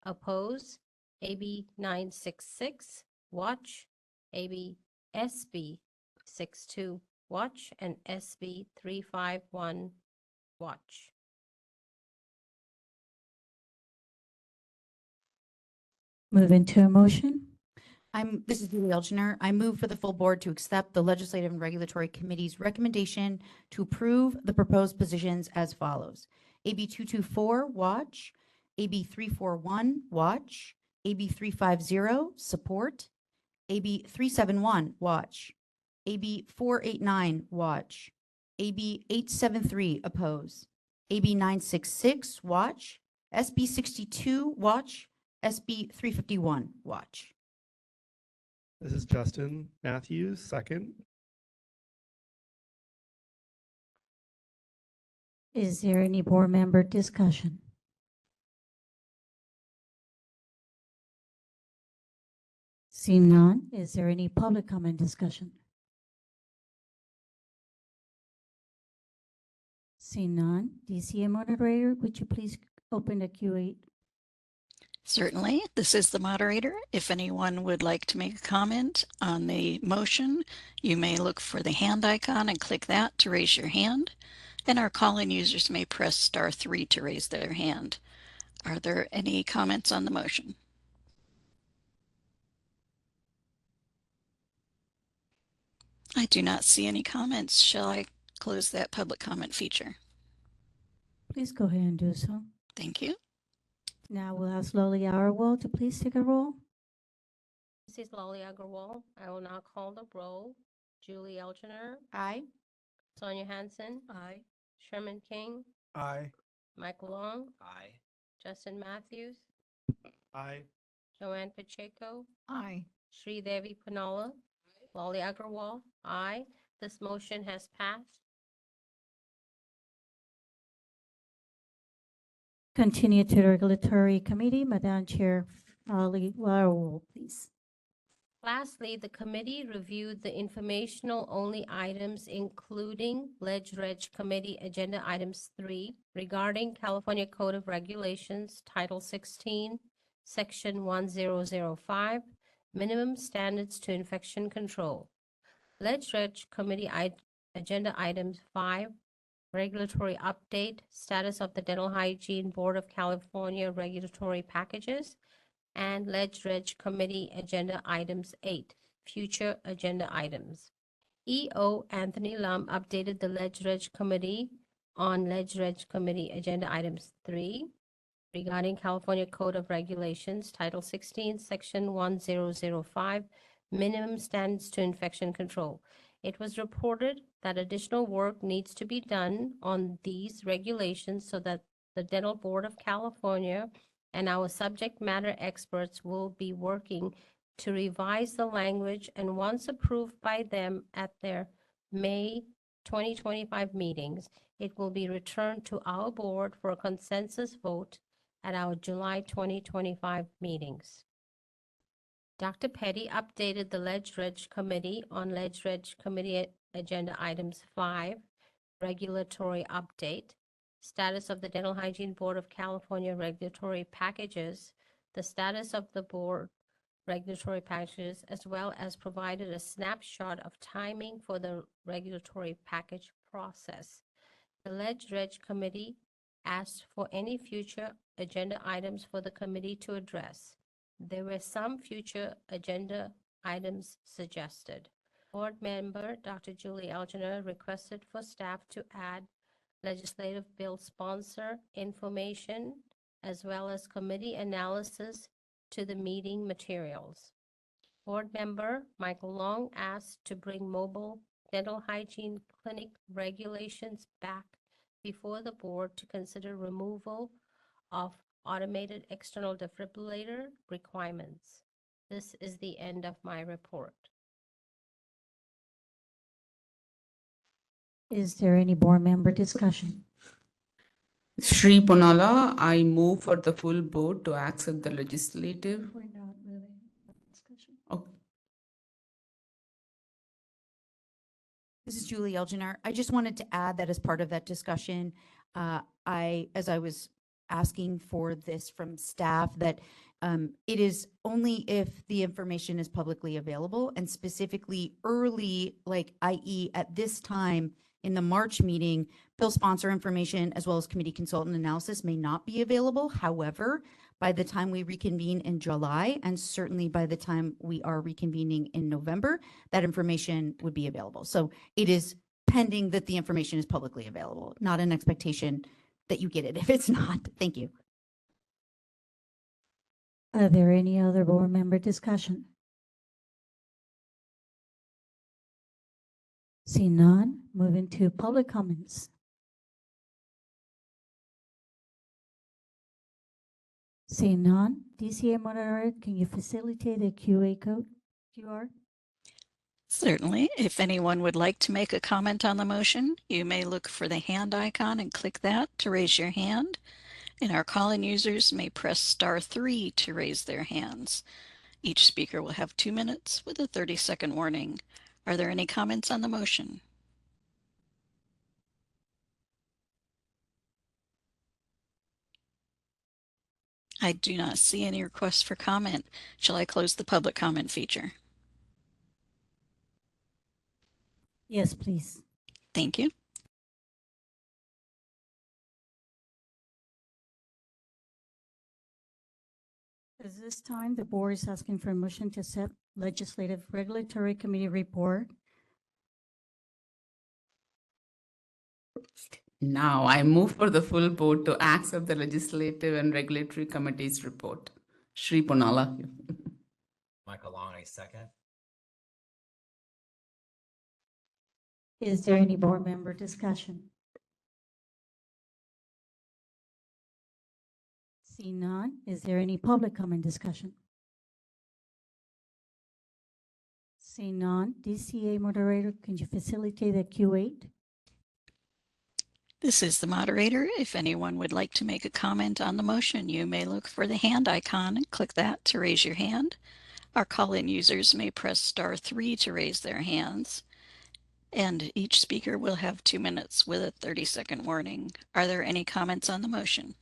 D: oppose. AB 966, watch. AB SB 62, watch. And SB 351, watch.
S: Move into a motion.
G: This is Julie Elginer. I move for the full board to accept the Legislative and Regulatory Committee's recommendation to approve the proposed positions as follows. AB 224, watch. AB 341, watch. AB 350, support. AB 371, watch. AB 489, watch. AB 873, oppose. AB 966, watch. SB 62, watch. SB 351, watch.
L: This is Justin Matthews, second.
S: Is there any board member discussion? Seeing none, is there any public comment discussion? Seeing none, DCA moderator, would you please open the Q8?
B: Certainly, this is the moderator. If anyone would like to make a comment on the motion, you may look for the hand icon and click that to raise your hand. And our call-in users may press *3 to raise their hand. Are there any comments on the motion? I do not see any comments. Shall I close that public comment feature?
S: Please go ahead and do so.
B: Thank you.
S: Now we'll ask Loli Agarwal to please take a roll.
D: This is Lolly Agarwal. I will now call the roll. Julie Elginer.
G: Aye.
D: Sonia Hansen. Aye. Sherman King.
O: Aye.
D: Michael Long.
E: Aye.
D: Justin Matthews.
L: Aye.
D: Joanne Pacheco.
N: Aye.
D: Sridevi Panola. Lolly Agarwal. Aye. This motion has passed.
S: Continue to the Regulatory Committee. Madam Chair, Loli Agarwal, please.
D: Lastly, the committee reviewed the informational-only items, including Ledge Committee Agenda Items 3 regarding California Code of Regulations, Title 16, Section 1005, Minimum Standards to Infection Control. Ledge Committee Agenda Items 5, Regulatory Update, Status of the Dental Hygiene Board of California Regulatory Packages, and Ledge Committee Agenda Items 8, Future Agenda Items. EO Anthony Lum updated the Ledge Committee on Ledge Committee Agenda Items 3 regarding California Code of Regulations, Title 16, Section 1005, Minimum Standards to Infection Control. It was reported that additional work needs to be done on these regulations so that the Dental Board of California and our subject matter experts will be working to revise the language, and once approved by them at their May 2025 meetings, it will be returned to our board for a consensus vote at our July 2025 meetings. Dr. Petty updated the Ledge Committee on Ledge Committee Agenda Items 5, Regulatory Update, Status of the Dental Hygiene Board of California Regulatory Packages, the status of the board regulatory packages, as well as provided a snapshot of timing for the regulatory package process. The Ledge Committee asked for any future agenda items for the committee to address. There were some future agenda items suggested. Board member Dr. Julie Algener requested for staff to add legislative bill sponsor information as well as committee analysis to the meeting materials. Board member Michael Long asked to bring mobile dental hygiene clinic regulations back before the board to consider removal of automated external defibrillator requirements. This is the end of my report.
S: Is there any board member discussion?
J: Shri Ponala, I move for the full board to accept the legislative.
S: We're not really discussion.
J: Okay.
G: This is Julie Elginer. I just wanted to add that as part of that discussion, as I was asking for this from staff, that it is only if the information is publicly available, and specifically early, like i.e. at this time in the March meeting, bill sponsor information as well as committee consultant analysis may not be available. However, by the time we reconvene in July, and certainly by the time we are reconvening in November, that information would be available. So it is pending that the information is publicly available, not an expectation that you get it if it's not. Thank you.
S: Are there any other board member discussion? See none, moving to public comments. See none, DCA moderator, can you facilitate the QR?
B: Certainly. If anyone would like to make a comment on the motion, you may look for the hand icon and click that to raise your hand. And our call-in users may press *3 to raise their hands. Each speaker will have 2 minutes with a 30-second warning. Are there any comments on the motion? I do not see any requests for comment. Shall I close the public comment feature?
S: Yes, please.
B: Thank you.
S: At this time, the board is asking for a motion to accept Legislative Regulatory Committee report.
J: Now I move for the full board to accept the legislative and regulatory committee's report. Shri Ponala.
E: Michael Long, I second.
S: Is there any board member discussion? See none, is there any public comment discussion? See none, DCA moderator, can you facilitate the Q8?
B: This is the moderator. If anyone would like to make a comment on the motion, you may look for the hand icon and click that to raise your hand. Our call-in users may press *3 to raise their hands. And each speaker will have 2 minutes with a 30-second warning. Are there any comments on the motion?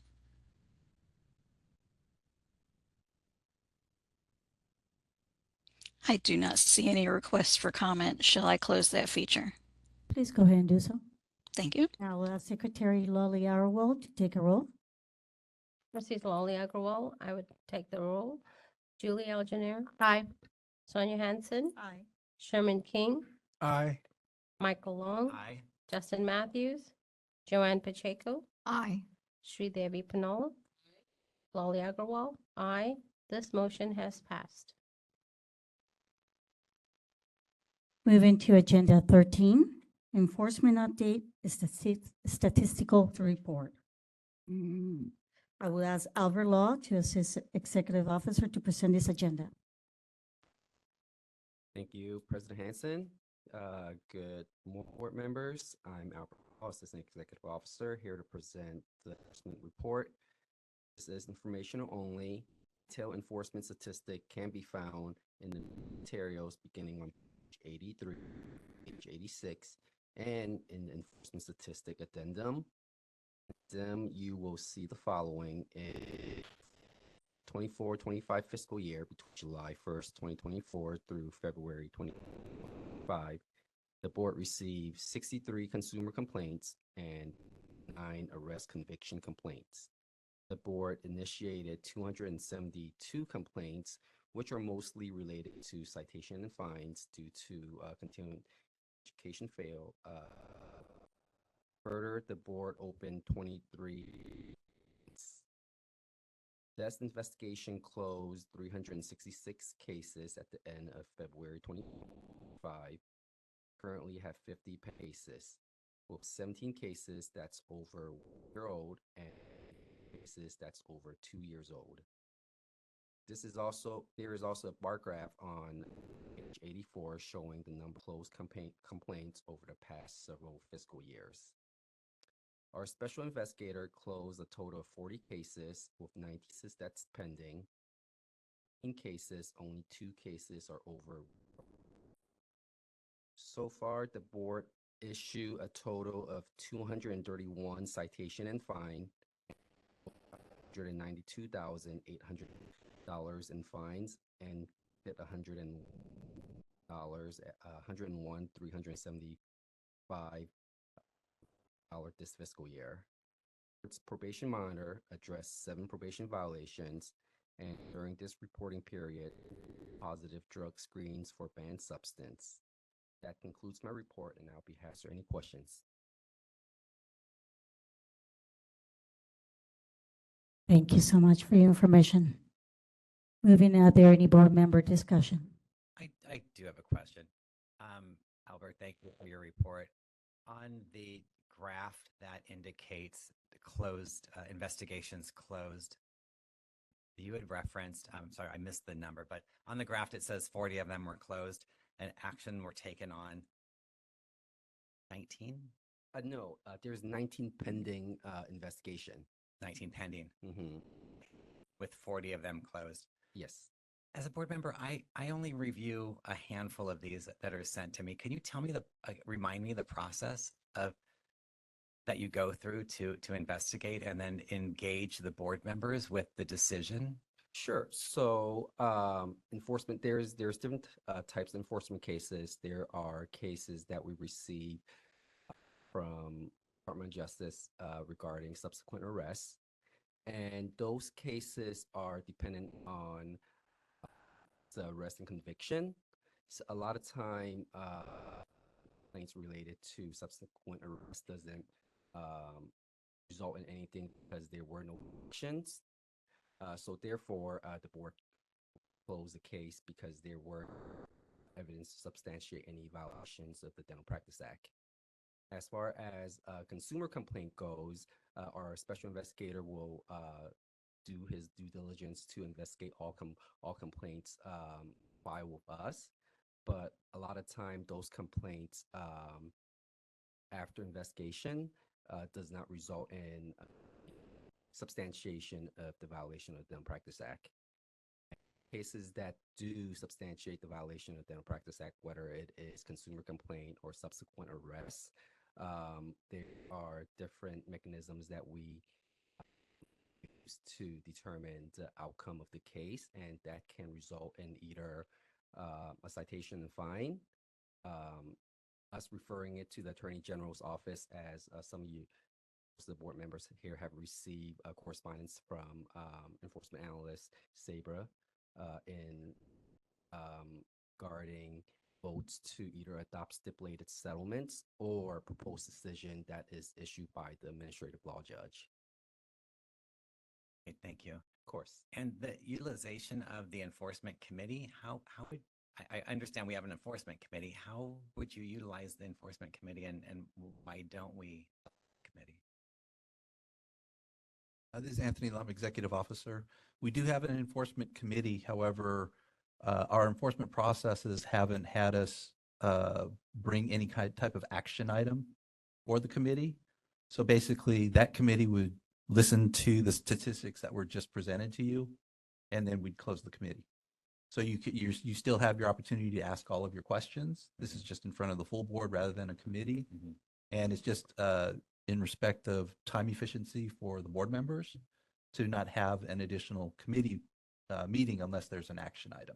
B: I do not see any requests for comment. Shall I close that feature?
S: Please go ahead and do so.
B: Thank you.
S: Now we'll ask Secretary Lolly Arwell to take a roll.
D: Mrs. Lolly Agrawal, I would take the roll. Julie Algener.
G: Aye.
D: Sonia Hanson.
S: Aye.
D: Sherman King.
O: Aye.
D: Michael Long.
E: Aye.
D: Justin Matthews. Joanne Pacheco.
N: Aye.
D: Sri Devi Panola. Lolly Agrawal. Aye. This motion has passed.
S: Moving to Agenda 13, Enforcement Update, Statistical Report. I will ask Albert Law to assist Executive Officer to present this agenda.
F: Thank you, President Hanson. Good morning, board members. I'm Albert Law, Assistant Executive Officer, here to present the enforcement report. This is informational only. Detailed enforcement statistic can be found in the materials beginning on page 83, page 86, and in the enforcement statistic addendum. You will see the following: in 24-25 fiscal year between July 1st, 2024 through February 2025, the board received 63 consumer complaints and 9 arrest conviction complaints. The board initiated 272 complaints which are mostly related to citation and fines due to continuing education fail. Further, the board opened 23. Desk investigation closed 366 cases at the end of February 2025. Currently have 50 cases, with 17 cases that's over a year old and cases that's over 2 years old. There is also a bar graph on page 84 showing the number of closed complaints over the past several fiscal years. Our special investigator closed a total of 40 cases with 9 cases that's pending. In cases, only 2 cases are over. So far, the board issued a total of 231 citation and fine, $192,800 in fines, and hit $101,375 this fiscal year. Its probation monitor addressed 7 probation violations, and during this reporting period, positive drug screens for banned substance. That concludes my report, and I'll be happy to answer any questions.
S: Thank you so much for your information. Moving out there, any board member discussion?
E: I do have a question. Albert, thank you for your report. On the graph that indicates the closed investigations closed, you had referenced, I'm sorry, I missed the number, but on the graph it says 40 of them were closed and action were taken on 19?
F: No, there's 19 pending investigation.
E: 19 pending.
F: Mm-hmm.
E: With 40 of them closed.
F: Yes.
E: As a board member, I only review a handful of these that are sent to me. Can you tell me remind me the process of that you go through to investigate and then engage the board members with the decision?
F: Sure. So enforcement, there's different types of enforcement cases. There are cases that we receive from Department of Justice regarding subsequent arrests. And those cases are dependent on the arrest and conviction. So a lot of time, complaints related to subsequent arrest doesn't result in anything because there were no convictions. So therefore, the board closed the case because there were evidence to substantiate any violations of the Dental Practice Act. As far as a consumer complaint goes, our special investigator will do his due diligence to investigate all complaints filed with us. But a lot of time, those complaints after investigation does not result in substantiation of the violation of the Dental Practice Act. Cases that do substantiate the violation of the Dental Practice Act, whether it is consumer complaint or subsequent arrests, there are different mechanisms that we use to determine the outcome of the case, and that can result in either a citation and fine, us referring it to the Attorney General's office, as some of you, the board members here, have received correspondence from enforcement analyst Sabra in guarding votes to either adopt stipulated settlements or proposed decision that is issued by the administrative law judge.
E: Okay, thank you.
F: Of course.
E: And the utilization of the enforcement committee, how would, I understand we have an enforcement committee. How would you utilize the enforcement committee, and why don't we committee?
C: This is Anthony Lum, Executive Officer. We do have an enforcement committee. However, our enforcement processes haven't had us bring any type of action item for the committee. So basically, that committee would listen to the statistics that were just presented to you, and then we'd close the committee. So you still have your opportunity to ask all of your questions. This is just in front of the full board rather than a committee.
E: Mm-hmm.
C: And it's just in respect of time efficiency for the board members to not have an additional committee meeting unless there's an action item.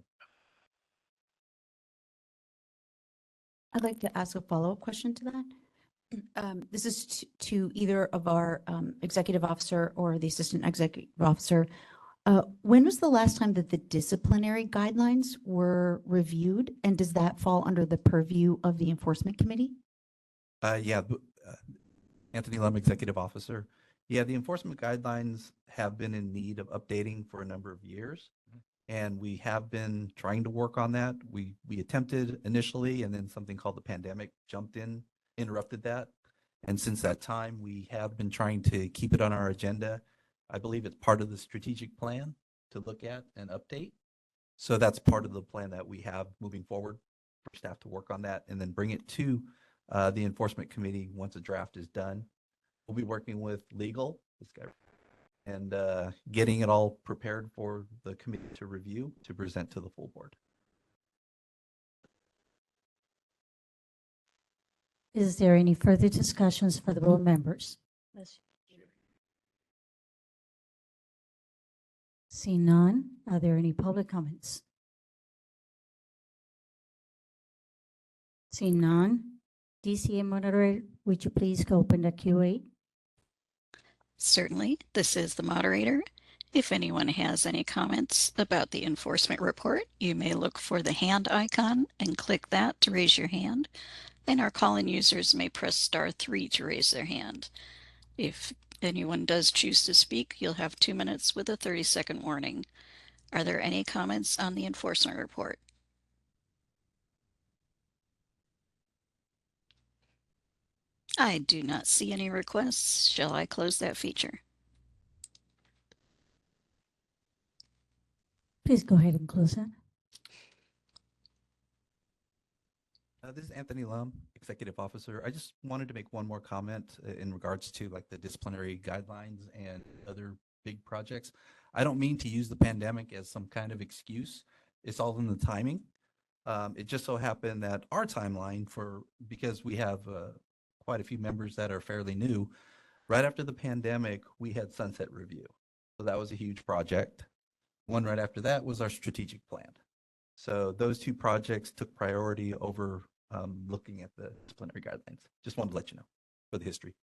G: I'd like to ask a follow-up question to that. This is to either of our executive officer or the assistant executive officer. When was the last time that the disciplinary guidelines were reviewed? And does that fall under the purview of the enforcement committee?
C: Yeah, Anthony Lum, Executive Officer. Yeah, the enforcement guidelines have been in need of updating for a number of years. And we have been trying to work on that. We attempted initially, and then something called the pandemic jumped in, interrupted that. And since that time, we have been trying to keep it on our agenda. I believe it's part of the strategic plan to look at and update. So that's part of the plan that we have moving forward for staff to work on that and then bring it to the enforcement committee once a draft is done. We'll be working with legal, this guy, and getting it all prepared for the committee to review to present to the full board.
S: Is there any further discussions for the board members? See none. Are there any public comments? See none. DCA moderator, would you please open the Q8?
B: Certainly, this is the moderator. If anyone has any comments about the enforcement report, you may look for the hand icon and click that to raise your hand. And our call-in users may press *3 to raise their hand. If anyone does choose to speak, you'll have 2 minutes with a 30-second warning. Are there any comments on the enforcement report? I do not see any requests. Shall I close that feature?
S: Please go ahead and close it.
C: This is Anthony Lum, Executive Officer. I just wanted to make one more comment in regards to like the disciplinary guidelines and other big projects. I don't mean to use the pandemic as some kind of excuse. It's all in the timing. It just so happened that our timeline because we have quite a few members that are fairly new, right after the pandemic, we had sunset review. So that was a huge project. One right after that was our strategic plan. So those two projects took priority over looking at the disciplinary guidelines. Just wanted to let you know for the history.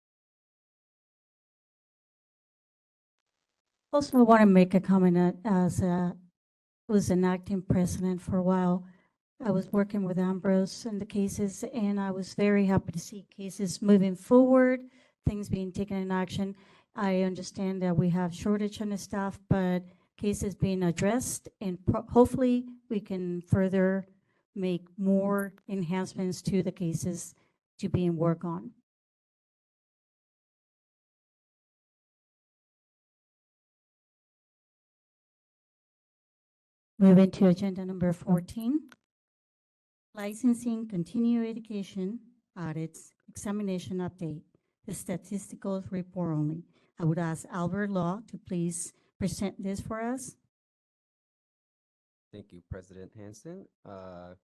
S: Also, I want to make a comment that as was an acting president for a while, I was working with Ambrose in the cases, and I was very happy to see cases moving forward, things being taken in action. I understand that we have shortage on the staff, but cases being addressed, and hopefully we can further make more enhancements to the cases to being worked on. Moving to agenda number 14. Licensing, continuing education, audits, examination update, the statistical report only. I would ask Albert Law to please present this for us.
F: Thank you, President Hanson. This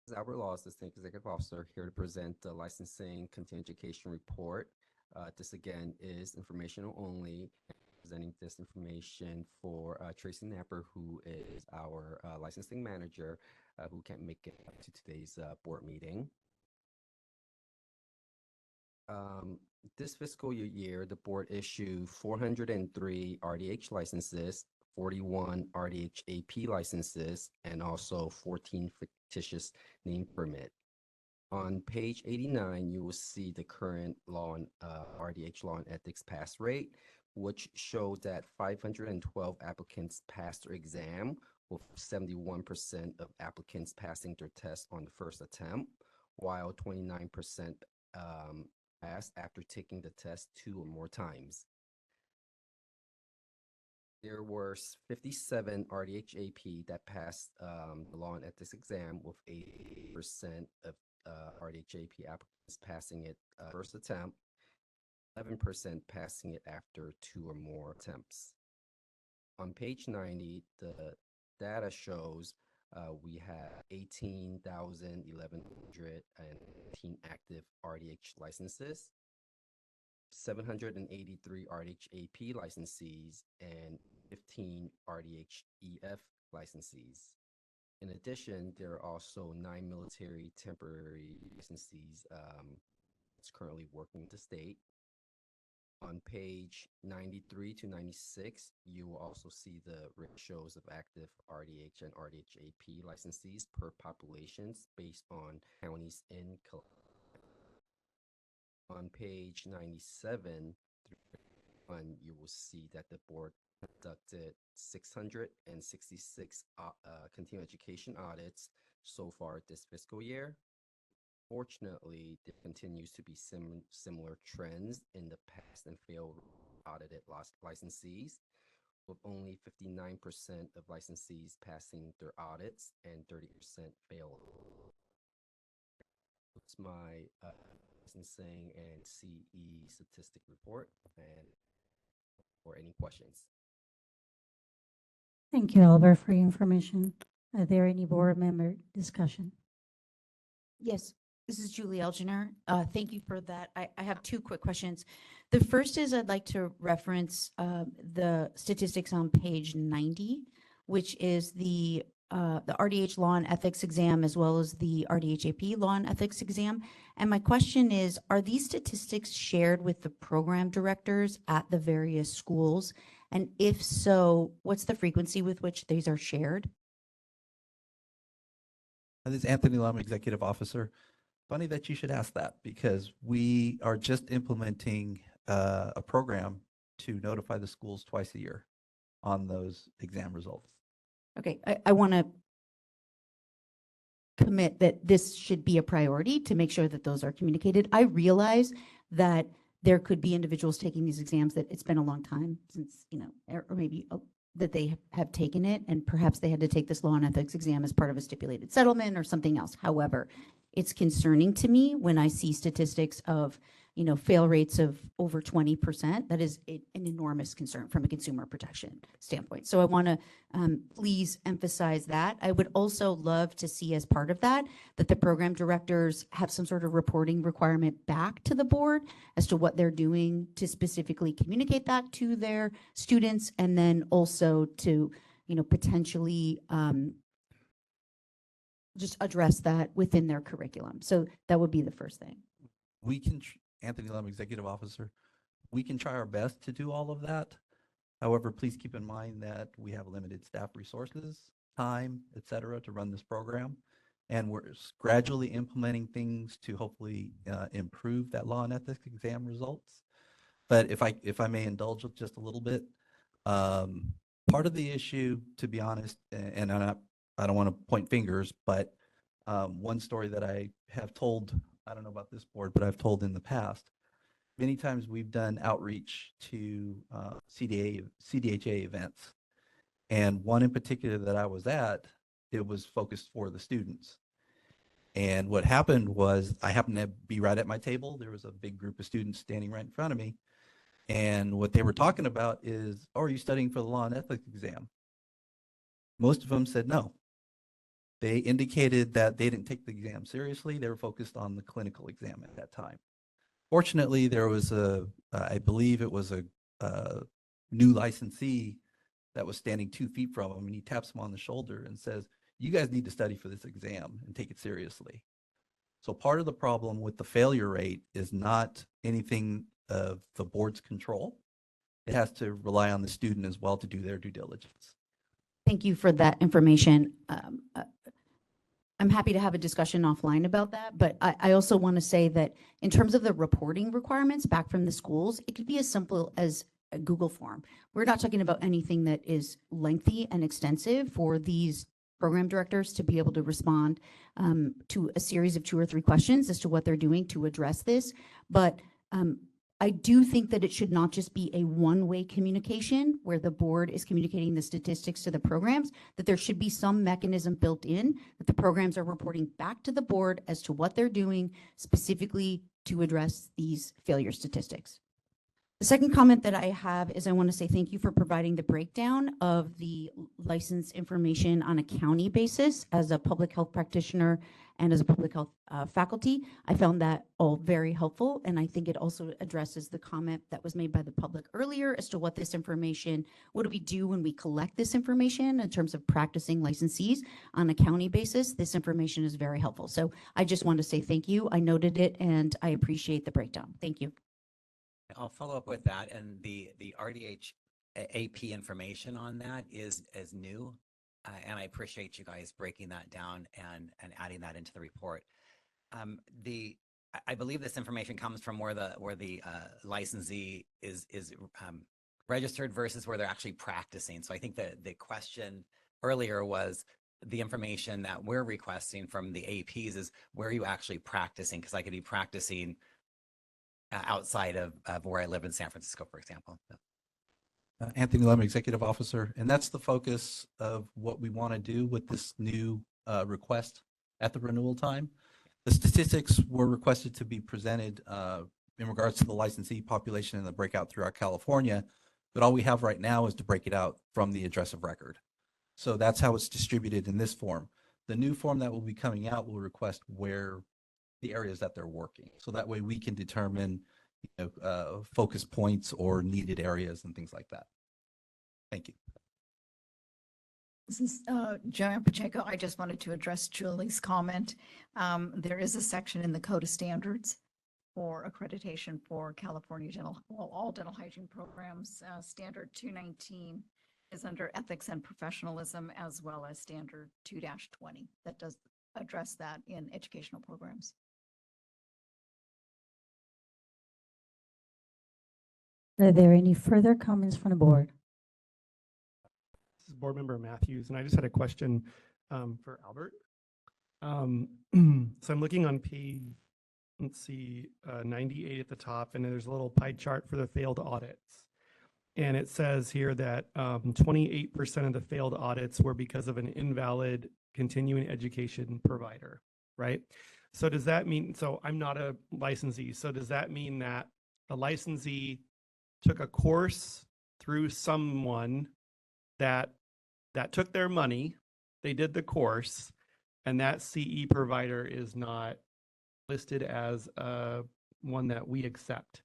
F: is Albert Law, Assistant Executive Officer, here to present the licensing continuing education report. This again is informational only. Presenting this information for Tracy Napper, who is our licensing manager, who can't make it to today's board meeting. This fiscal year, the board issued 403 RDH licenses, 41 RDH AP licenses, and also 14 fictitious name permit. On page 89, you will see the current law and RDH law and ethics pass rate, which showed that 512 applicants passed their exam, with 71% of applicants passing their test on the first attempt, while 29% passed after taking the test 2 or more times. There were 57 RDH AP that passed the law and ethics exam, with 80% of RDH AP applicants passing it first attempt, 11% passing it after 2 or more attempts. On page 90, the data shows we have 18,118 active RDH licenses, 783 RDH AP licensees, and 15 RDH EF licensees. In addition, there are also 9 military temporary licensees that's currently working with the state. On page 93 to 96, you will also see the ratios of active RDH and RDHAP licensees per populations based on counties in Columbia. On page 97 you will see that the board conducted 666 continuing education audits so far this fiscal year. Fortunately, there continues to be similar trends in the past and failed audited licensees, with only 59% of licensees passing their audits and 30% failed. That's my licensing and CE statistic report, and for any questions.
S: Thank you, Albert, for your information. Are there any board member discussion?
G: Yes, this is Julie Elginer. Thank you for that. I have two quick questions. The first is I'd like to reference the statistics on page 90, which is the RDH Law and Ethics exam as well as the RDHAP Law and Ethics exam. And my question is, are these statistics shared with the program directors at the various schools? And if so, what's the frequency with which these are shared?
C: This is Anthony Lum, Executive Officer. Funny that you should ask that because we are just implementing a program to notify the schools twice a year on those exam results.
G: Okay, I want to commit that this should be a priority to make sure that those are communicated. I realize that there could be individuals taking these exams that it's been a long time since, or maybe that they have taken it, and perhaps they had to take this law and ethics exam as part of a stipulated settlement or something else. However, it's concerning to me when I see statistics of, fail rates of over 20%. That is an enormous concern from a consumer protection standpoint. So I want to please emphasize that. I would also love to see as part of that the program directors have some sort of reporting requirement back to the board as to what they're doing to specifically communicate that to their students, and then also to, potentially just address that within their curriculum. So that would be the first thing.
C: We can, Anthony Lum, Executive Officer, we can try our best to do all of that. However, please keep in mind that we have limited staff resources, time, et cetera, to run this program. And we're gradually implementing things to hopefully improve that law and ethics exam results. But if I may indulge just a little bit, part of the issue, to be honest, and I don't want to point fingers, but one story that I have told, I don't know about this board, but I've told in the past, many times we've done outreach to CDHA events. And one in particular that I was at, it was focused for the students. And what happened was I happened to be right at my table. There was a big group of students standing right in front of me. And what they were talking about is, oh, are you studying for the law and ethics exam? Most of them said no. They indicated that they didn't take the exam seriously. They were focused on the clinical exam at that time. Fortunately, there was I believe it was a new licensee that was standing 2 feet from him, and he taps him on the shoulder and says, you guys need to study for this exam and take it seriously. So part of the problem with the failure rate is not anything of the board's control. It has to rely on the student as well to do their due diligence.
G: Thank you for that information. I'm happy to have a discussion offline about that, but I also want to say that in terms of the reporting requirements back from the schools, it could be as simple as a Google form. We're not talking about anything that is lengthy and extensive for these program directors to be able to respond to a series of 2 or 3 questions as to what they're doing to address this. But I do think that it should not just be a one-way communication where the board is communicating the statistics to the programs, that there should be some mechanism built in that the programs are reporting back to the board as to what they're doing specifically to address these failure statistics. The second comment that I have is I want to say thank you for providing the breakdown of the license information on a county basis. As a public health practitioner and as a public health faculty, I found that all very helpful, and I think it also addresses the comment that was made by the public earlier as to what this information, what do we do when we collect this information in terms of practicing licensees on a county basis. This information is very helpful. So I just want to say thank you. I noted it and I appreciate the breakdown. Thank you.
E: I'll follow up with that. And the RDH AP information on that is new. And I appreciate you guys breaking that down and adding that into the report. I believe this information comes from where the licensee is registered versus where they're actually practicing. So I think that the question earlier was the information that we're requesting from the APs is where are you actually practicing? Because I could be practicing outside of where I live in San Francisco, for example.
C: Anthony Lum, Executive Officer, and that's the focus of what we want to do with this new request at the renewal time. The statistics were requested to be presented in regards to the licensee population and the breakout throughout California, but all we have right now is to break it out from the address of record. So that's how it's distributed in this form. The new form that will be coming out will request where the areas that they're working. So that way we can determine focus points or needed areas and things like that. Thank you.
N: This is Joanne Pacheco. I just wanted to address Julie's comment. There is a section in the Code of Standards for accreditation for California all dental hygiene programs. Standard 219 is under ethics and professionalism, as well as standard 2-20 that does address that in educational programs.
S: Are there any further comments from the board?
L: This is Board Member Matthews, and I just had a question for Albert. So I'm looking on page, let's see, 98 at the top, and there's a little pie chart for the failed audits. And it says here that 28% of the failed audits were because of an invalid continuing education provider, right? So does that mean, so I'm not a licensee, so does that mean that a licensee took a course through someone that took their money, they did the course, and that CE provider is not listed as one that we accept?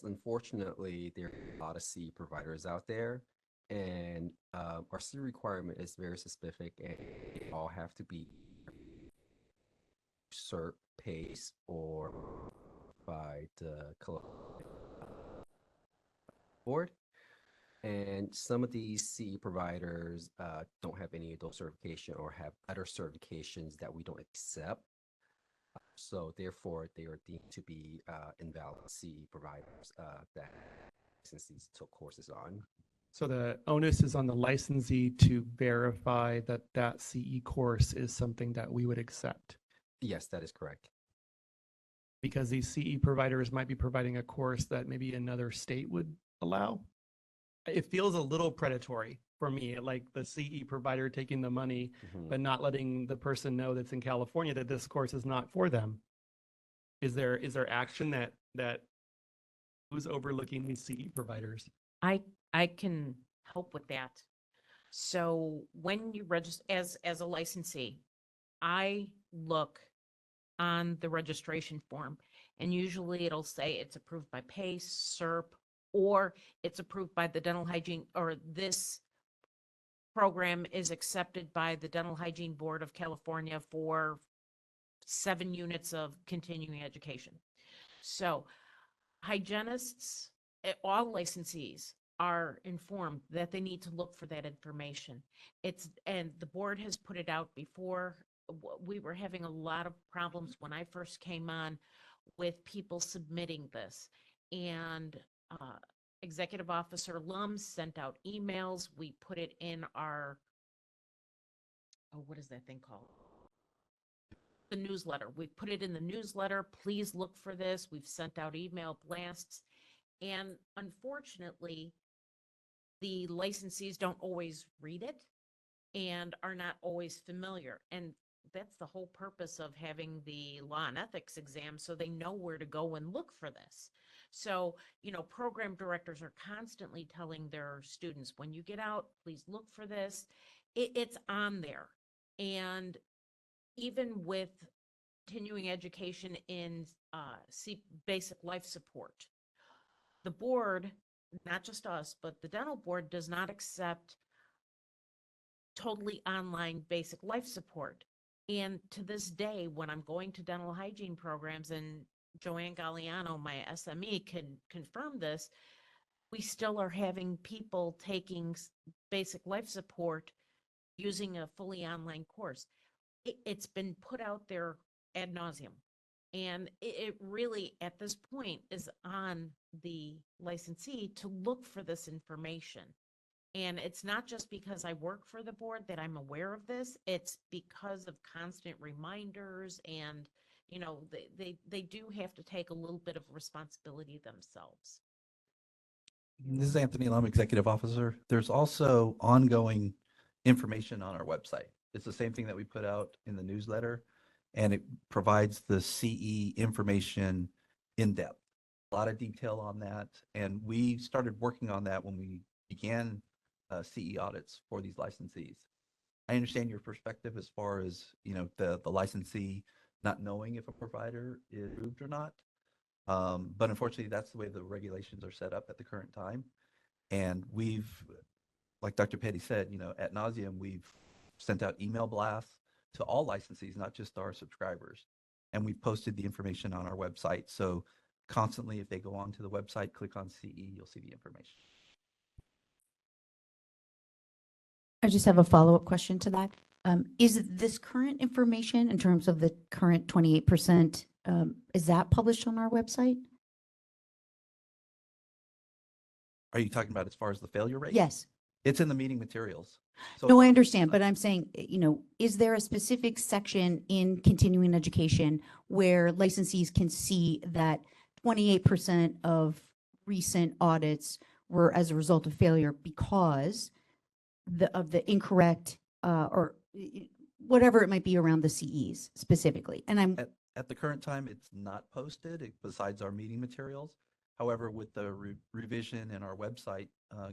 F: Unfortunately, there are a lot of C providers out there, and our C requirement is very specific, and they all have to be cert, PACE, or by the board. And some of these CE providers don't have any of those certification or have other certifications that we don't accept. So therefore, they are deemed to be invalid CE providers that licensees took courses on.
L: So the onus is on the licensee to verify that that CE course is something that we would accept.
F: Yes, that is correct.
L: Because these CE providers might be providing a course that maybe another state would allow. It feels a little predatory for me, like the CE provider taking the money, but not letting the person know that's in California that this course is not for them. Is there action that who's overlooking these CE providers?
I: I can help with that. So when you register as a licensee, I look on the registration form, and usually it'll say it's approved by PACE, CERP, or it's approved by the dental hygiene, or this program is accepted by the Dental Hygiene Board of California for 7 units of continuing education. So hygienists, all licensees are informed that they need to look for that information. And the board has put it out before. We were having a lot of problems when I first came on with people submitting this. And Executive Officer Lum sent out emails. We put it in our, what is that thing called? The newsletter. We put it in the newsletter. Please look for this. We've sent out email blasts. And unfortunately, the licensees don't always read it and are not always familiar. And that's the whole purpose of having the law and ethics exam, so they know where to go and look for this. So, program directors are constantly telling their students, when you get out, please look for this. It's on there. And even with continuing education in basic life support, the board, not just us, but the dental board does not accept totally online basic life support. And to this day, when I'm going to dental hygiene programs and Joanne Galliano, my SME, can confirm this, we still are having people taking basic life support using a fully online course. It's been put out there ad nauseum. And it really, at this point, is on the licensee to look for this information. And it's not just because I work for the board that I'm aware of this. It's because of constant reminders and, you know, they do have to take a little bit of responsibility themselves.
C: This is Anthony Lum, Executive Officer. There's also ongoing information on our website. It's the same thing that we put out in the newsletter, and it provides the CE information in depth. A lot of detail on that, and we started working on that when we began CE audits for these licensees. I understand your perspective as far as, you know, the licensee not knowing if a provider is approved or not. But unfortunately, that's the way the regulations are set up at the current time. And we've, like Dr. Petty said, you know, ad nauseum, we've sent out email blasts to all licensees, not just our subscribers. And we've posted the information on our website. So constantly, if they go onto the website, click on CE, you'll see the information.
G: I just have a follow-up question to that. Is this current information in terms of the current 28%, is that published on our website?
C: Are you talking about as far as the failure rate?
G: Yes.
C: It's in the meeting materials. So
G: No, I understand, but I'm saying, you know, is there a specific section in continuing education where licensees can see that 28% of recent audits were as a result of failure because of the incorrect or whatever it might be around the CEs specifically? And I'm
C: at the current time, it's not posted besides our meeting materials. However, with the revision in our website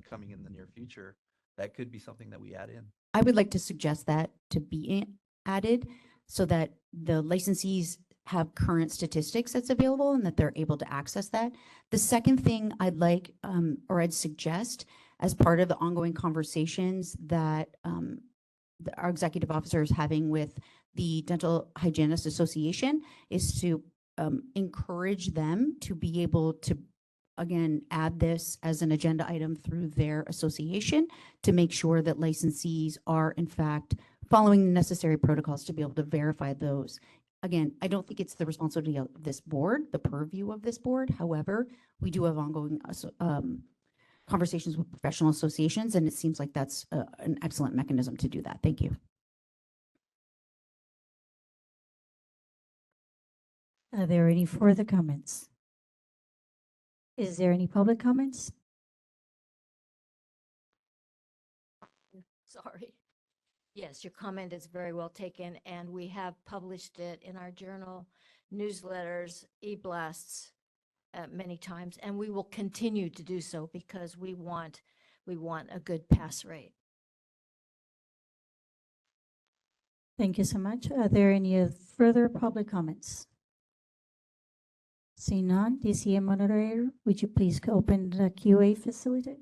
C: coming in the near future, that could be something that we add in.
G: I would like to suggest that to be added so that the licensees have current statistics that's available and that they're able to access that. The second thing I'd like, or I'd suggest as part of the ongoing conversations that our executive officer is having with the Dental Hygienists Association is to encourage them to be able to, again, add this as an agenda item through their association to make sure that licensees are in fact following the necessary protocols to be able to verify those. Again, I don't think it's the responsibility of this board, the purview of this board. However, we do have ongoing conversations with professional associations, and it seems like that's an excellent mechanism to do that. Thank you.
S: Are there any further comments? Is there any public comments?
K: Sorry. Yes, your comment is very well taken, and we have published it in our journal, newsletters, e-blasts many times, and we will continue to do so because we want a good pass rate.
S: Thank you so much. Are there any further public comments? Seeing none, DCA moderator, would you please open the QA facility?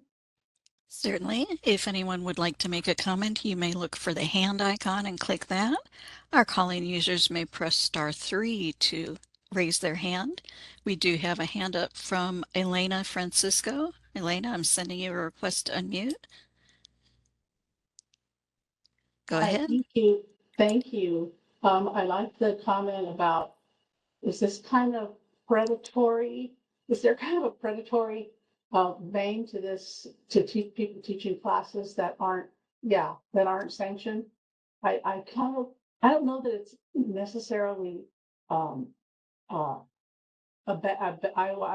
B: Certainly. If anyone would like to make a comment, you may look for the hand icon and click that. Our calling users may press *3 to raise their hand. We do have a hand up from Elena Francisco. Elena, I'm sending you a request to unmute. Go ahead.
U: Thank you. Thank you. I like the comment about, is this kind of predatory? Is there kind of a predatory vein to this, to teach people teaching classes that aren't sanctioned? I don't know that it's necessarily I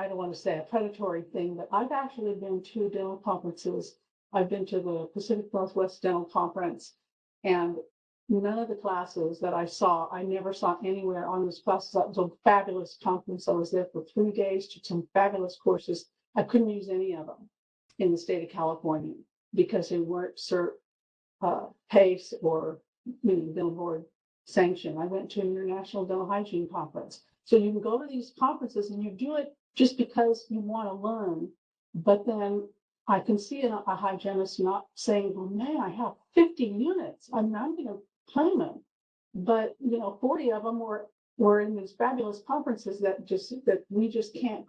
U: don't want to say a predatory thing, but I've actually been to dental conferences. I've been to the Pacific Northwest Dental Conference, and none of the classes that I never saw anywhere on those classes. It was a fabulous conference. I was there for 3 days, took some fabulous courses. I couldn't use any of them in the state of California because they weren't PACE or dental board sanctioned. I went to an international dental hygiene conference. So you can go to these conferences and you do it just because you want to learn. But then I can see a hygienist not saying, well, man, I have 50 units. I'm not going to claim them. But, 40 of them were we're in these fabulous conferences that we just can't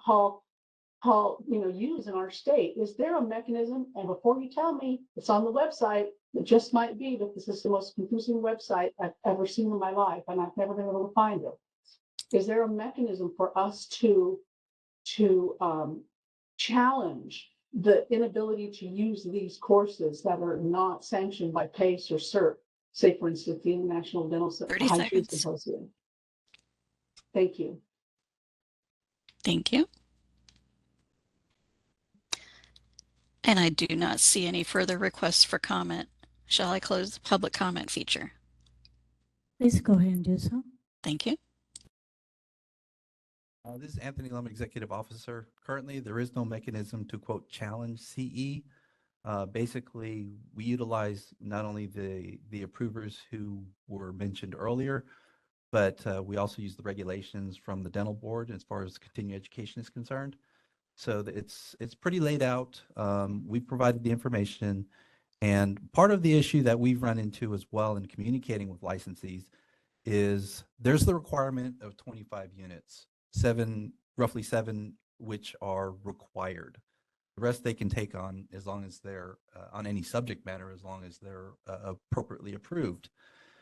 U: use in our state. Is there a mechanism? And before you tell me, it's on the website. It just might be that this is the most confusing website I've ever seen in my life, and I've never been able to find it. Is there a mechanism for us to challenge the inability to use these courses that are not sanctioned by PACE or CERT? Say, for instance, the International Dental
B: 30
U: Hygiene
B: seconds.
U: Symposium. Thank you.
B: Thank you. And I do not see any further requests for comment. Shall I close the public comment feature?
S: Please go ahead and do so.
B: Thank you.
C: This is Anthony Lum, Executive Officer. Currently, there is no mechanism to quote challenge CE. Basically, we utilize not only the approvers who were mentioned earlier, but we also use the regulations from the dental board as far as continuing education is concerned. So it's pretty laid out. We've provided the information, and part of the issue that we've run into as well in communicating with licensees is there's the requirement of 25 units, roughly seven, which are required. The rest they can take on as long as they're on any subject matter, as long as they're appropriately approved.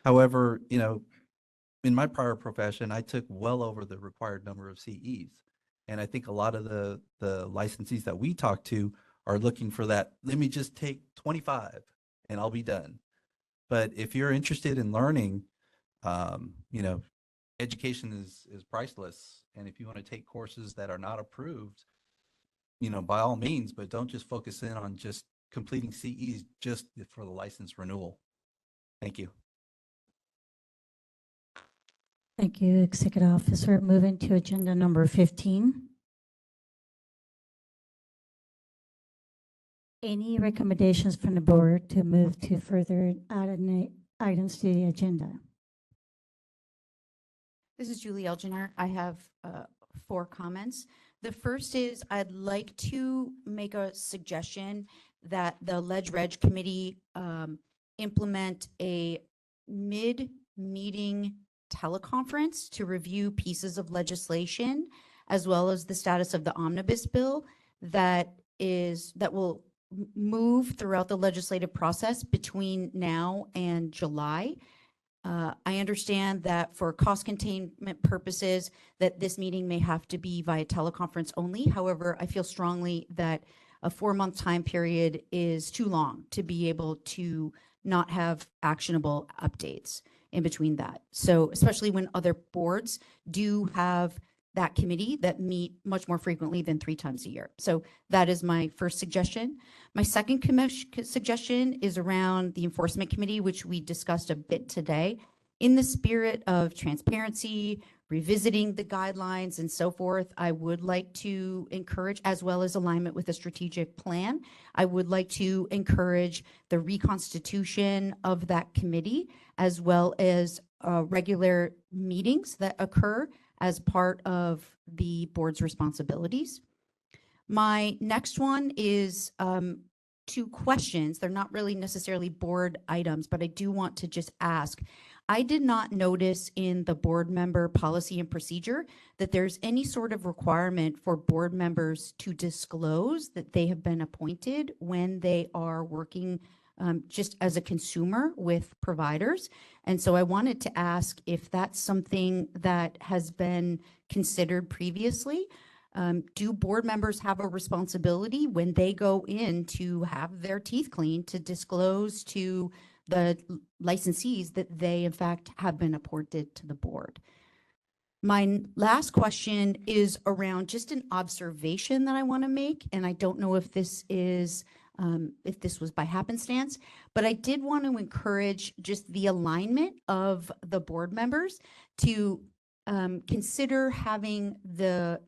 C: However, in my prior profession, I took well over the required number of CEs. And I think a lot of the licensees that we talk to are looking for that, let me just take 25 and I'll be done. But if you're interested in learning, education is priceless. And if you want to take courses that are not approved, by all means, but don't just focus in on just completing CEs just for the license renewal. Thank you.
S: Thank you, Executive Officer. Moving to agenda number 15. Any recommendations from the board to move to further items to the agenda?
G: This is Julie Elginer. I have 4 comments. The first is I'd like to make a suggestion that the Leg Committee implement a mid-meeting teleconference to review pieces of legislation as well as the status of the omnibus bill that will move throughout the legislative process between now and July. I understand that for cost containment purposes that this meeting may have to be via teleconference only. However, I feel strongly that a 4-month time period is too long to be able to not have actionable updates in between that. So especially when other boards do have that committee that meet much more frequently than 3 times a year. So that is my first suggestion. My second suggestion is around the Enforcement Committee, which we discussed a bit today. In the spirit of transparency, revisiting the guidelines and so forth, I would like to encourage, as well as alignment with a strategic plan, I would like to encourage the reconstitution of that committee, as well as regular meetings that occur as part of the board's responsibilities. My next one is 2 questions. They're not really necessarily board items, but I do want to just ask. I did not notice in the board member policy and procedure that there's any sort of requirement for board members to disclose that they have been appointed when they are working just as a consumer with providers. And so I wanted to ask if that's something that has been considered previously. Do board members have a responsibility when they go in to have their teeth cleaned to disclose to the licensees that they in fact have been appointed to the board? My last question is around just an observation that I want to make, and I don't know if this is if this was by happenstance, but I did want to encourage just the alignment of the board members to consider having the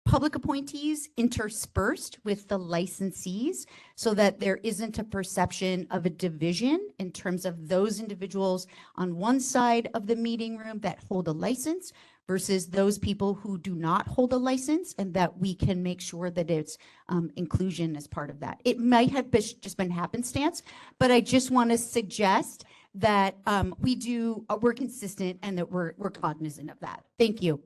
G: public appointees interspersed with the licensees so that there isn't a perception of a division in terms of those individuals on one side of the meeting room that hold a license versus those people who do not hold a license, and that we can make sure that it's inclusion as part of that. It might have just been happenstance, but I just want to suggest that we're consistent and that we're cognizant of that. Thank you.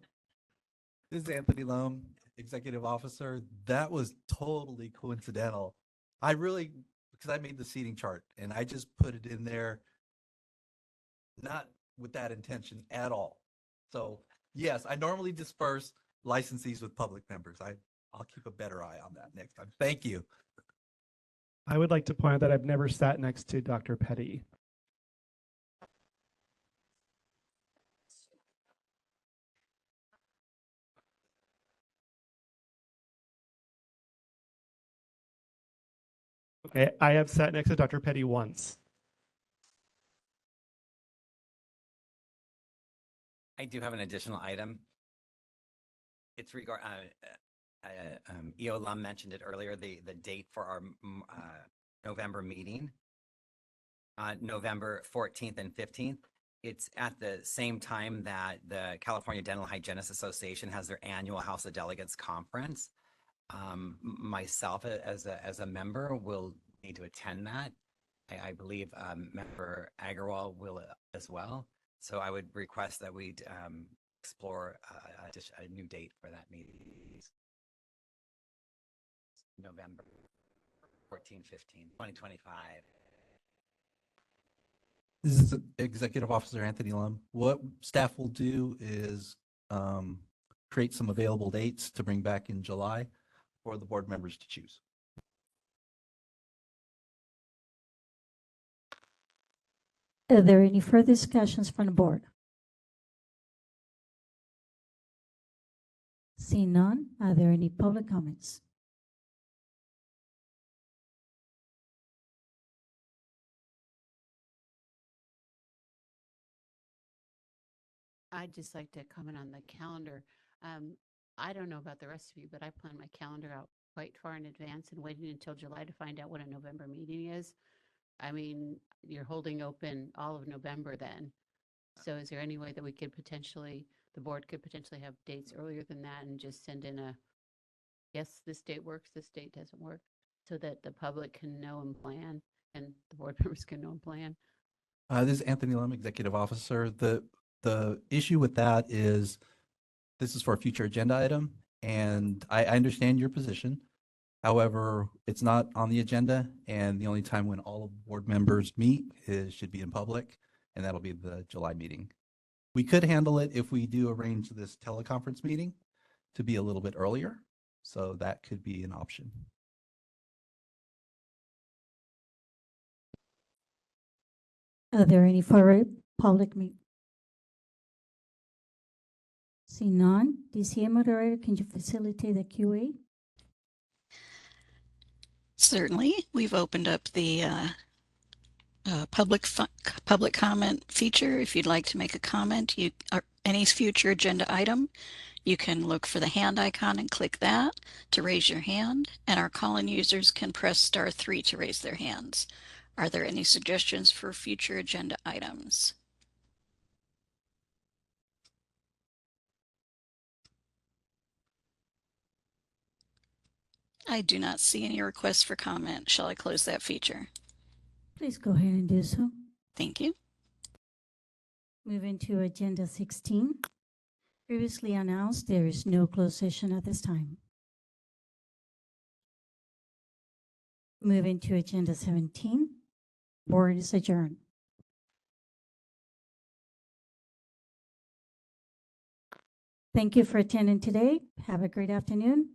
C: This is Anthony Loam, Executive Officer. That was totally coincidental. Because I made the seating chart and I just put it in there, not with that intention at all. So yes, I normally disperse licensees with public members. I'll keep a better eye on that next time. Thank you.
L: I would like to point out that I've never sat next to Dr. Petty. Okay, I have sat next to Dr. Petty once.
E: I do have an additional item. It's EO Lum mentioned it earlier, the date for our November meeting, November 14th and 15th. It's at the same time that the California Dental Hygienists Association has their annual House of Delegates conference. Myself as a member will need to attend that. I believe Member Agarwal will as well. So I would request that we explore a new date for that meeting. November 14, 15, 2025.
C: This is Executive Officer Anthony Lum. What staff will do is create some available dates to bring back in July for the board members to choose.
S: Are there any further discussions from the board? Seeing none, are there any public comments?
R: I'd just like to comment on the calendar. I don't know about the rest of you, but I plan my calendar out quite far in advance, and waiting until July to find out what a November meeting is. I mean, you're holding open all of November then. So is there any way that we could the board could potentially have dates earlier than that and just send in yes, this date works, this date doesn't work, so that the public can know and plan and the board members can know and plan?
C: This is Anthony Lum, Executive Officer. The issue with that is this is for a future agenda item, and I understand your position. However, it's not on the agenda, and the only time when all board members meet should be in public, and that'll be the July meeting. We could handle it if we do arrange this teleconference meeting to be a little bit earlier, so that could be an option.
S: Are there any further public meet? See none, DCA moderator, can you facilitate the QA?
B: Certainly, we've opened up the public comment feature. If you'd like to make a comment, any future agenda item, you can look for the hand icon and click that to raise your hand, and our call-in users can press *3 to raise their hands. Are there any suggestions for future agenda items? I do not see any requests for comment. Shall I close that feature?
S: Please go ahead and do so.
B: Thank you.
S: Moving to agenda 16. Previously announced, there is no closed session at this time. Moving to agenda 17. Board is adjourned. Thank you for attending today. Have a great afternoon